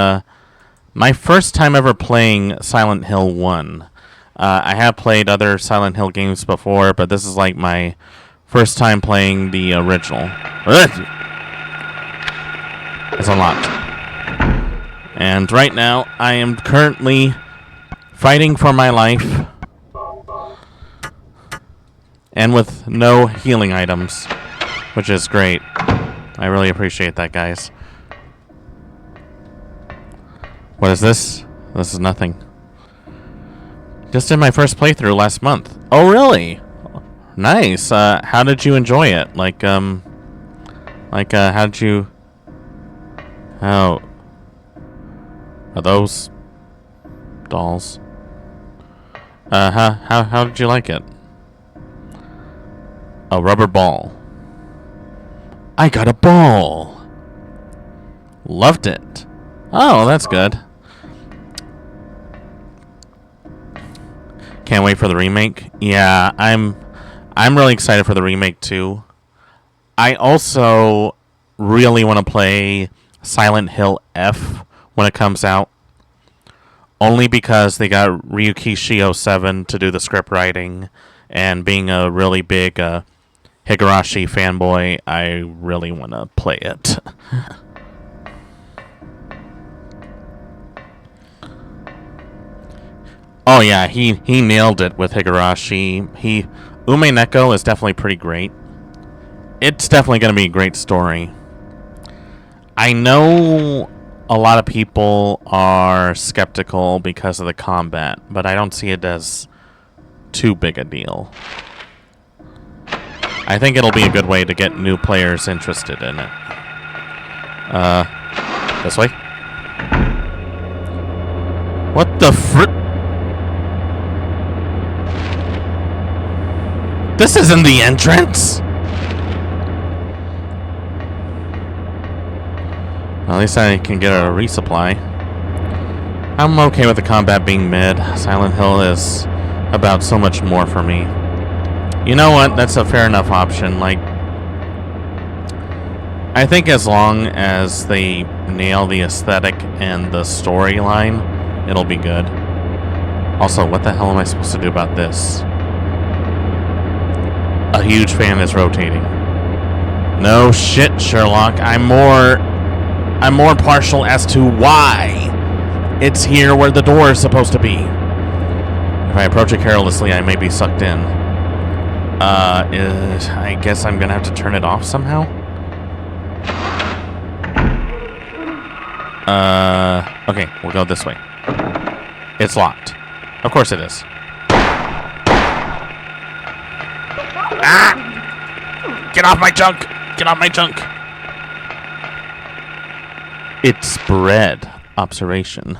my first time ever playing Silent Hill 1. I have played other Silent Hill games before, but this is like my first time playing the original. It's unlocked. And right now, I am currently fighting for my life. And with no healing items, which is great. I really appreciate that, guys. What is this? This is nothing. Just did my first playthrough last month. Oh, really? Nice. How did you enjoy it? How did you... How... Are those... dolls? How did you like it? A rubber ball. I got a ball. Loved it. Oh, that's good. Can't wait for the remake. Yeah, I'm really excited for the remake too. I also really want to play Silent Hill F when it comes out. Only because they got Ryuki Shio 7 to do the script writing, and being a really big Higurashi fanboy, I really want to play it. Oh yeah, he nailed it with Higurashi. Ume Neko is definitely pretty great. It's definitely going to be a great story. I know a lot of people are skeptical because of the combat, but I don't see it as too big a deal. I think it'll be a good way to get new players interested in it. This way? What the fr... This isn't the entrance! Well, at least I can get a resupply. I'm okay with the combat being mid. Silent Hill is about so much more for me. You know what? That's a fair enough option. Like, I think as long as they nail the aesthetic and the storyline, it'll be good. Also, what the hell am I supposed to do about this? A huge fan is rotating. No shit, Sherlock. I'm more partial as to why it's here where the door is supposed to be. If I approach it carelessly, I may be sucked in. I guess I'm gonna have to turn it off somehow? Okay, we'll go this way. It's locked. Of course it is. Ah! Get off my junk! Get off my junk! It's bread. Observation.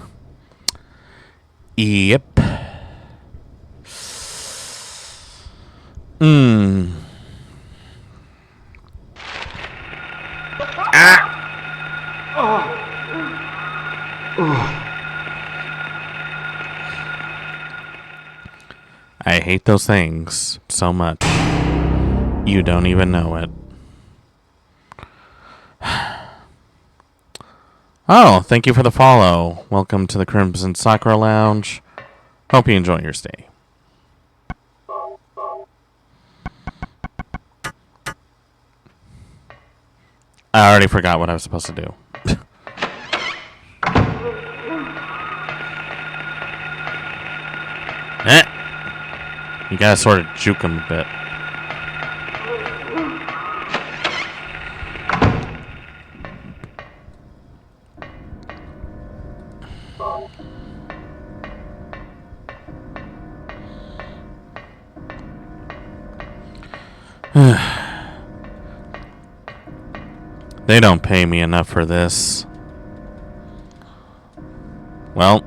Yep. Ah! I hate those things so much. You don't even know it. Oh, thank you for the follow. Welcome to the Crimson Sakura Lounge. Hope you enjoy your stay. I already forgot what I was supposed to do. You gotta sort of juke him a bit. They don't pay me enough for this. Well,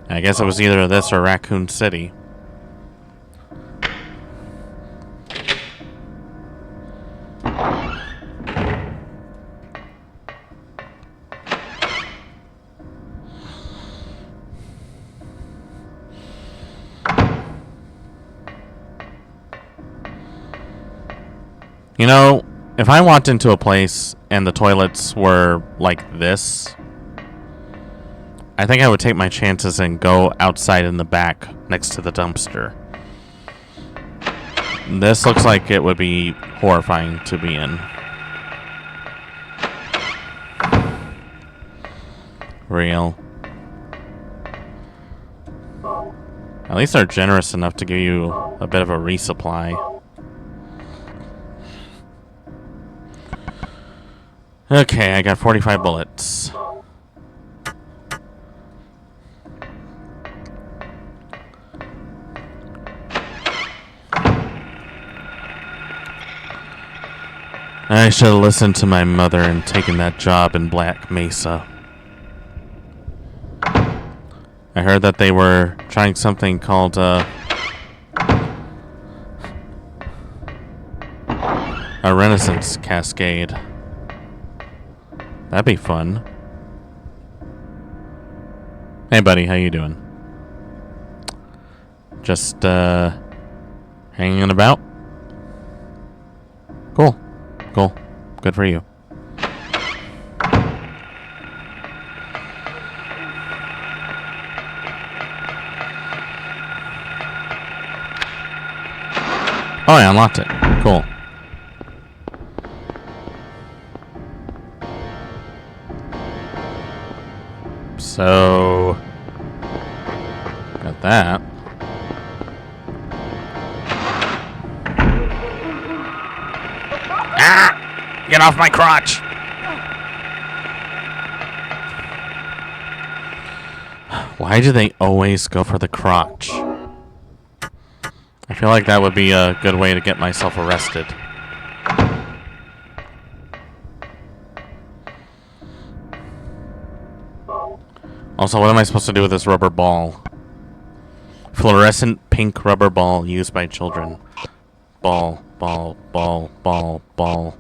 I guess it was either this or Raccoon City. You know, if I walked into a place and the toilets were like this, I think I would take my chances and go outside in the back next to the dumpster. This looks like it would be horrifying to be in. Real. At least they're generous enough to give you a bit of a resupply. Okay, I got 45 bullets. I should have listened to my mother and taken that job in Black Mesa. I heard that they were trying something called, a Renaissance Cascade. That'd be fun. Hey buddy, how you doing? Just, hanging about? Cool. Cool. Good for you. Oh, I unlocked it. Cool. So... got that. Ah! Get off my crotch! Why do they always go for the crotch? I feel like that would be a good way to get myself arrested. Also, what am I supposed to do with this rubber ball? Fluorescent pink rubber ball used by children. Ball, ball, ball, ball, ball,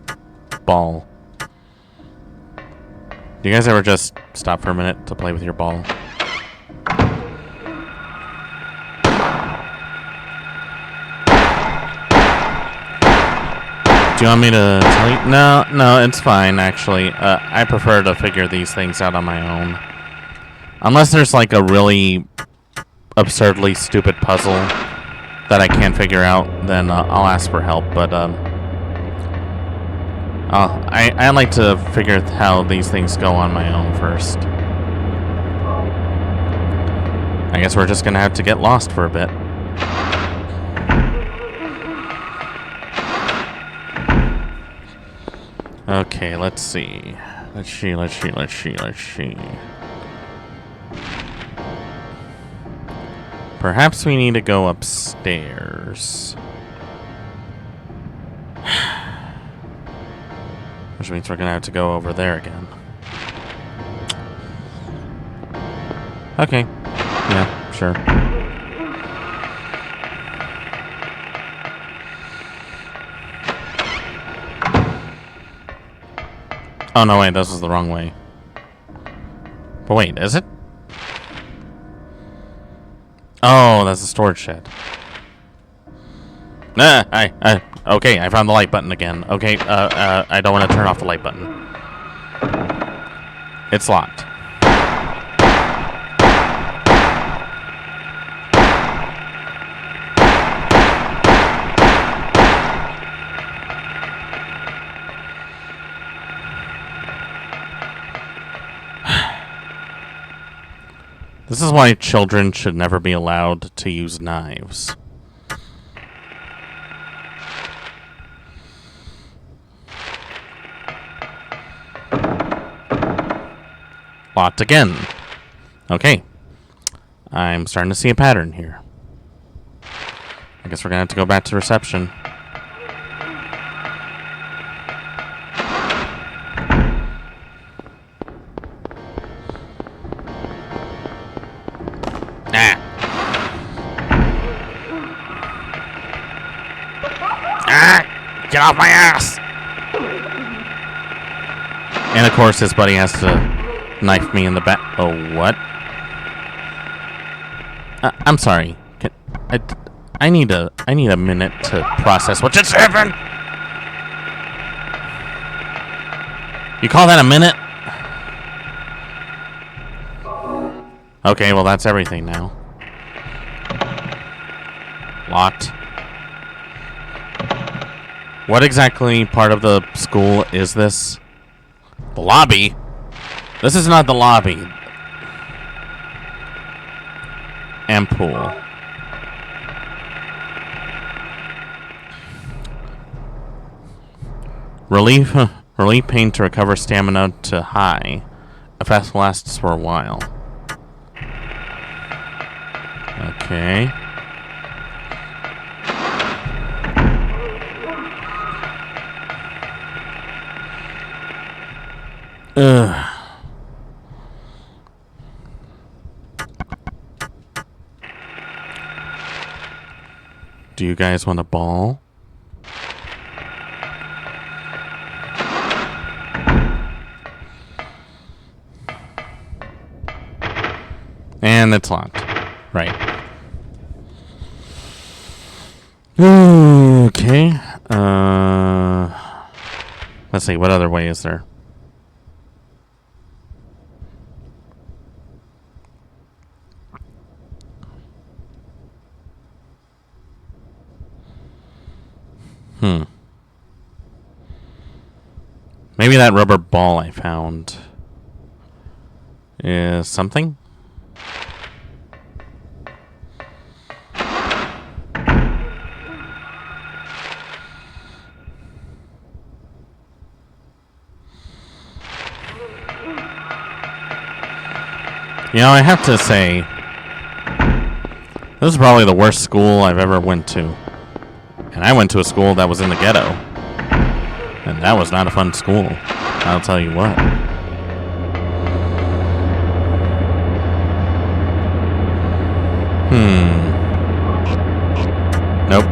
ball. Do you guys ever just stop for a minute to play with your ball? Do you want me to tell you? No, it's fine, actually. I prefer to figure these things out on my own. Unless there's like a really absurdly stupid puzzle that I can't figure out, then I'll ask for help, but I like to figure how these things go on my own first. I guess we're just gonna have to get lost for a bit. Okay, let's see. Let's see. Perhaps we need to go upstairs. Which means we're gonna have to go over there again. Okay. Yeah, sure. Oh, no, wait, this is the wrong way. But wait, is it? Oh, that's the storage shed. Okay, I found the light button again. Okay, I don't want to turn off the light button. It's locked. This is why children should never be allowed to use knives. Locked again. Okay. I'm starting to see a pattern here. I guess we're gonna have to go back to reception. Get off my ass! And of course, his buddy has to knife me in the back. Oh, what? I'm sorry. I need a minute to process what just happened. You call that a minute? Okay, well that's everything now. Locked. What exactly part of the school is this? The lobby? This is not the lobby. And pool. Relief pain to recover stamina to high. Effect lasts for a while. Okay. Ugh. Do you guys want a ball? And it's locked. Right. Okay. Let's see. What other way is there? Maybe that rubber ball I found is something? You know, I have to say, this is probably the worst school I've ever went to. And I went to a school that was in the ghetto. And that was not a fun school. I'll tell you what. Nope.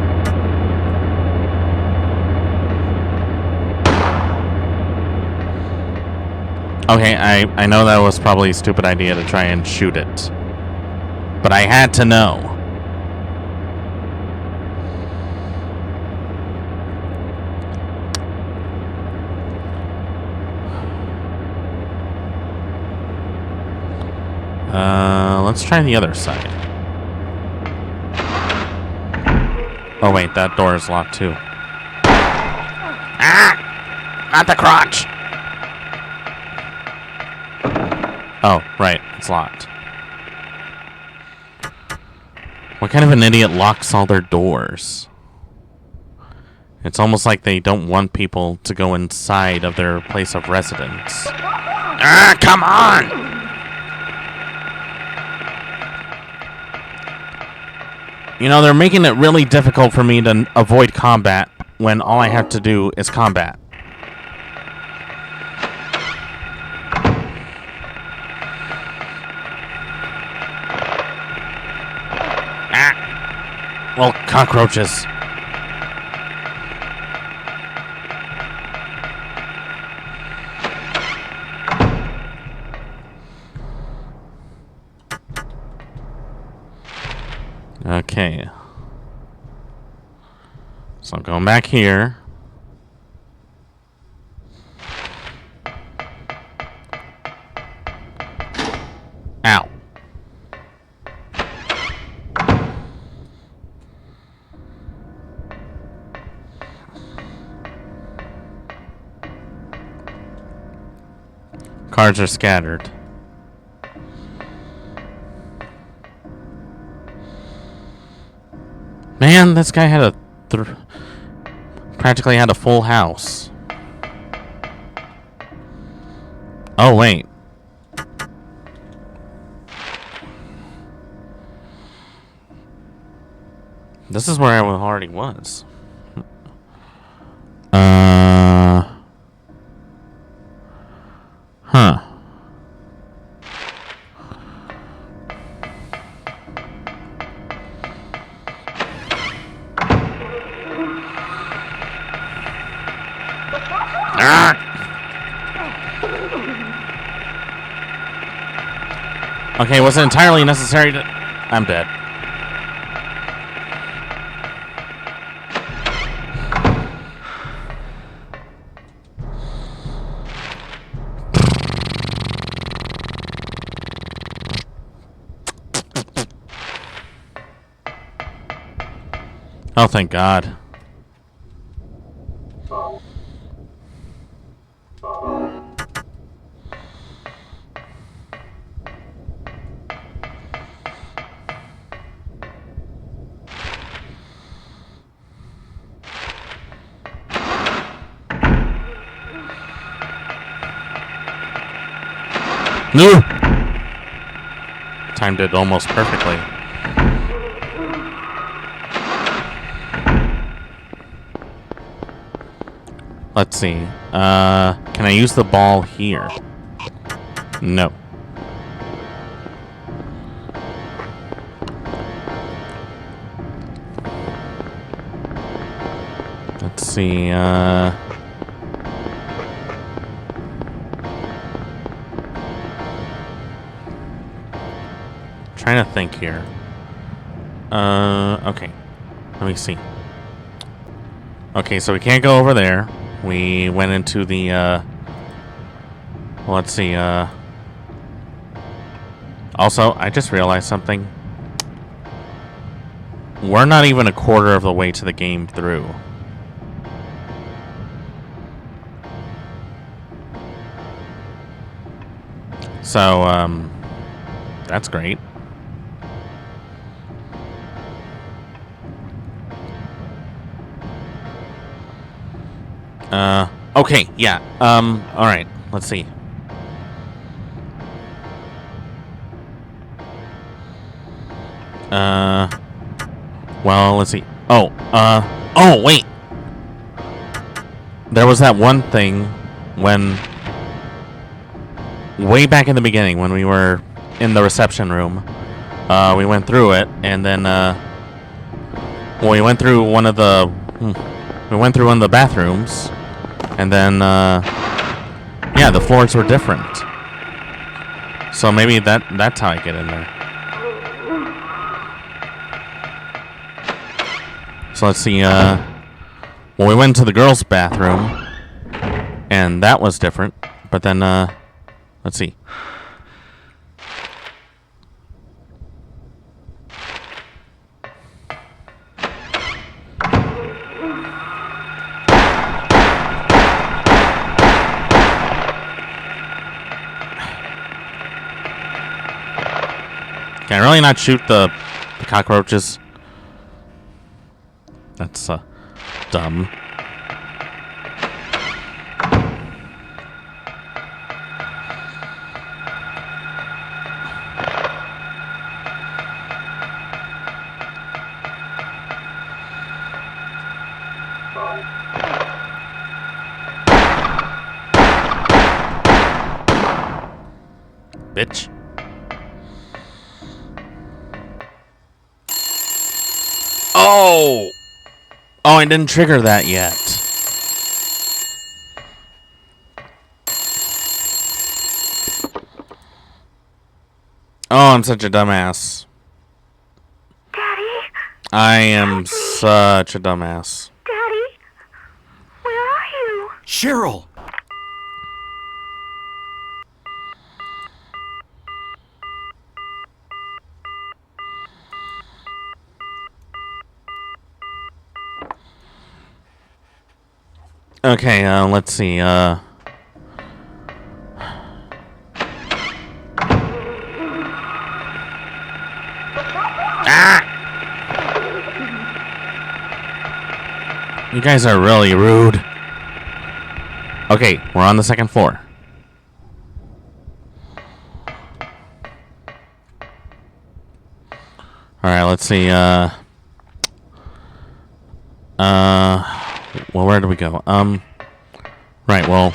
Okay, I know that was probably a stupid idea to try and shoot it. But I had to know. Let's try the other side. Oh wait, that door is locked too. Ah! Not the crotch! Oh, right, it's locked. What kind of an idiot locks all their doors? It's almost like they don't want people to go inside of their place of residence. Ah, come on! You know, they're making it really difficult for me to avoid combat when all I have to do is combat. Ah! Well, cockroaches. Okay. So I'm going back here. Ow. Cards are scattered. Man, this guy had practically had a full house. Oh, wait. This is where I already was. Huh. Okay, was it entirely necessary to... I'm dead. Oh, thank God. No! Timed it almost perfectly. Let's see. Can I use the ball here? No. Let's see. Trying to think here. Okay. Let me see. Okay, so we can't go over there. We went into the, well, let's see, also, I just realized something. We're not even a quarter of the way to the game through. So, that's great. Okay, yeah, alright, let's see. Well, let's see. Oh, wait! There was that one thing when... way back in the beginning, when we were in the reception room, we went through it, and then, well, we went through one of the... we went through one of the bathrooms, and then, yeah, the floors were different. So maybe that's how I get in there. So let's see, well, we went to the girls' bathroom, and that was different, but then, let's see. Can I really not shoot the cockroaches? That's dumb. Bitch. Oh! Oh, I didn't trigger that yet. Oh, I'm such a dumbass. Daddy? I am such a dumbass. Daddy? Where are you? Cheryl! Okay, let's see, Ah! You guys are really rude. Okay, we're on the second floor. Alright, let's see, well, where do we go? Right, well...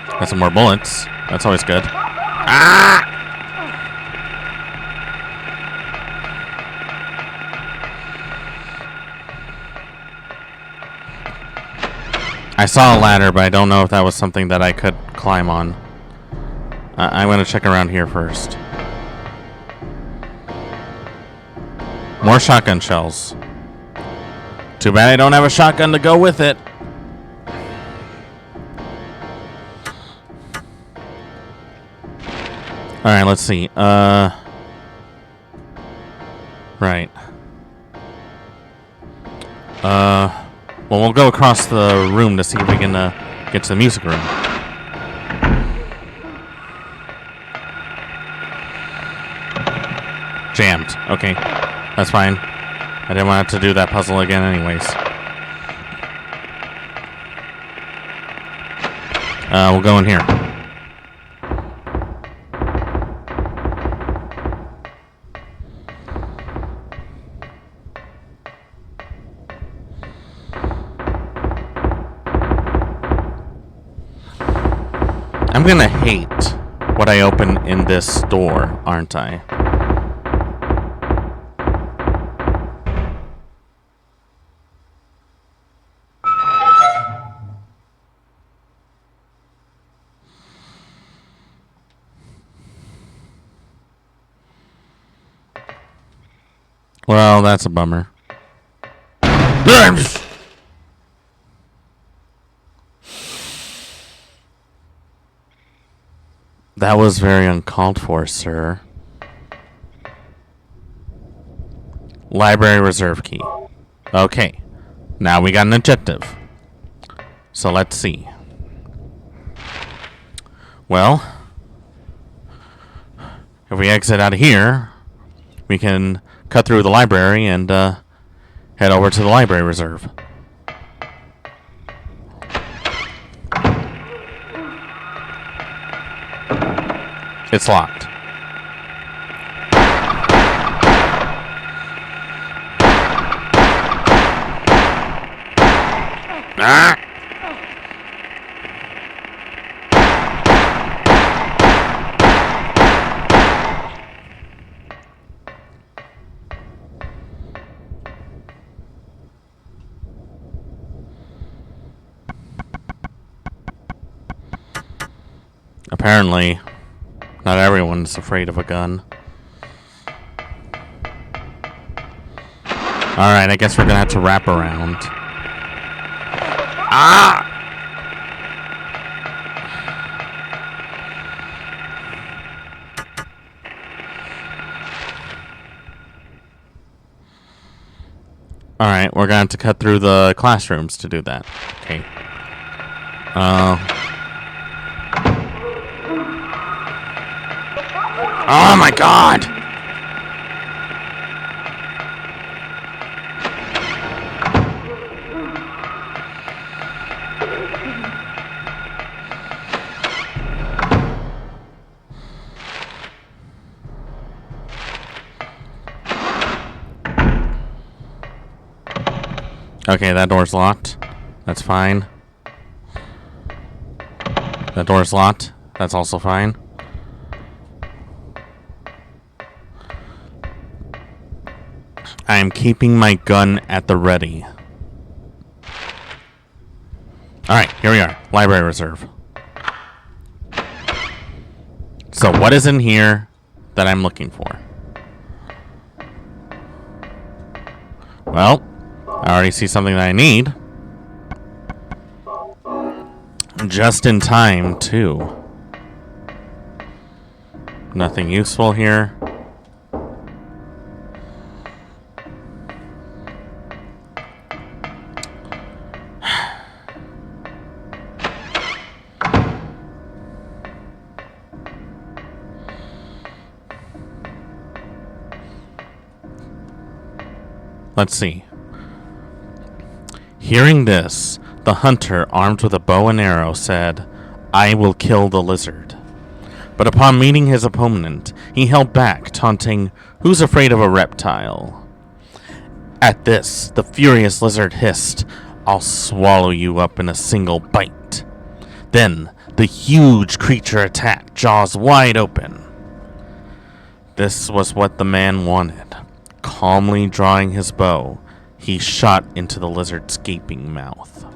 Got some more bullets. That's always good. Ah! I saw a ladder, but I don't know if that was something that I could climb on. I'm gonna check around here first. More shotgun shells. Too bad I don't have a shotgun to go with it. Alright, let's see. Right. Well, we'll go across the room to see if we can get to the music room. Jammed. Okay. That's fine. I didn't want to do that puzzle again anyways. We'll go in here. I'm gonna hate what I open in this door, aren't I? Well, that's a bummer. That was very uncalled for, sir. Library reserve key. Okay. Now we got an objective. So let's see. Well, if we exit out of here, we can cut through the library and head over to the library reserve. It's locked. Ah! Apparently, not everyone's afraid of a gun. Alright, I guess we're gonna have to wrap around. Ah! Alright, we're gonna have to cut through the classrooms to do that. Okay. Oh my god! Okay, that door's locked. That's fine. That door's locked. That's also fine. I am keeping my gun at the ready. Alright, here we are. Library reserve. So what is in here that I'm looking for? Well, I already see something that I need. Just in time, too. Nothing useful here. Let's see. Hearing this, the hunter, armed with a bow and arrow, said, "I will kill the lizard." But upon meeting his opponent, he held back, taunting, "Who's afraid of a reptile?" At this, the furious lizard hissed, "I'll swallow you up in a single bite." Then, the huge creature attacked, jaws wide open. This was what the man wanted. Calmly drawing his bow, he shot into the lizard's gaping mouth.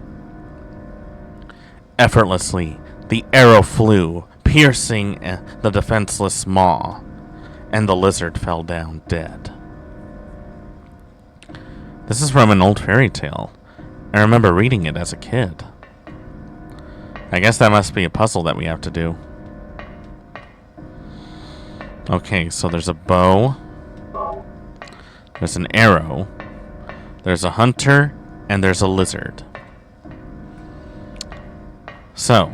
Effortlessly, the arrow flew, piercing the defenseless maw, and the lizard fell down dead. This is from an old fairy tale. I remember reading it as a kid. I guess that must be a puzzle that we have to do. Okay, so there's a bow. There's an arrow. There's a hunter. And there's a lizard. So,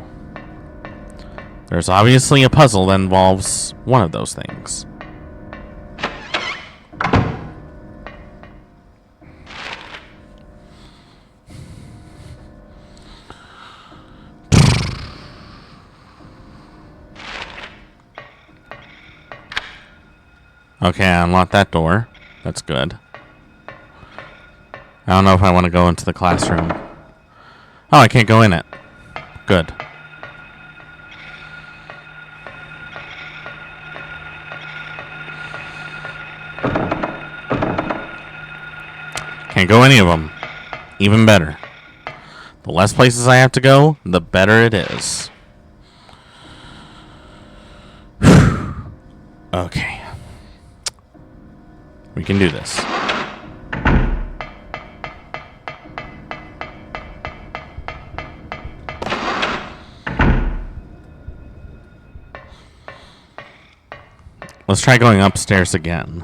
there's obviously a puzzle that involves one of those things. Okay, I unlocked that door. That's good. I don't know if I want to go into the classroom. Oh, I can't go in it. Good. Can't go any of them. Even better. The less places I have to go, the better it is. Okay. We can do this. Let's try going upstairs again.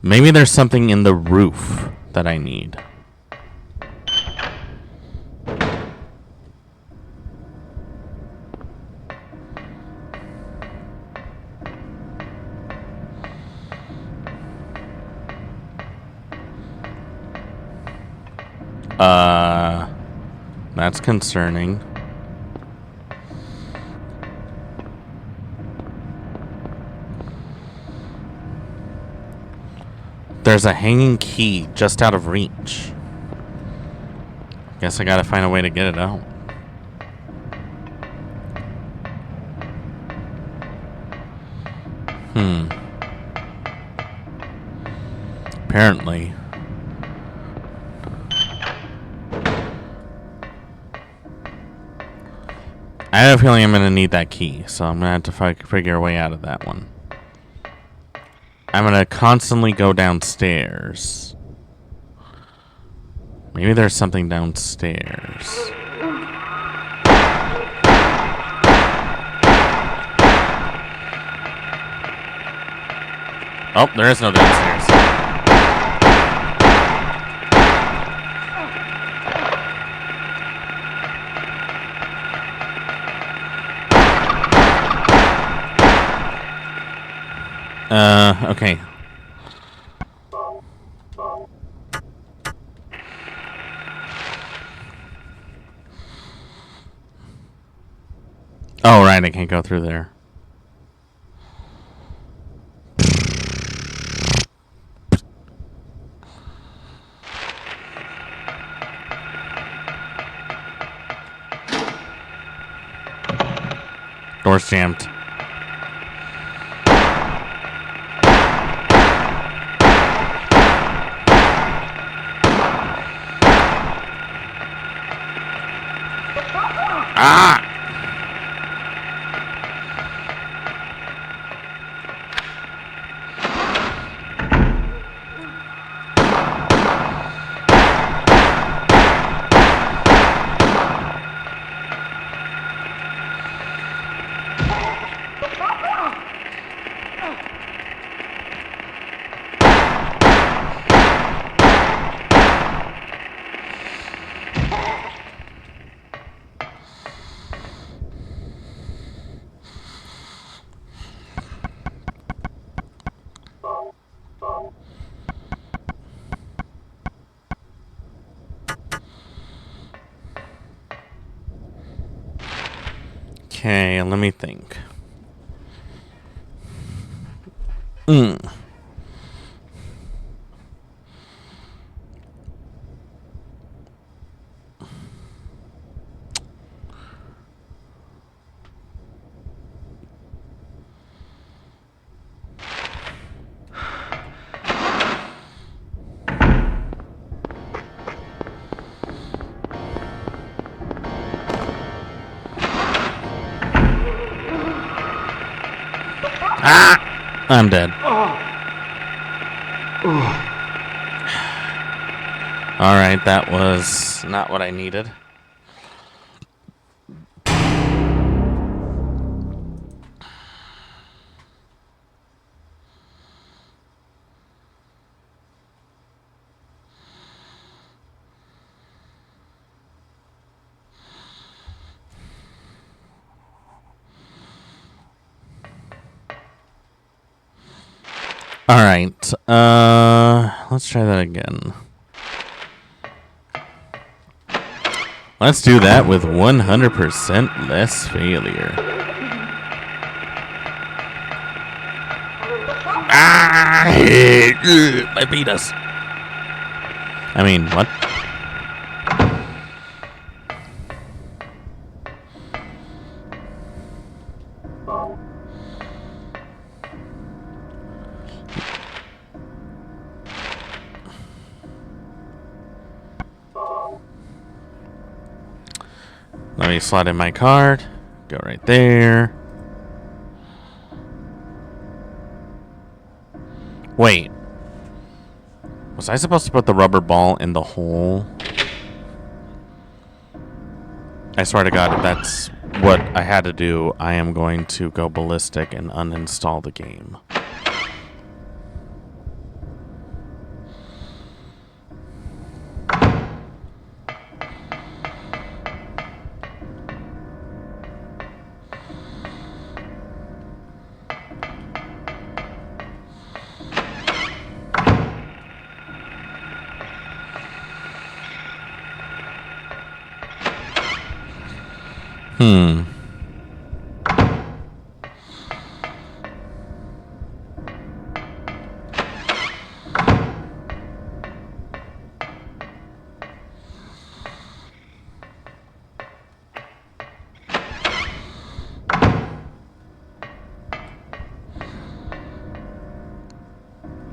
Maybe there's something in the roof that I need. That's concerning. There's a hanging key just out of reach. Guess I gotta find a way to get it out. Apparently. I have a feeling I'm gonna need that key, so I'm gonna have to figure a way out of that one. I'm gonna constantly go downstairs. Maybe there's something downstairs. Oh, there is no downstairs. Okay. Oh, right, I can't go through there. Door's jammed. Ah! Okay, let me think. Ah! I'm dead. Alright, that was not what I needed. Alright, let's try that again. Let's do that with 100% less failure. Ah! My penis. I mean, what? Let me slot in my card. Go right there. Wait. Was I supposed to put the rubber ball in the hole? I swear to God, if that's what I had to do, I am going to go ballistic and uninstall the game.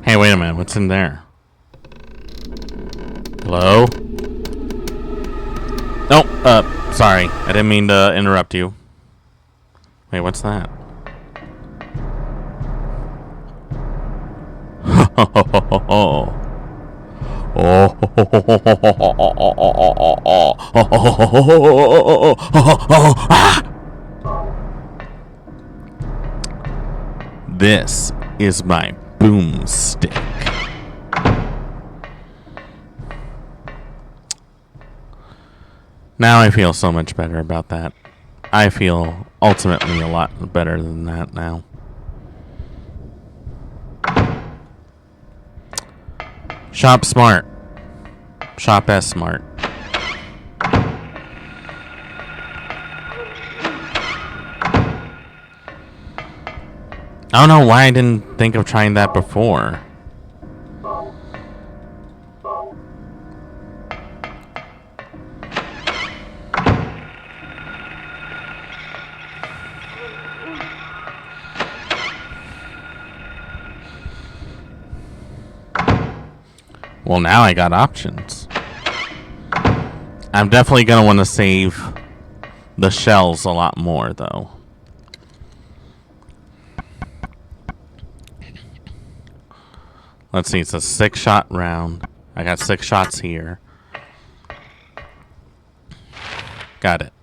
Hey, wait a minute. What's in there? Hello? Oh, sorry. I didn't mean to interrupt you. Wait, what's that? This is my boomstick. Now I feel so much better about that. I feel ultimately a lot better than that now. Shop smart. Shop as smart. I don't know why I didn't think of trying that before. Well, now I got options. I'm definitely going to want to save the shells a lot more, though. Let's see, it's a 6-shot round. I got 6 shots here. Got it.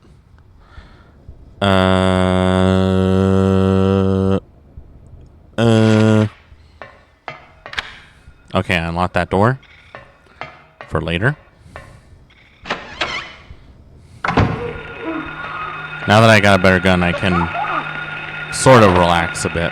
Okay, I unlocked that door for later. Now that I got a better gun, I can sort of relax a bit.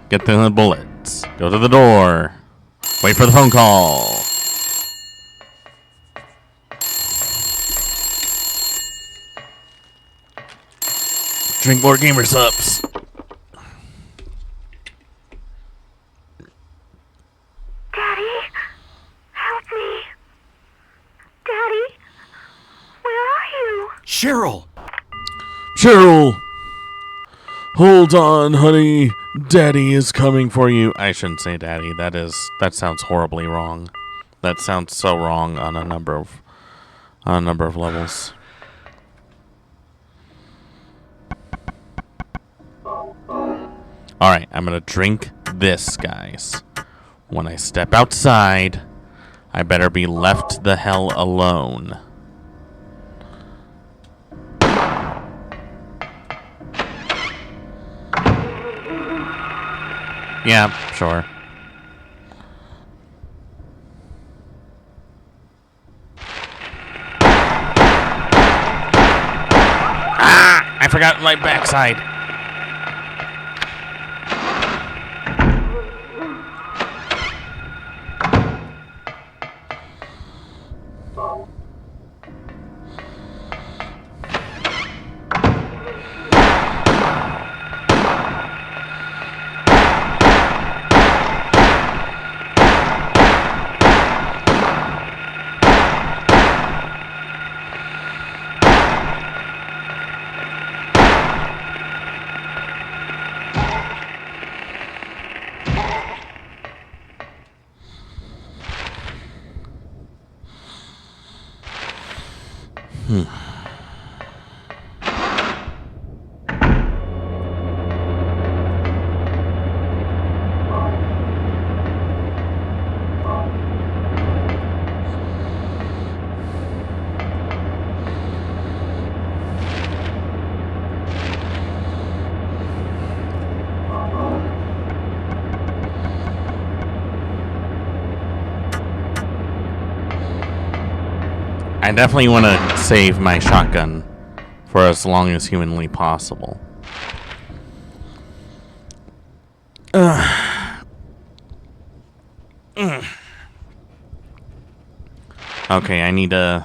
Get the bullets. Go to the door. Wait for the phone call. Drink more gamer subs. Daddy, help me. Daddy, where are you? Cheryl! Cheryl! Hold on, honey. Daddy is coming for you. I shouldn't say daddy. That sounds horribly wrong. That sounds so wrong on a number of levels. Alright, I'm gonna drink this, guys. When I step outside, I better be left the hell alone. Yeah, sure. Ah! I forgot my backside. I definitely want to save my shotgun for as long as humanly possible. Okay, I need to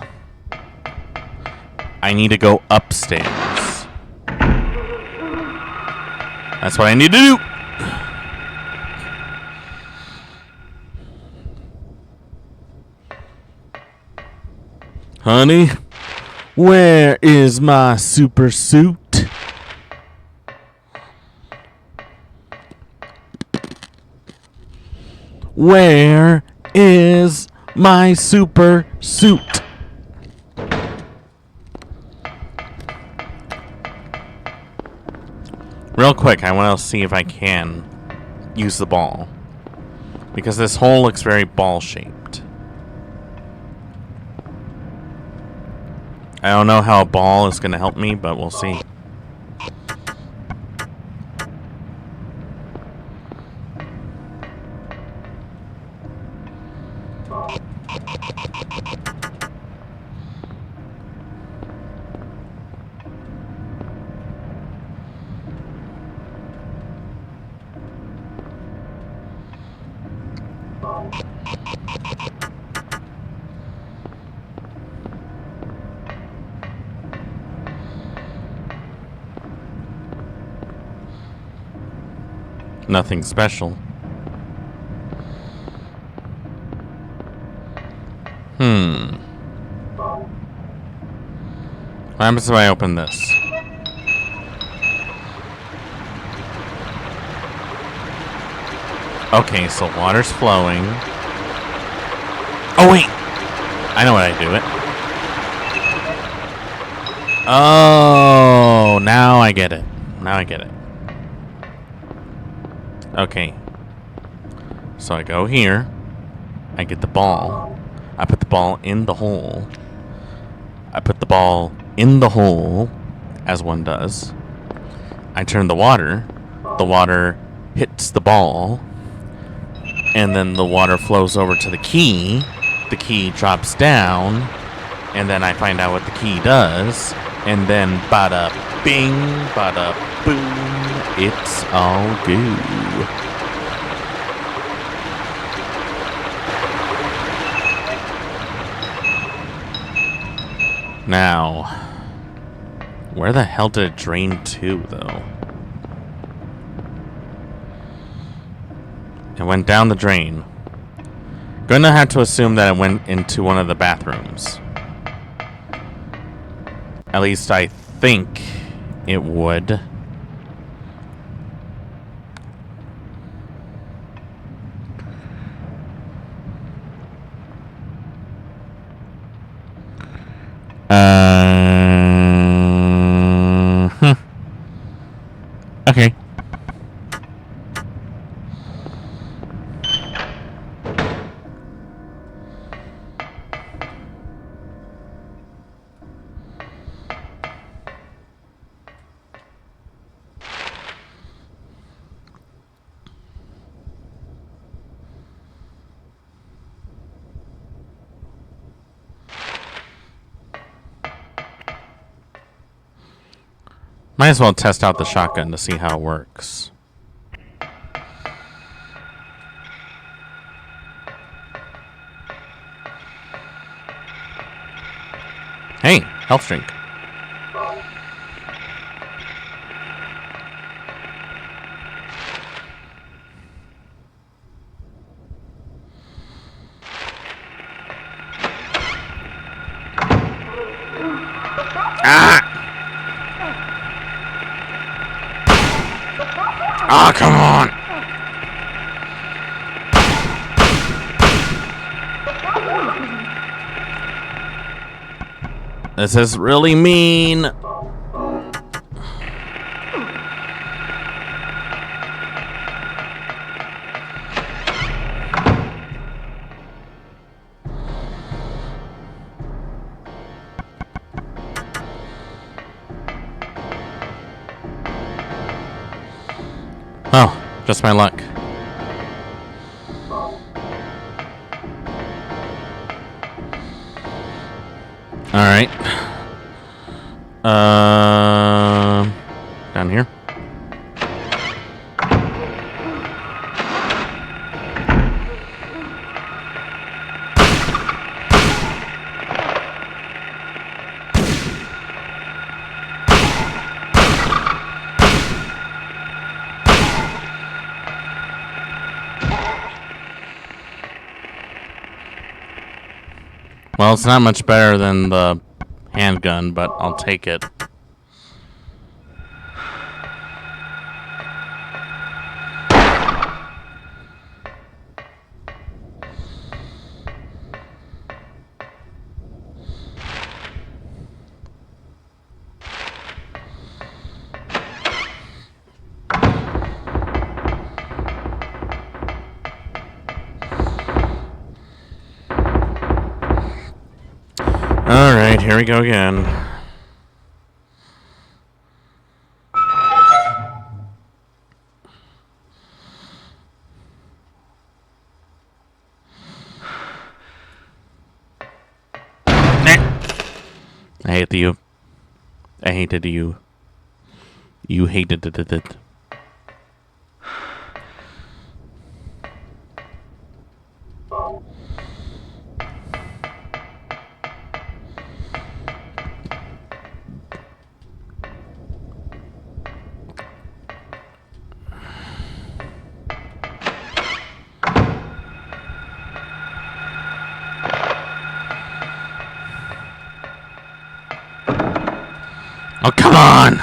go upstairs. That's what I need to do. Honey, where is my super suit? Where is my super suit? Real quick, I want to see if I can use the ball. Because this hole looks very ball-shaped. I don't know how a ball is going to help me, but we'll see. Nothing special. What happens if I open this? Okay, so water's flowing. Oh, wait! I know what I do it. Oh, now I get it. Now I get it. Okay. So I go here. I get the ball. I put the ball in the hole. I put the ball in the hole, as one does. I turn the water. The water hits the ball. And then the water flows over to the key. The key drops down. And then I find out what the key does. And then bada bing, bada boom, it's all good. Now, where the hell did it drain to, though? It went down the drain. Gonna have to assume that it went into one of the bathrooms. At least I think it would. Okay. Might as well test out the shotgun to see how it works. Hey, health drink. Ah, come on! This is really mean. Oh, just my luck. All right. Down here. Well, it's not much better than the handgun, but I'll take it. Alright, here we go again. I hate you. I hated you. You hated it. Oh, come on!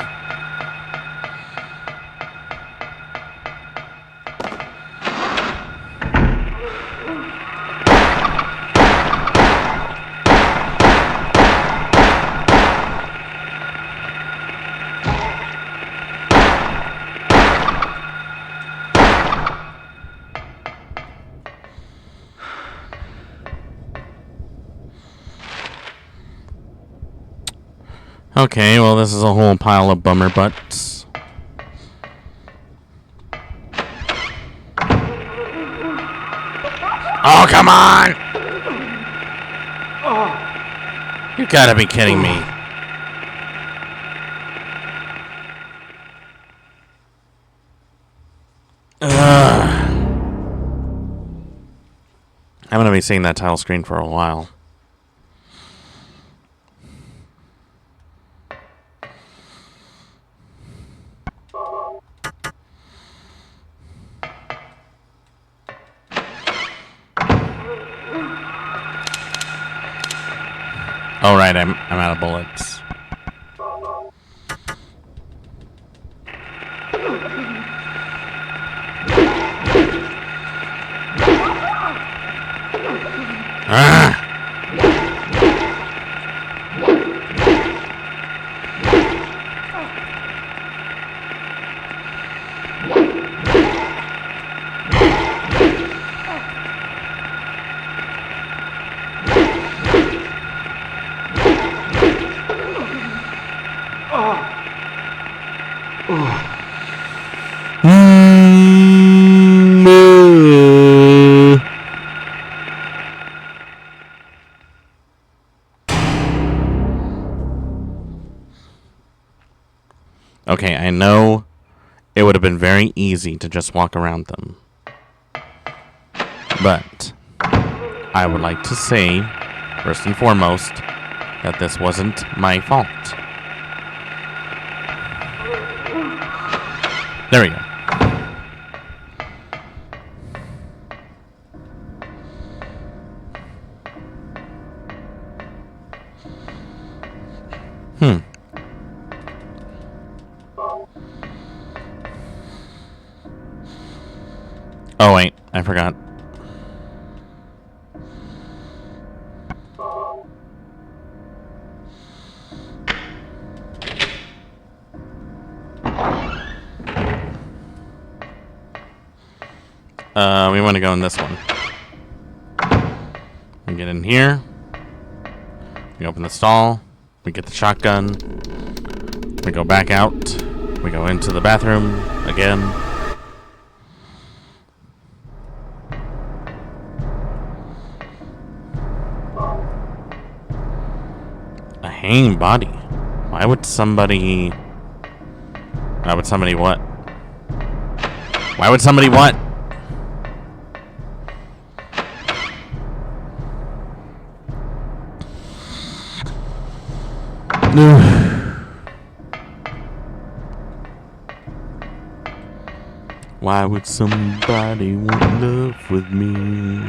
Okay, well, this is a whole pile of bummer butts. Oh, come on! You gotta be kidding me. I'm gonna be seeing that title screen for a while. Oh, right, I'm out of bullets. Ah! Okay, I know it would have been very easy to just walk around them. But I would like to say, first and foremost, that this wasn't my fault. There we go. Oh wait, I forgot. We want to go in this one. We get in here. We open the stall. We get the shotgun. We go back out. We go into the bathroom again. A hanging body. Why would somebody what? Why would somebody what? Why would somebody want love with me?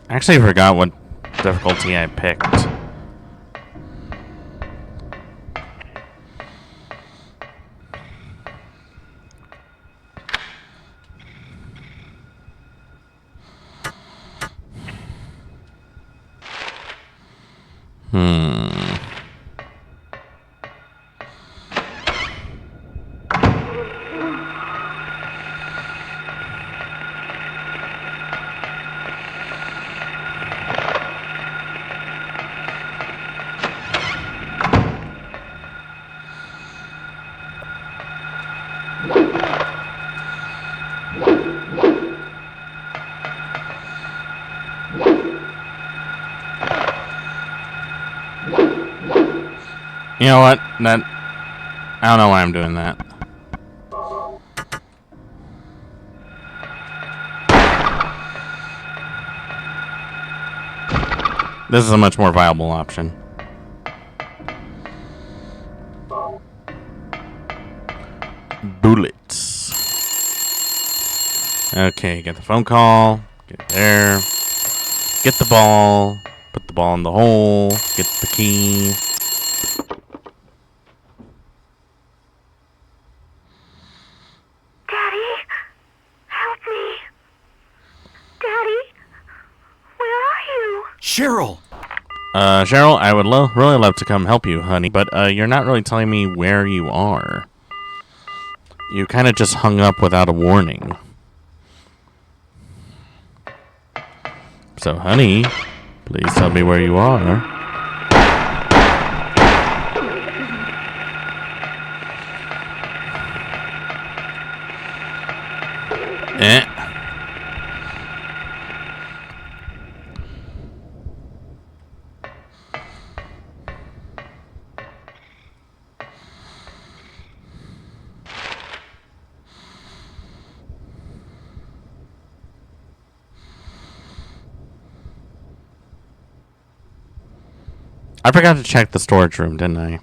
I actually forgot what difficulty I picked. You know what? I don't know why I'm doing that. This is a much more viable option. Bullets. Okay, get the phone call. Get there. Get the ball. Put the ball in the hole. Get the key. Cheryl! Cheryl, I would really love to come help you, honey, but you're not really telling me where you are. You kind of just hung up without a warning. So, honey, please tell me where you are. I forgot to check the storage room, didn't I?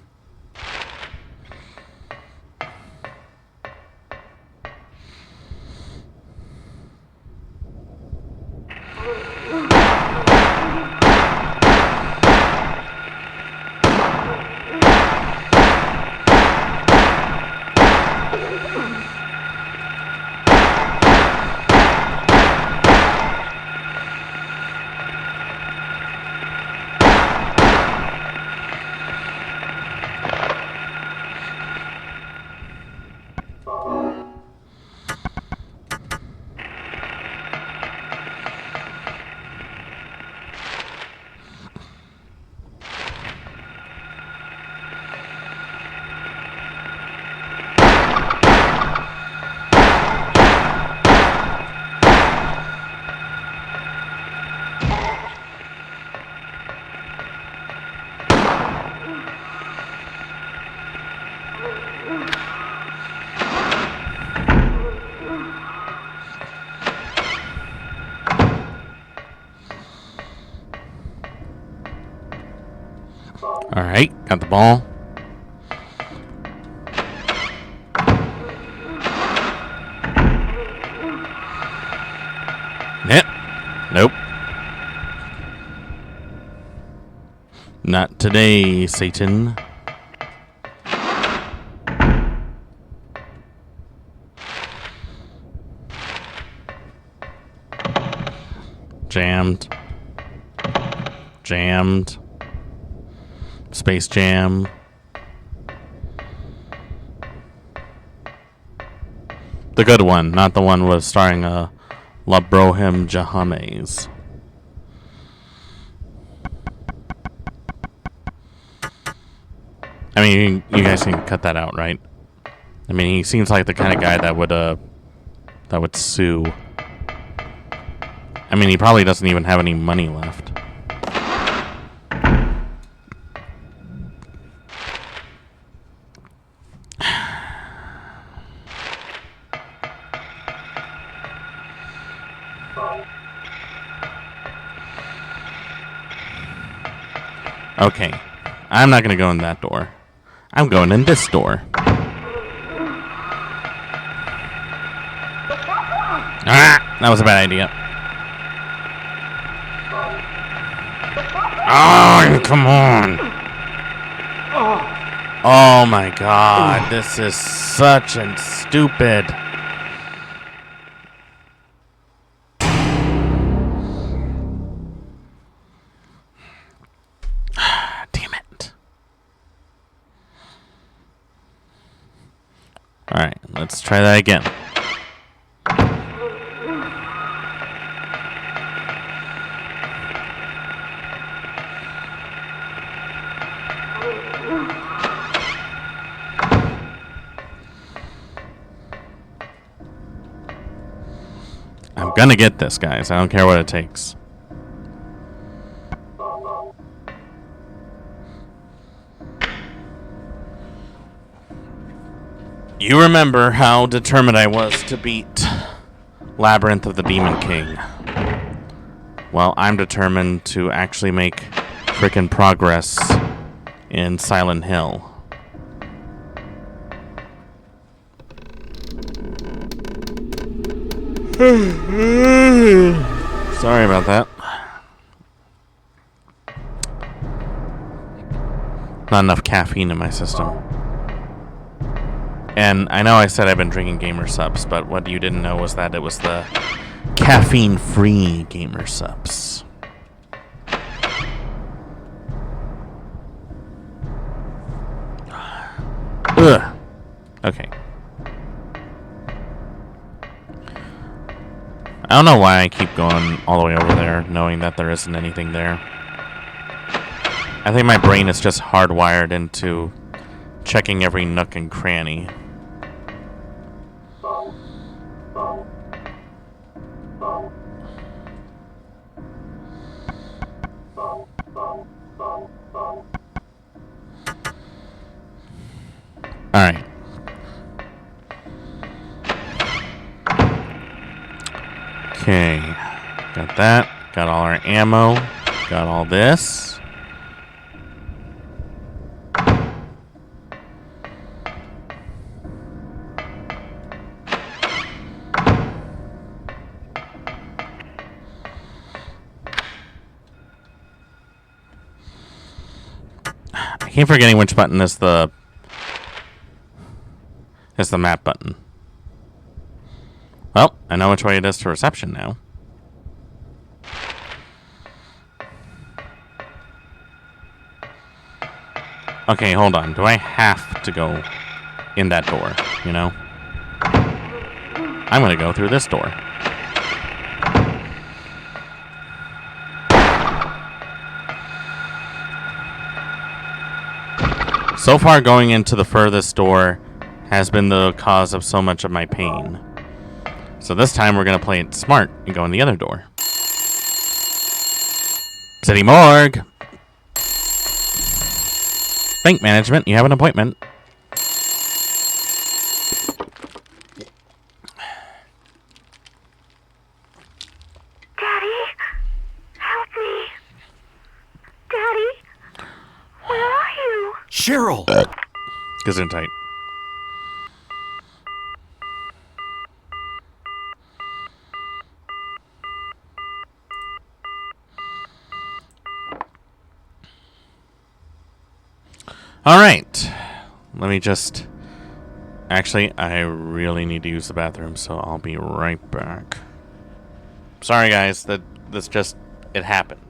Alright, got the ball. Yep. Nope. Not today, Satan. Jammed. Jammed. Space Jam. The good one, not the one with starring Labrohim Jahames. I mean, you guys can cut that out, right? I mean, he seems like the kind of guy that would sue. I mean, he probably doesn't even have any money left. Okay, I'm not gonna go in that door. I'm going in this door. Ah, that was a bad idea. Oh, come on. Oh my god, this is such a stupid. Damn it. Alright, let's try that again. I'm gonna get this, guys. I don't care what it takes. You remember how determined I was to beat Labyrinth of the Demon King. Well, I'm determined to actually make frickin' progress in Silent Hill. Sorry about that. Not enough caffeine in my system. And I know I said I've been drinking Gamer Subs, but what you didn't know was that it was the caffeine-free Gamer Subs. Ugh. Okay. I don't know why I keep going all the way over there, knowing that there isn't anything there. I think my brain is just hardwired into checking every nook and cranny. Alright. Okay. Got that. Got all our ammo. Got all this. I keep forgetting which button is the map button. Well, I know which way it is to reception now. Okay, hold on. Do I have to go in that door, you know? I'm gonna go through this door. So far, going into the furthest door has been the cause of so much of my pain. So this time we're going to play it smart and go in the other door. City Morgue! Bank management, you have an appointment. Daddy? Help me. Daddy? Where are Gesundheit. Alright. Let me just... Actually, I really need to use the bathroom, so I'll be right back. Sorry, guys. That's just... It happens.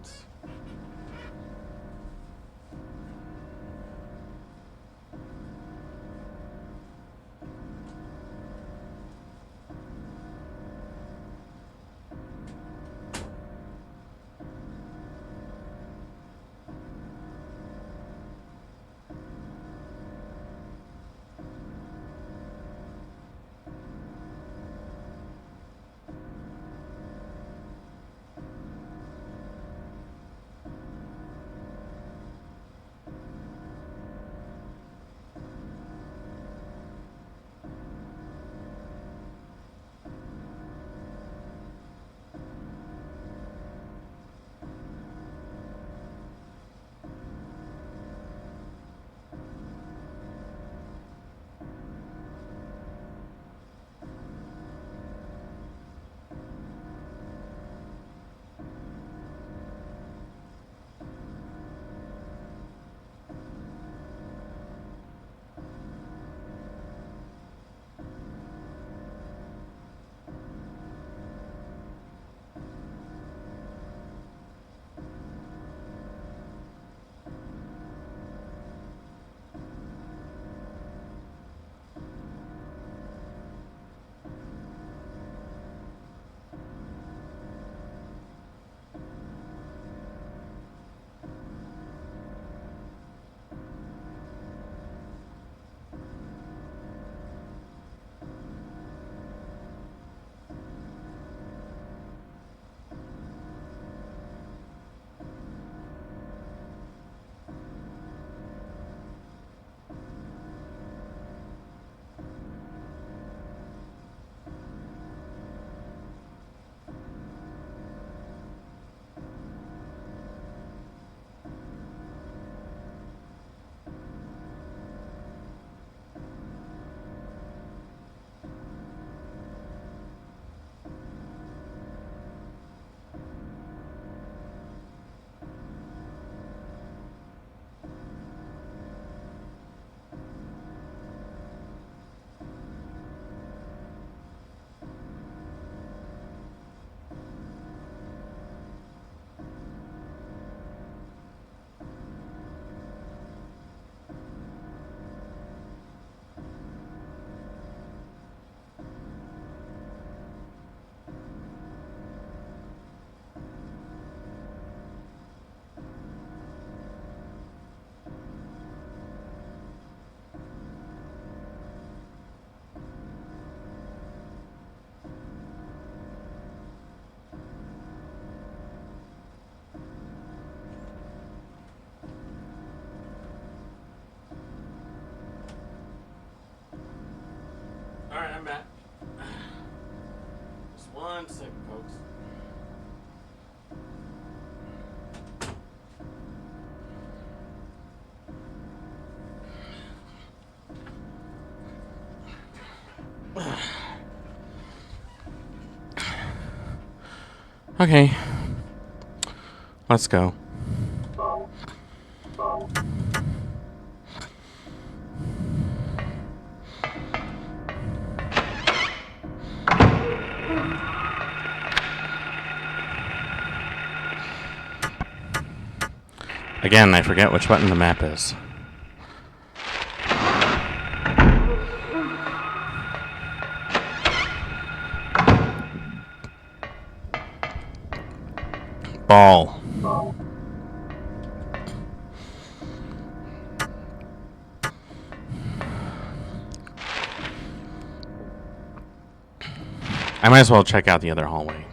Alright, I'm back. Just 1 second, folks. Okay. Let's go. Again, I forget which button the map is. Ball. I might as well check out the other hallway.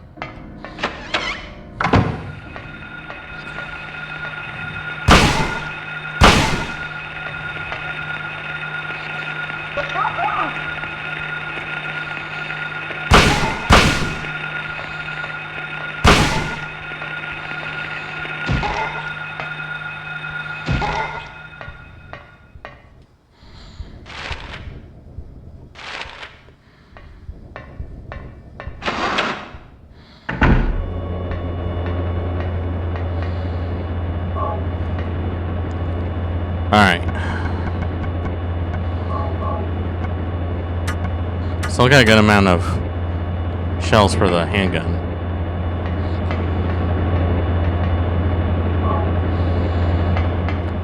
Still got a good amount of shells for the handgun.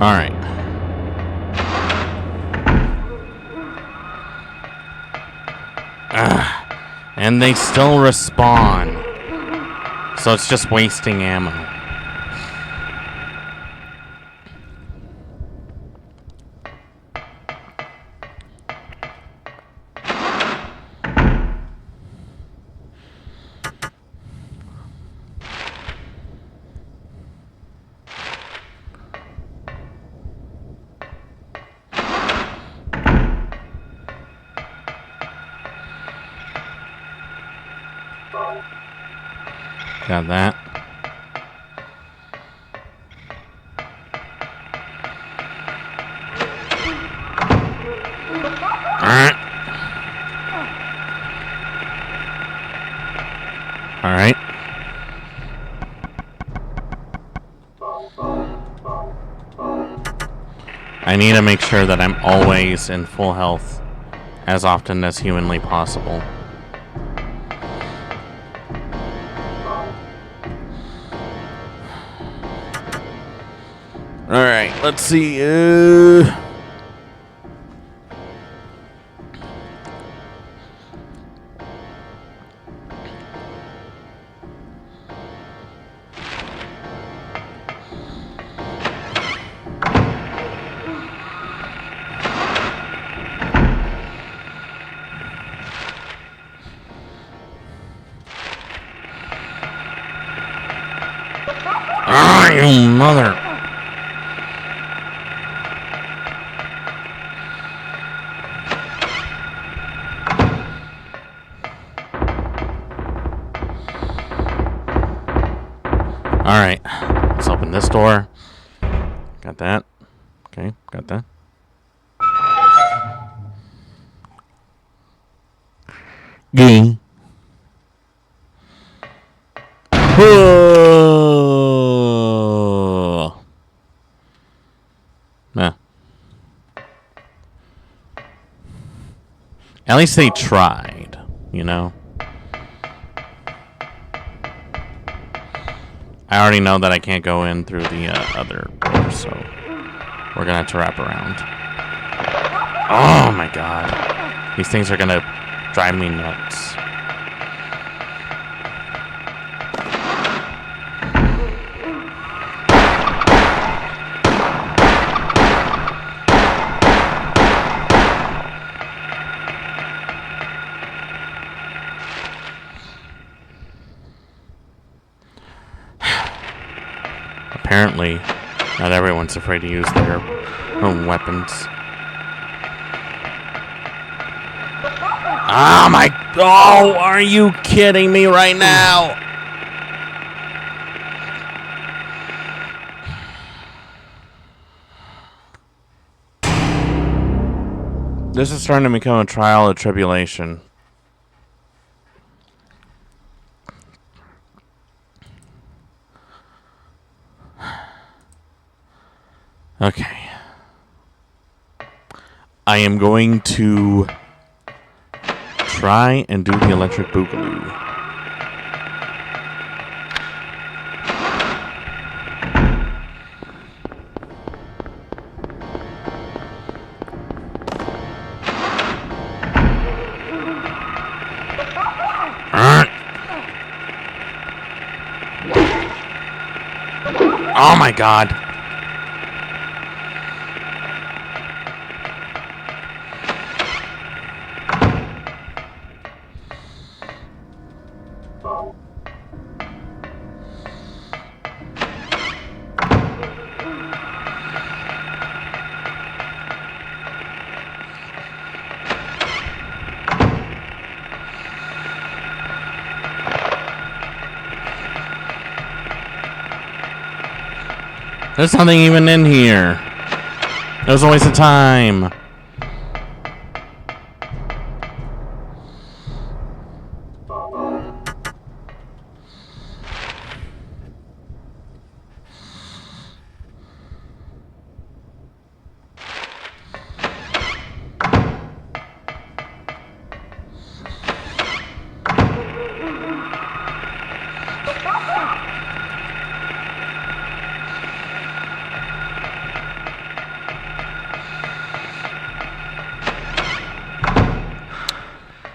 Alright. And they still respawn. So it's just wasting ammo. Got that. All right. I need to make sure that I'm always in full health as often as humanly possible. All right, let's see. You mother. Alright, let's open this door. Got that. Okay, got that. Gee. Nah. At least they tried, you know? I already know that I can't go in through the other door, so we're gonna have to wrap around. Oh my god. These things are gonna drive me nuts. Apparently, not everyone's afraid to use their own weapons. Oh my... Oh, are you kidding me right now? This is starting to become a trial of tribulation. Okay. I am going to try and do the electric boogaloo. Oh my god. There's nothing even in here. It was a waste of time.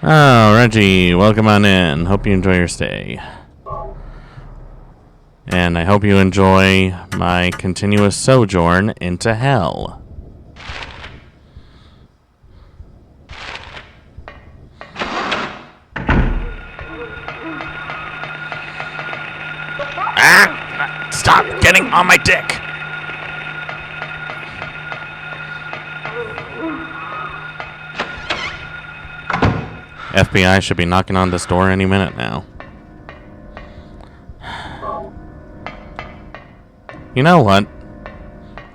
Oh, Reggie, welcome on in. Hope you enjoy your stay. And I hope you enjoy my continuous sojourn into hell. Ah! Stop getting on my dick! FBI should be knocking on this door any minute now. You know what?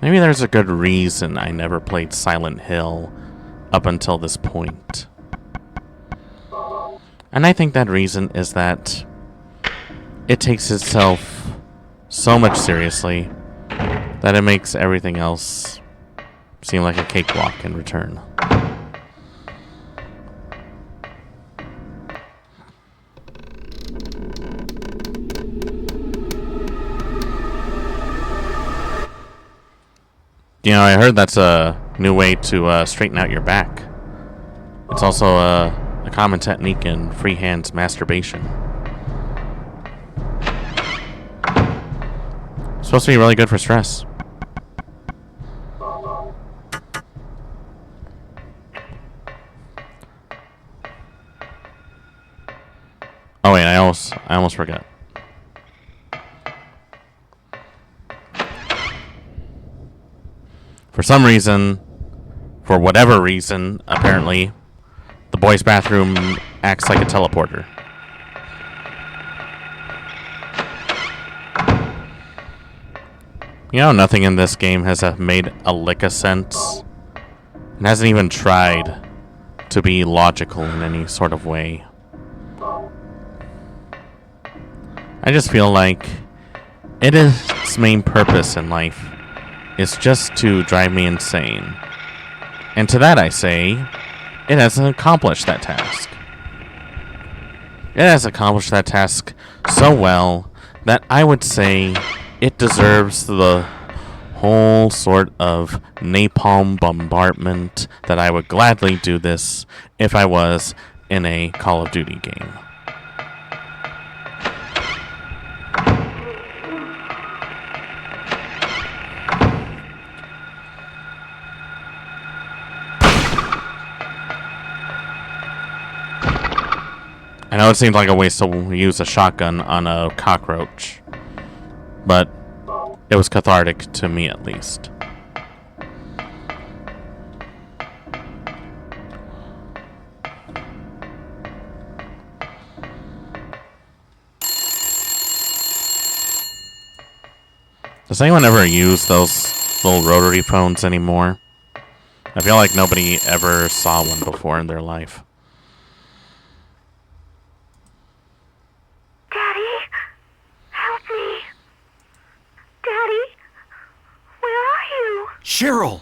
Maybe there's a good reason I never played Silent Hill up until this point. And I think that reason is that it takes itself so much seriously that it makes everything else seem like a cakewalk in return. You know, I heard that's a new way to straighten out your back. It's also a common technique in freehand masturbation. It's supposed to be really good for stress. Oh wait, I almost forgot. For some reason, for whatever reason, apparently, the boys' bathroom acts like a teleporter. You know, nothing in this game has made a lick of sense. It hasn't even tried to be logical in any sort of way. I just feel like its main purpose in life is just to drive me insane. And to that I say, it hasn't accomplished that task. It has accomplished that task so well that I would say it deserves the whole sort of napalm bombardment that I would gladly do this if I was in a Call of Duty game. I know it seems like a waste to use a shotgun on a cockroach, but it was cathartic to me at least. Does anyone ever use those little rotary phones anymore? I feel like nobody ever saw one before in their life. Cheryl!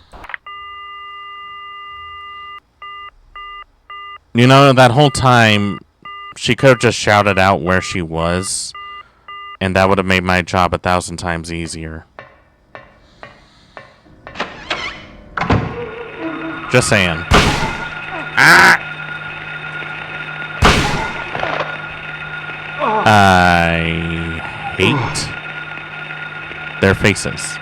You know, that whole time, she could have just shouted out where she was, and that would have made my job 1,000 times easier. Just saying. Ah! I hate their faces.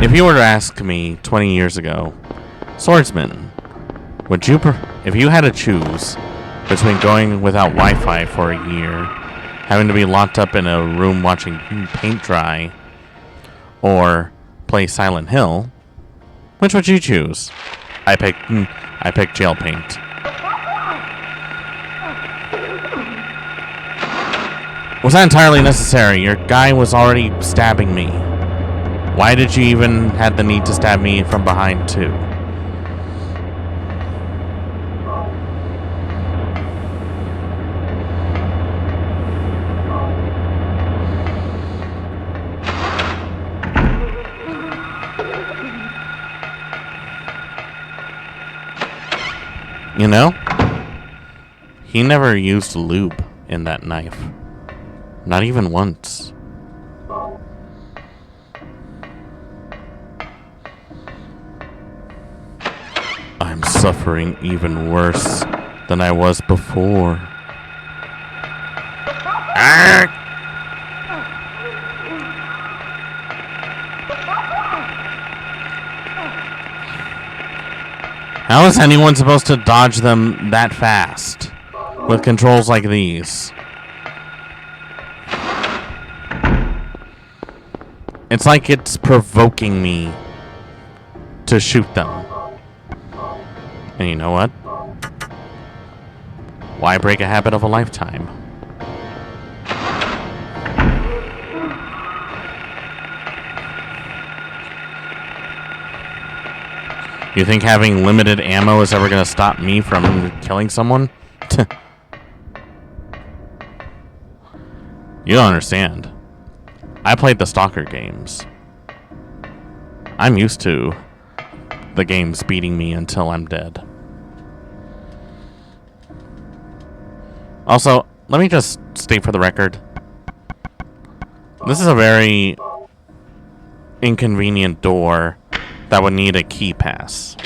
If you were to ask me 20 years ago, Swordsman, would you if you had to choose between going without Wi-Fi for a year, having to be locked up in a room watching paint dry, or play Silent Hill, which would you choose? I picked jail paint. Was that entirely necessary? Your guy was already stabbing me. Why did you even have the need to stab me from behind too? You know? He never used lube in that knife. Not even once. I'm suffering even worse than I was before. Ah! How is anyone supposed to dodge them that fast with controls like these? It's like it's provoking me to shoot them. And you know what? Why break a habit of a lifetime? You think having limited ammo is ever going to stop me from killing someone? You don't understand. I played the Stalker games. I'm used to the games beating me until I'm dead. Also, let me just state for the record, this is a very inconvenient door that would need a key pass.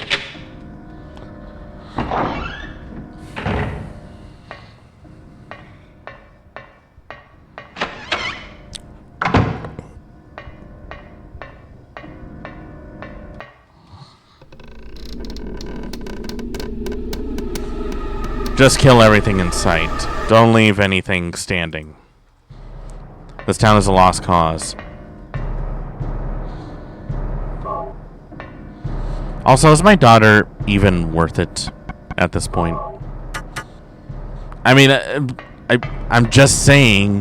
Just kill everything in sight. Don't leave anything standing. This town is a lost cause. Also, is my daughter even worth it at this point? I mean, I'm just saying,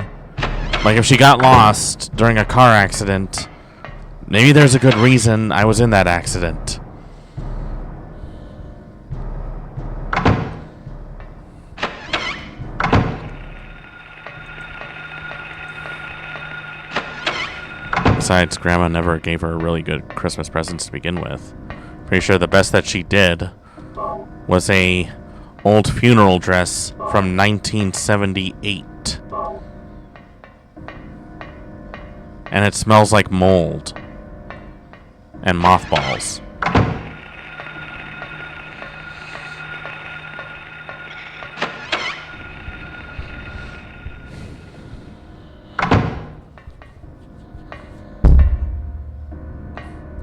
like, if she got lost during a car accident, maybe there's a good reason I was in that accident. Besides, Grandma never gave her really good Christmas presents to begin with. Pretty sure the best that she did was a old funeral dress from 1978. And it smells like mold and mothballs.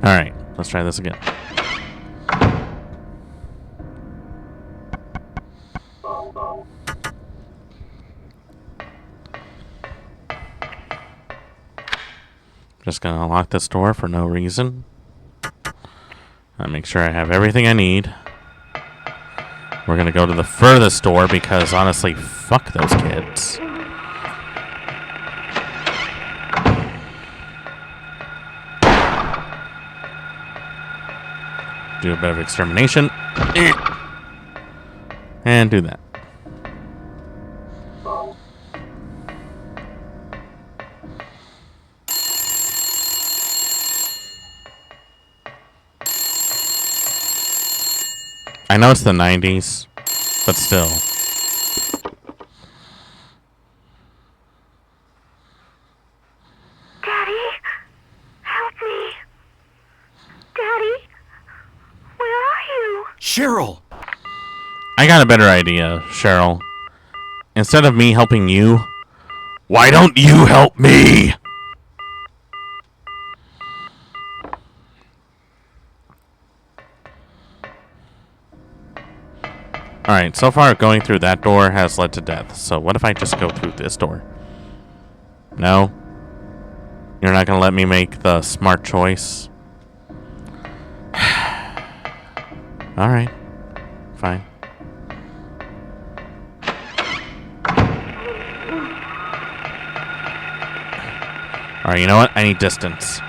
Alright, let's try this again. Just gonna lock this door for no reason. I'll make sure I have everything I need. We're gonna go to the furthest door because honestly, fuck those kids. Do a bit of extermination. And do that. I know it's the 90s, but still. Daddy, help me. Daddy, where are you? Cheryl! I got a better idea, Cheryl. Instead of me helping you, why don't you help me? Alright, so far going through that door has led to death. So what if I just go through this door? No? You're not going to let me make the smart choice? Alright. Fine. Alright, you know what? I need distance.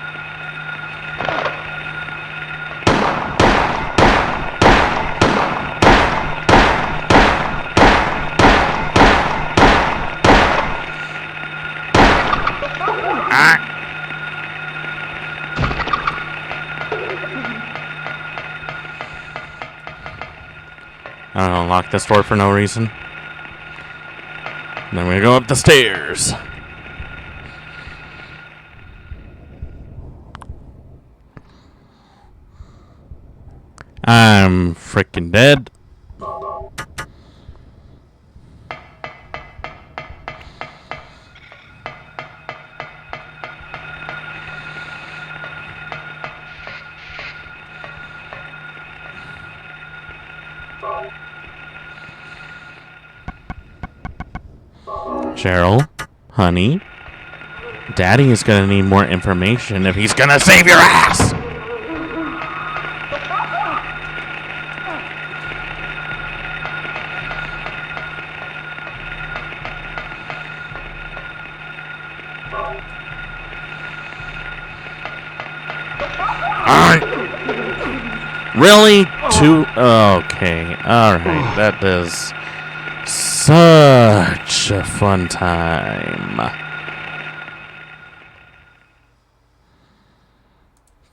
I don't know, unlock this door for no reason. And then we're gonna go up the stairs. I'm freaking dead. Cheryl, honey, Daddy is gonna need more information if he's gonna save your ass! Really? Okay. Alright. That is such a fun time.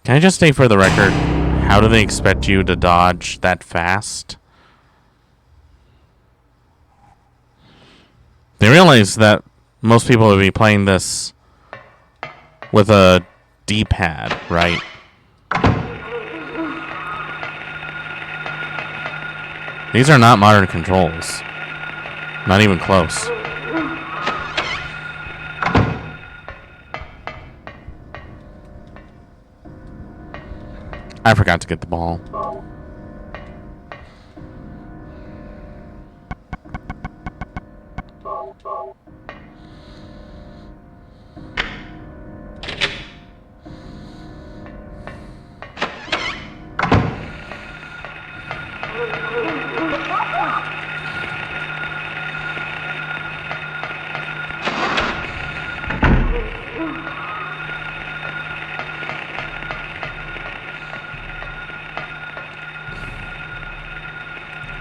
Can I just say for the record, how do they expect you to dodge that fast? They realize that most people would be playing this with a D-pad, right? These are not modern controls. Not even close. I forgot to get the ball.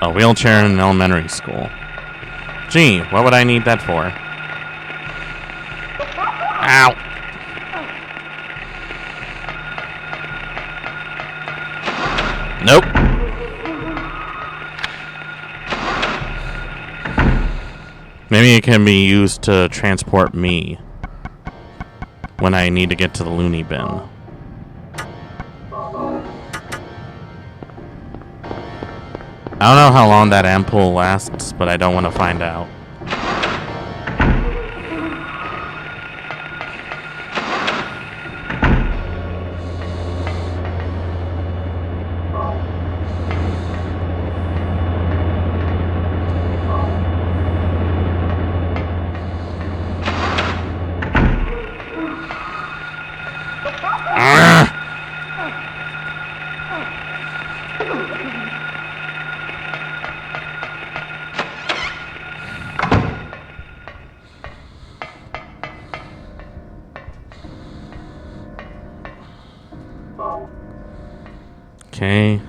A wheelchair in elementary school. Gee, what would I need that for? Ow! Nope. Maybe it can be used to transport me when I need to get to the loony bin. I don't know how long that ampoule lasts, but I don't want to find out. Okay.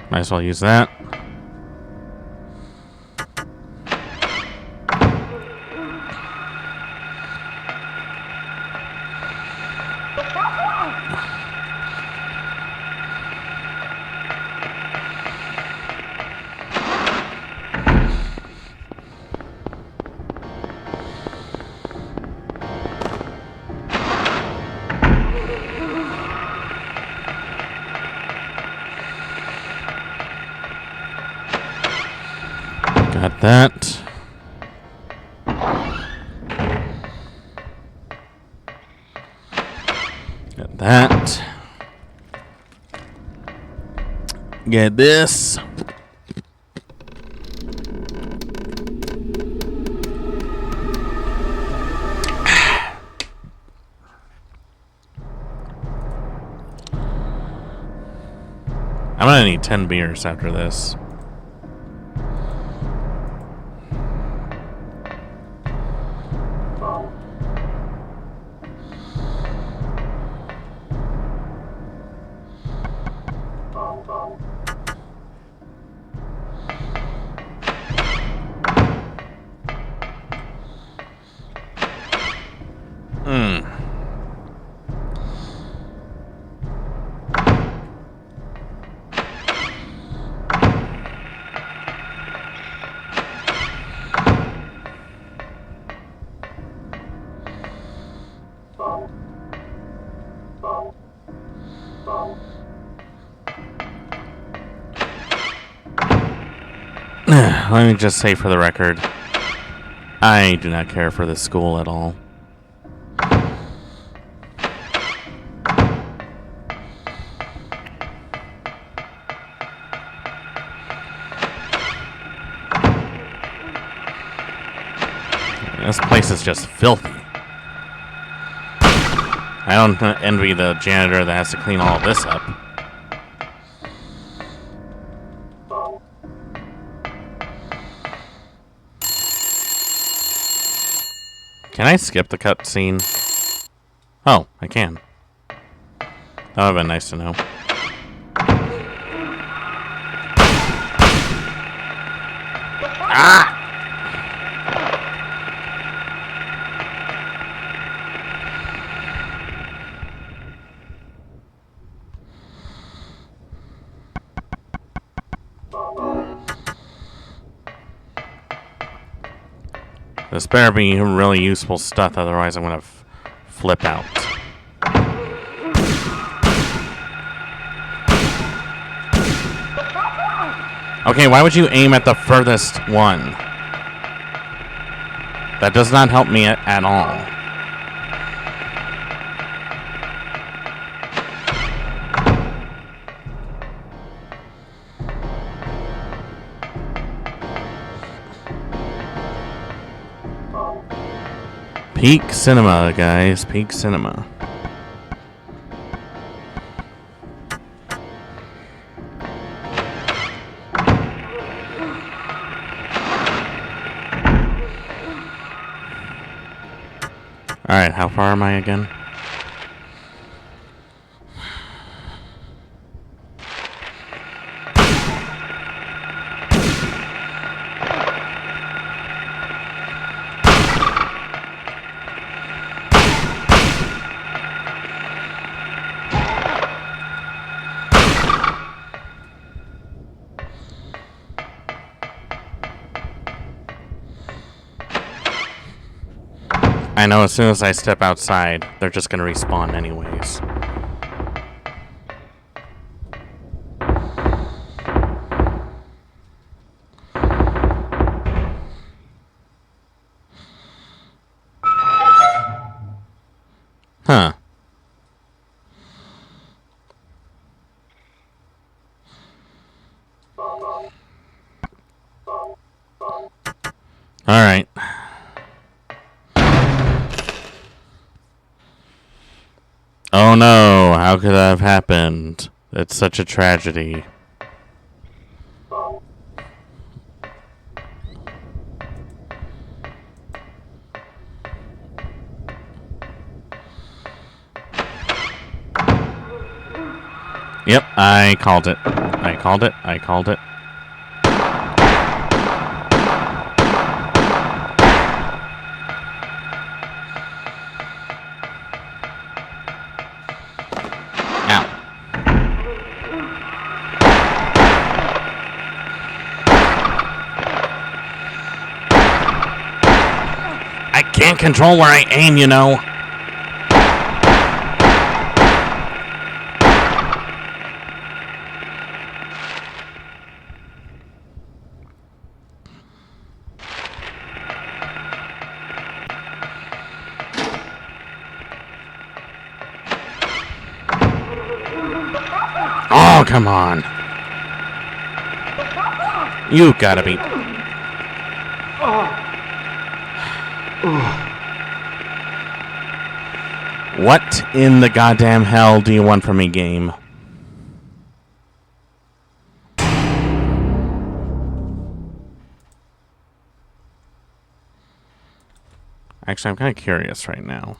Might as well use that. Got that. Got that. Get this. I'm gonna need 10 beers after this. Let me just say for the record, I do not care for this school at all. This place is just filthy. I don't envy the janitor that has to clean all of this up. Can I skip the cutscene? Oh, I can. That would have been nice to know. Ah! This better be really useful stuff, otherwise I'm gonna flip out. Okay, why would you aim at the furthest one? That does not help me at all. Peak cinema, guys. Peak cinema. Alright, how far am I again? I know as soon as I step outside, they're just gonna respawn anyways. Huh. Alright. Oh no, how could that have happened? It's such a tragedy. Yep, I called it. I called it. I called it. Can't control where I aim, you know. Oh, come on. You gotta be... What in the goddamn hell do you want from me, game? Actually, I'm kind of curious right now.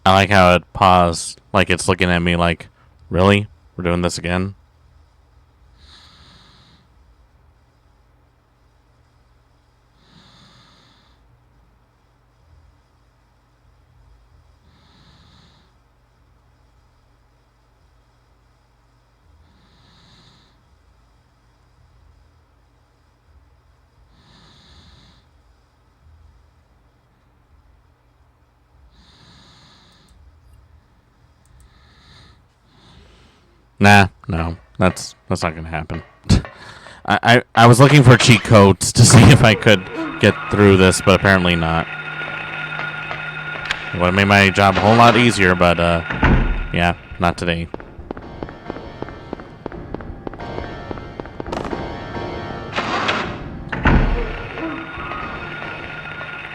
I like how it paused, like it's looking at me like, really? We're doing this again. Nah, no, that's not gonna happen. I was looking for cheat codes to see if I could get through this, but apparently not. It would have made my job a whole lot easier, but yeah, not today.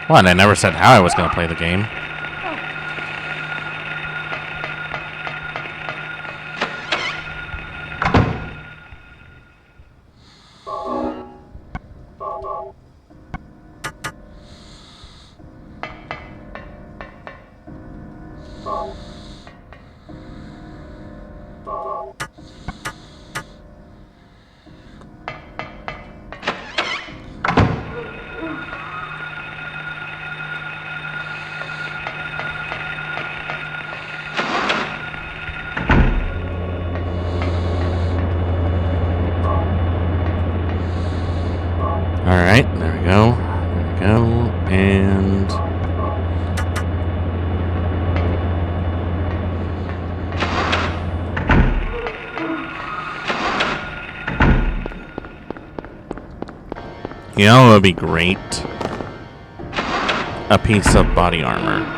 What? I never said how I was gonna play the game. Alright, there we go. There we go. And you know, it would be great. A piece of body armor.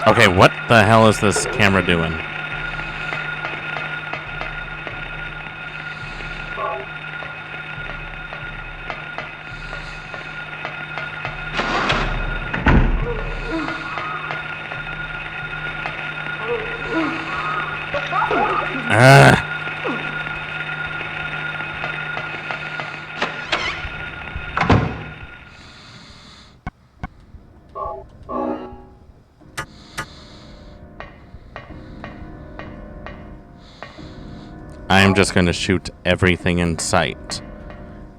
Okay, what the hell is this camera doing? I'm just gonna shoot everything in sight.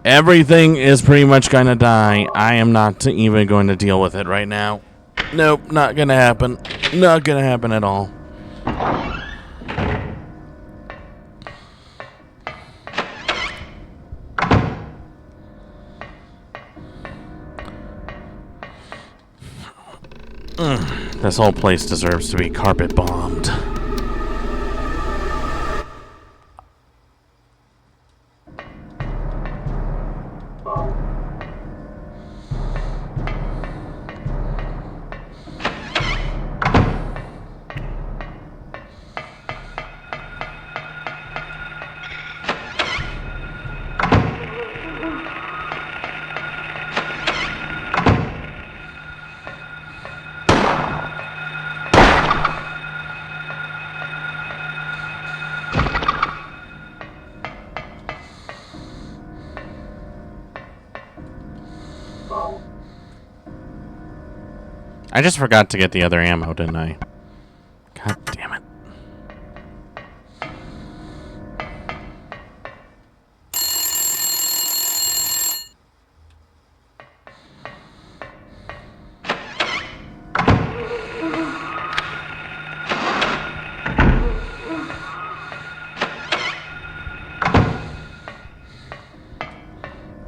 Everything is pretty much gonna die. I am not even going to deal with it right now. Nope, not gonna happen. Not gonna happen at all. This whole place deserves to be carpet bombed. I just forgot to get the other ammo, didn't I? God damn it.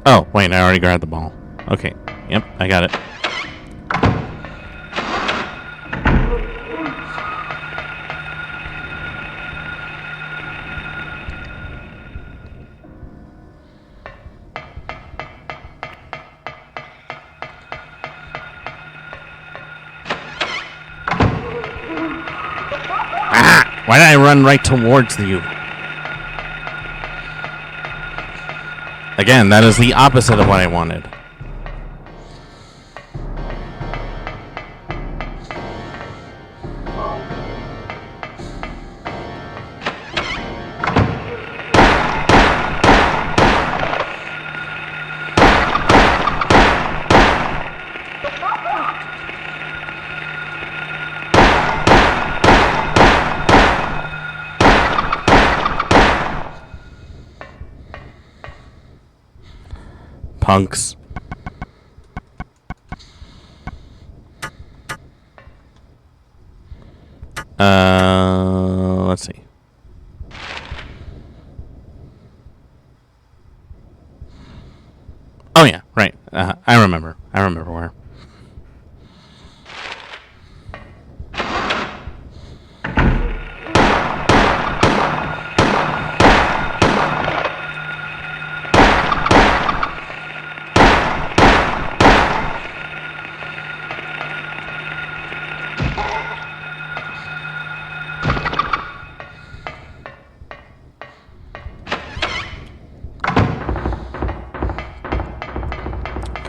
Oh, wait, I already grabbed the ball. Okay, yep, I got it. Why did I run right towards you? Again, that is the opposite of what I wanted. punks. Let's see. Oh yeah, right. I remember where.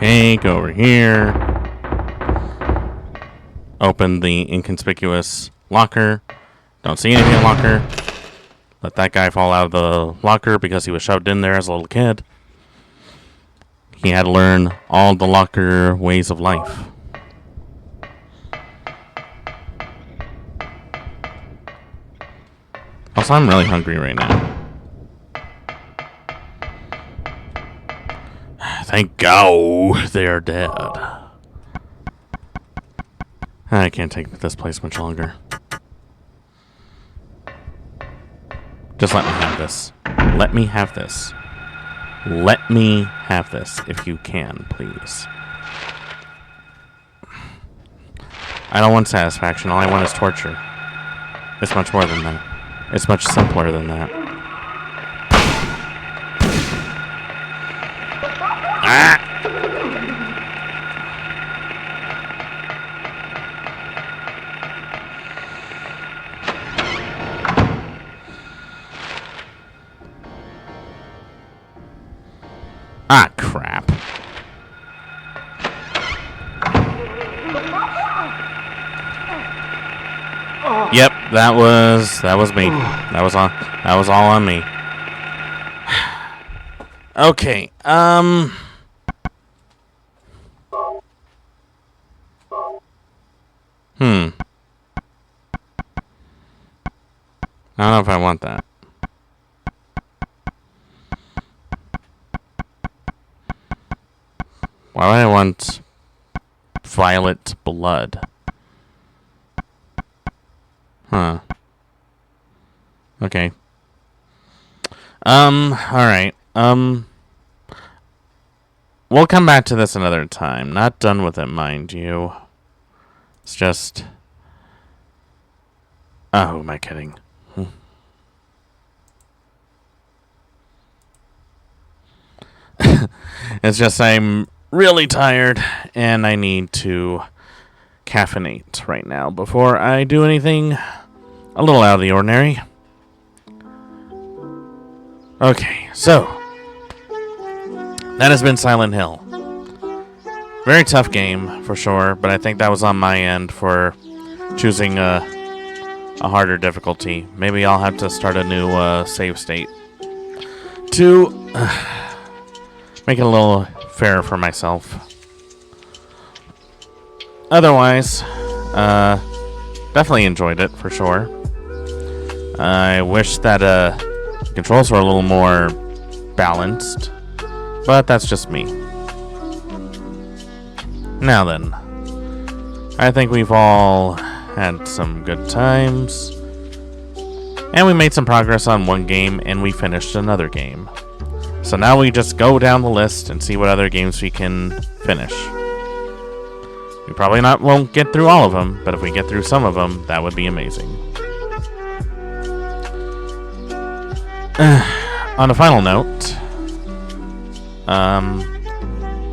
Okay, go over here. Open the inconspicuous locker. Don't see anything in the locker. Let that guy fall out of the locker because he was shoved in there as a little kid. He had to learn all the locker ways of life. Also, I'm really hungry right now. Thank God they're dead. I can't take this place much longer. Just let me have this. Let me have this. Let me have this if you can, please. I don't want satisfaction. All I want is torture. It's much more than that. It's much simpler than that. Ah! Ah, crap. Yep, that was me. That was all on me. Okay, I don't know if I want that. Why would I want violet blood? Huh. Okay. Alright. We'll come back to this another time. Not done with it, mind you. It's just... Oh, who am I kidding? It's just I'm really tired and I need to caffeinate right now before I do anything a little out of the ordinary. Okay, so that has been Silent Hill. Very tough game for sure, but I think that was on my end for choosing a harder difficulty. Maybe I'll have to start a new save state to make it a little fairer for myself. Otherwise, definitely enjoyed it for sure. I wish that the controls were a little more balanced, but that's just me. Now then, I think we've all had some good times, and we made some progress on one game, and we finished another game. So now we just go down the list and see what other games we can finish. We probably won't get through all of them, but if we get through some of them, that would be amazing. On a final note,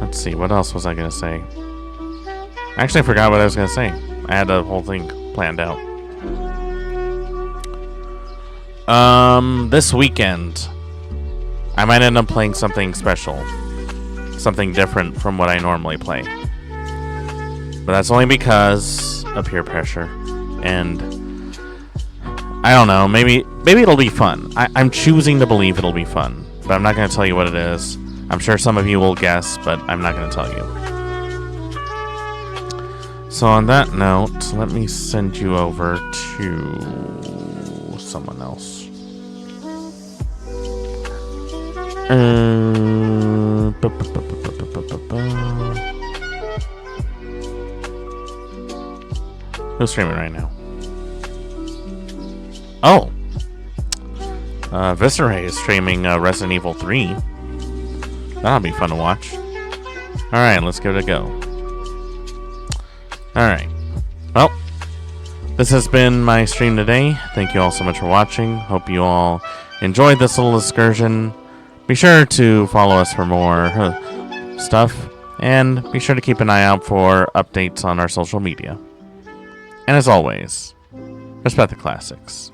let's see, what else was I going to say? I actually forgot what I was going to say. I had the whole thing planned out. This weekend, I might end up playing something special. Something different from what I normally play. But that's only because of peer pressure. And I don't know, maybe it'll be fun. I'm choosing to believe it'll be fun. But I'm not going to tell you what it is. I'm sure some of you will guess, but I'm not going to tell you. So on that note, let me send you over to someone else. Who's streaming right now? Oh! Visceray is streaming Resident Evil 3. That'll be fun to watch. Alright, let's give it a go. Alright. Well, this has been my stream today. Thank you all so much for watching. Hope you all enjoyed this little excursion. Be sure to follow us for more stuff. And be sure to keep an eye out for updates on our social media. And as always, respect the classics.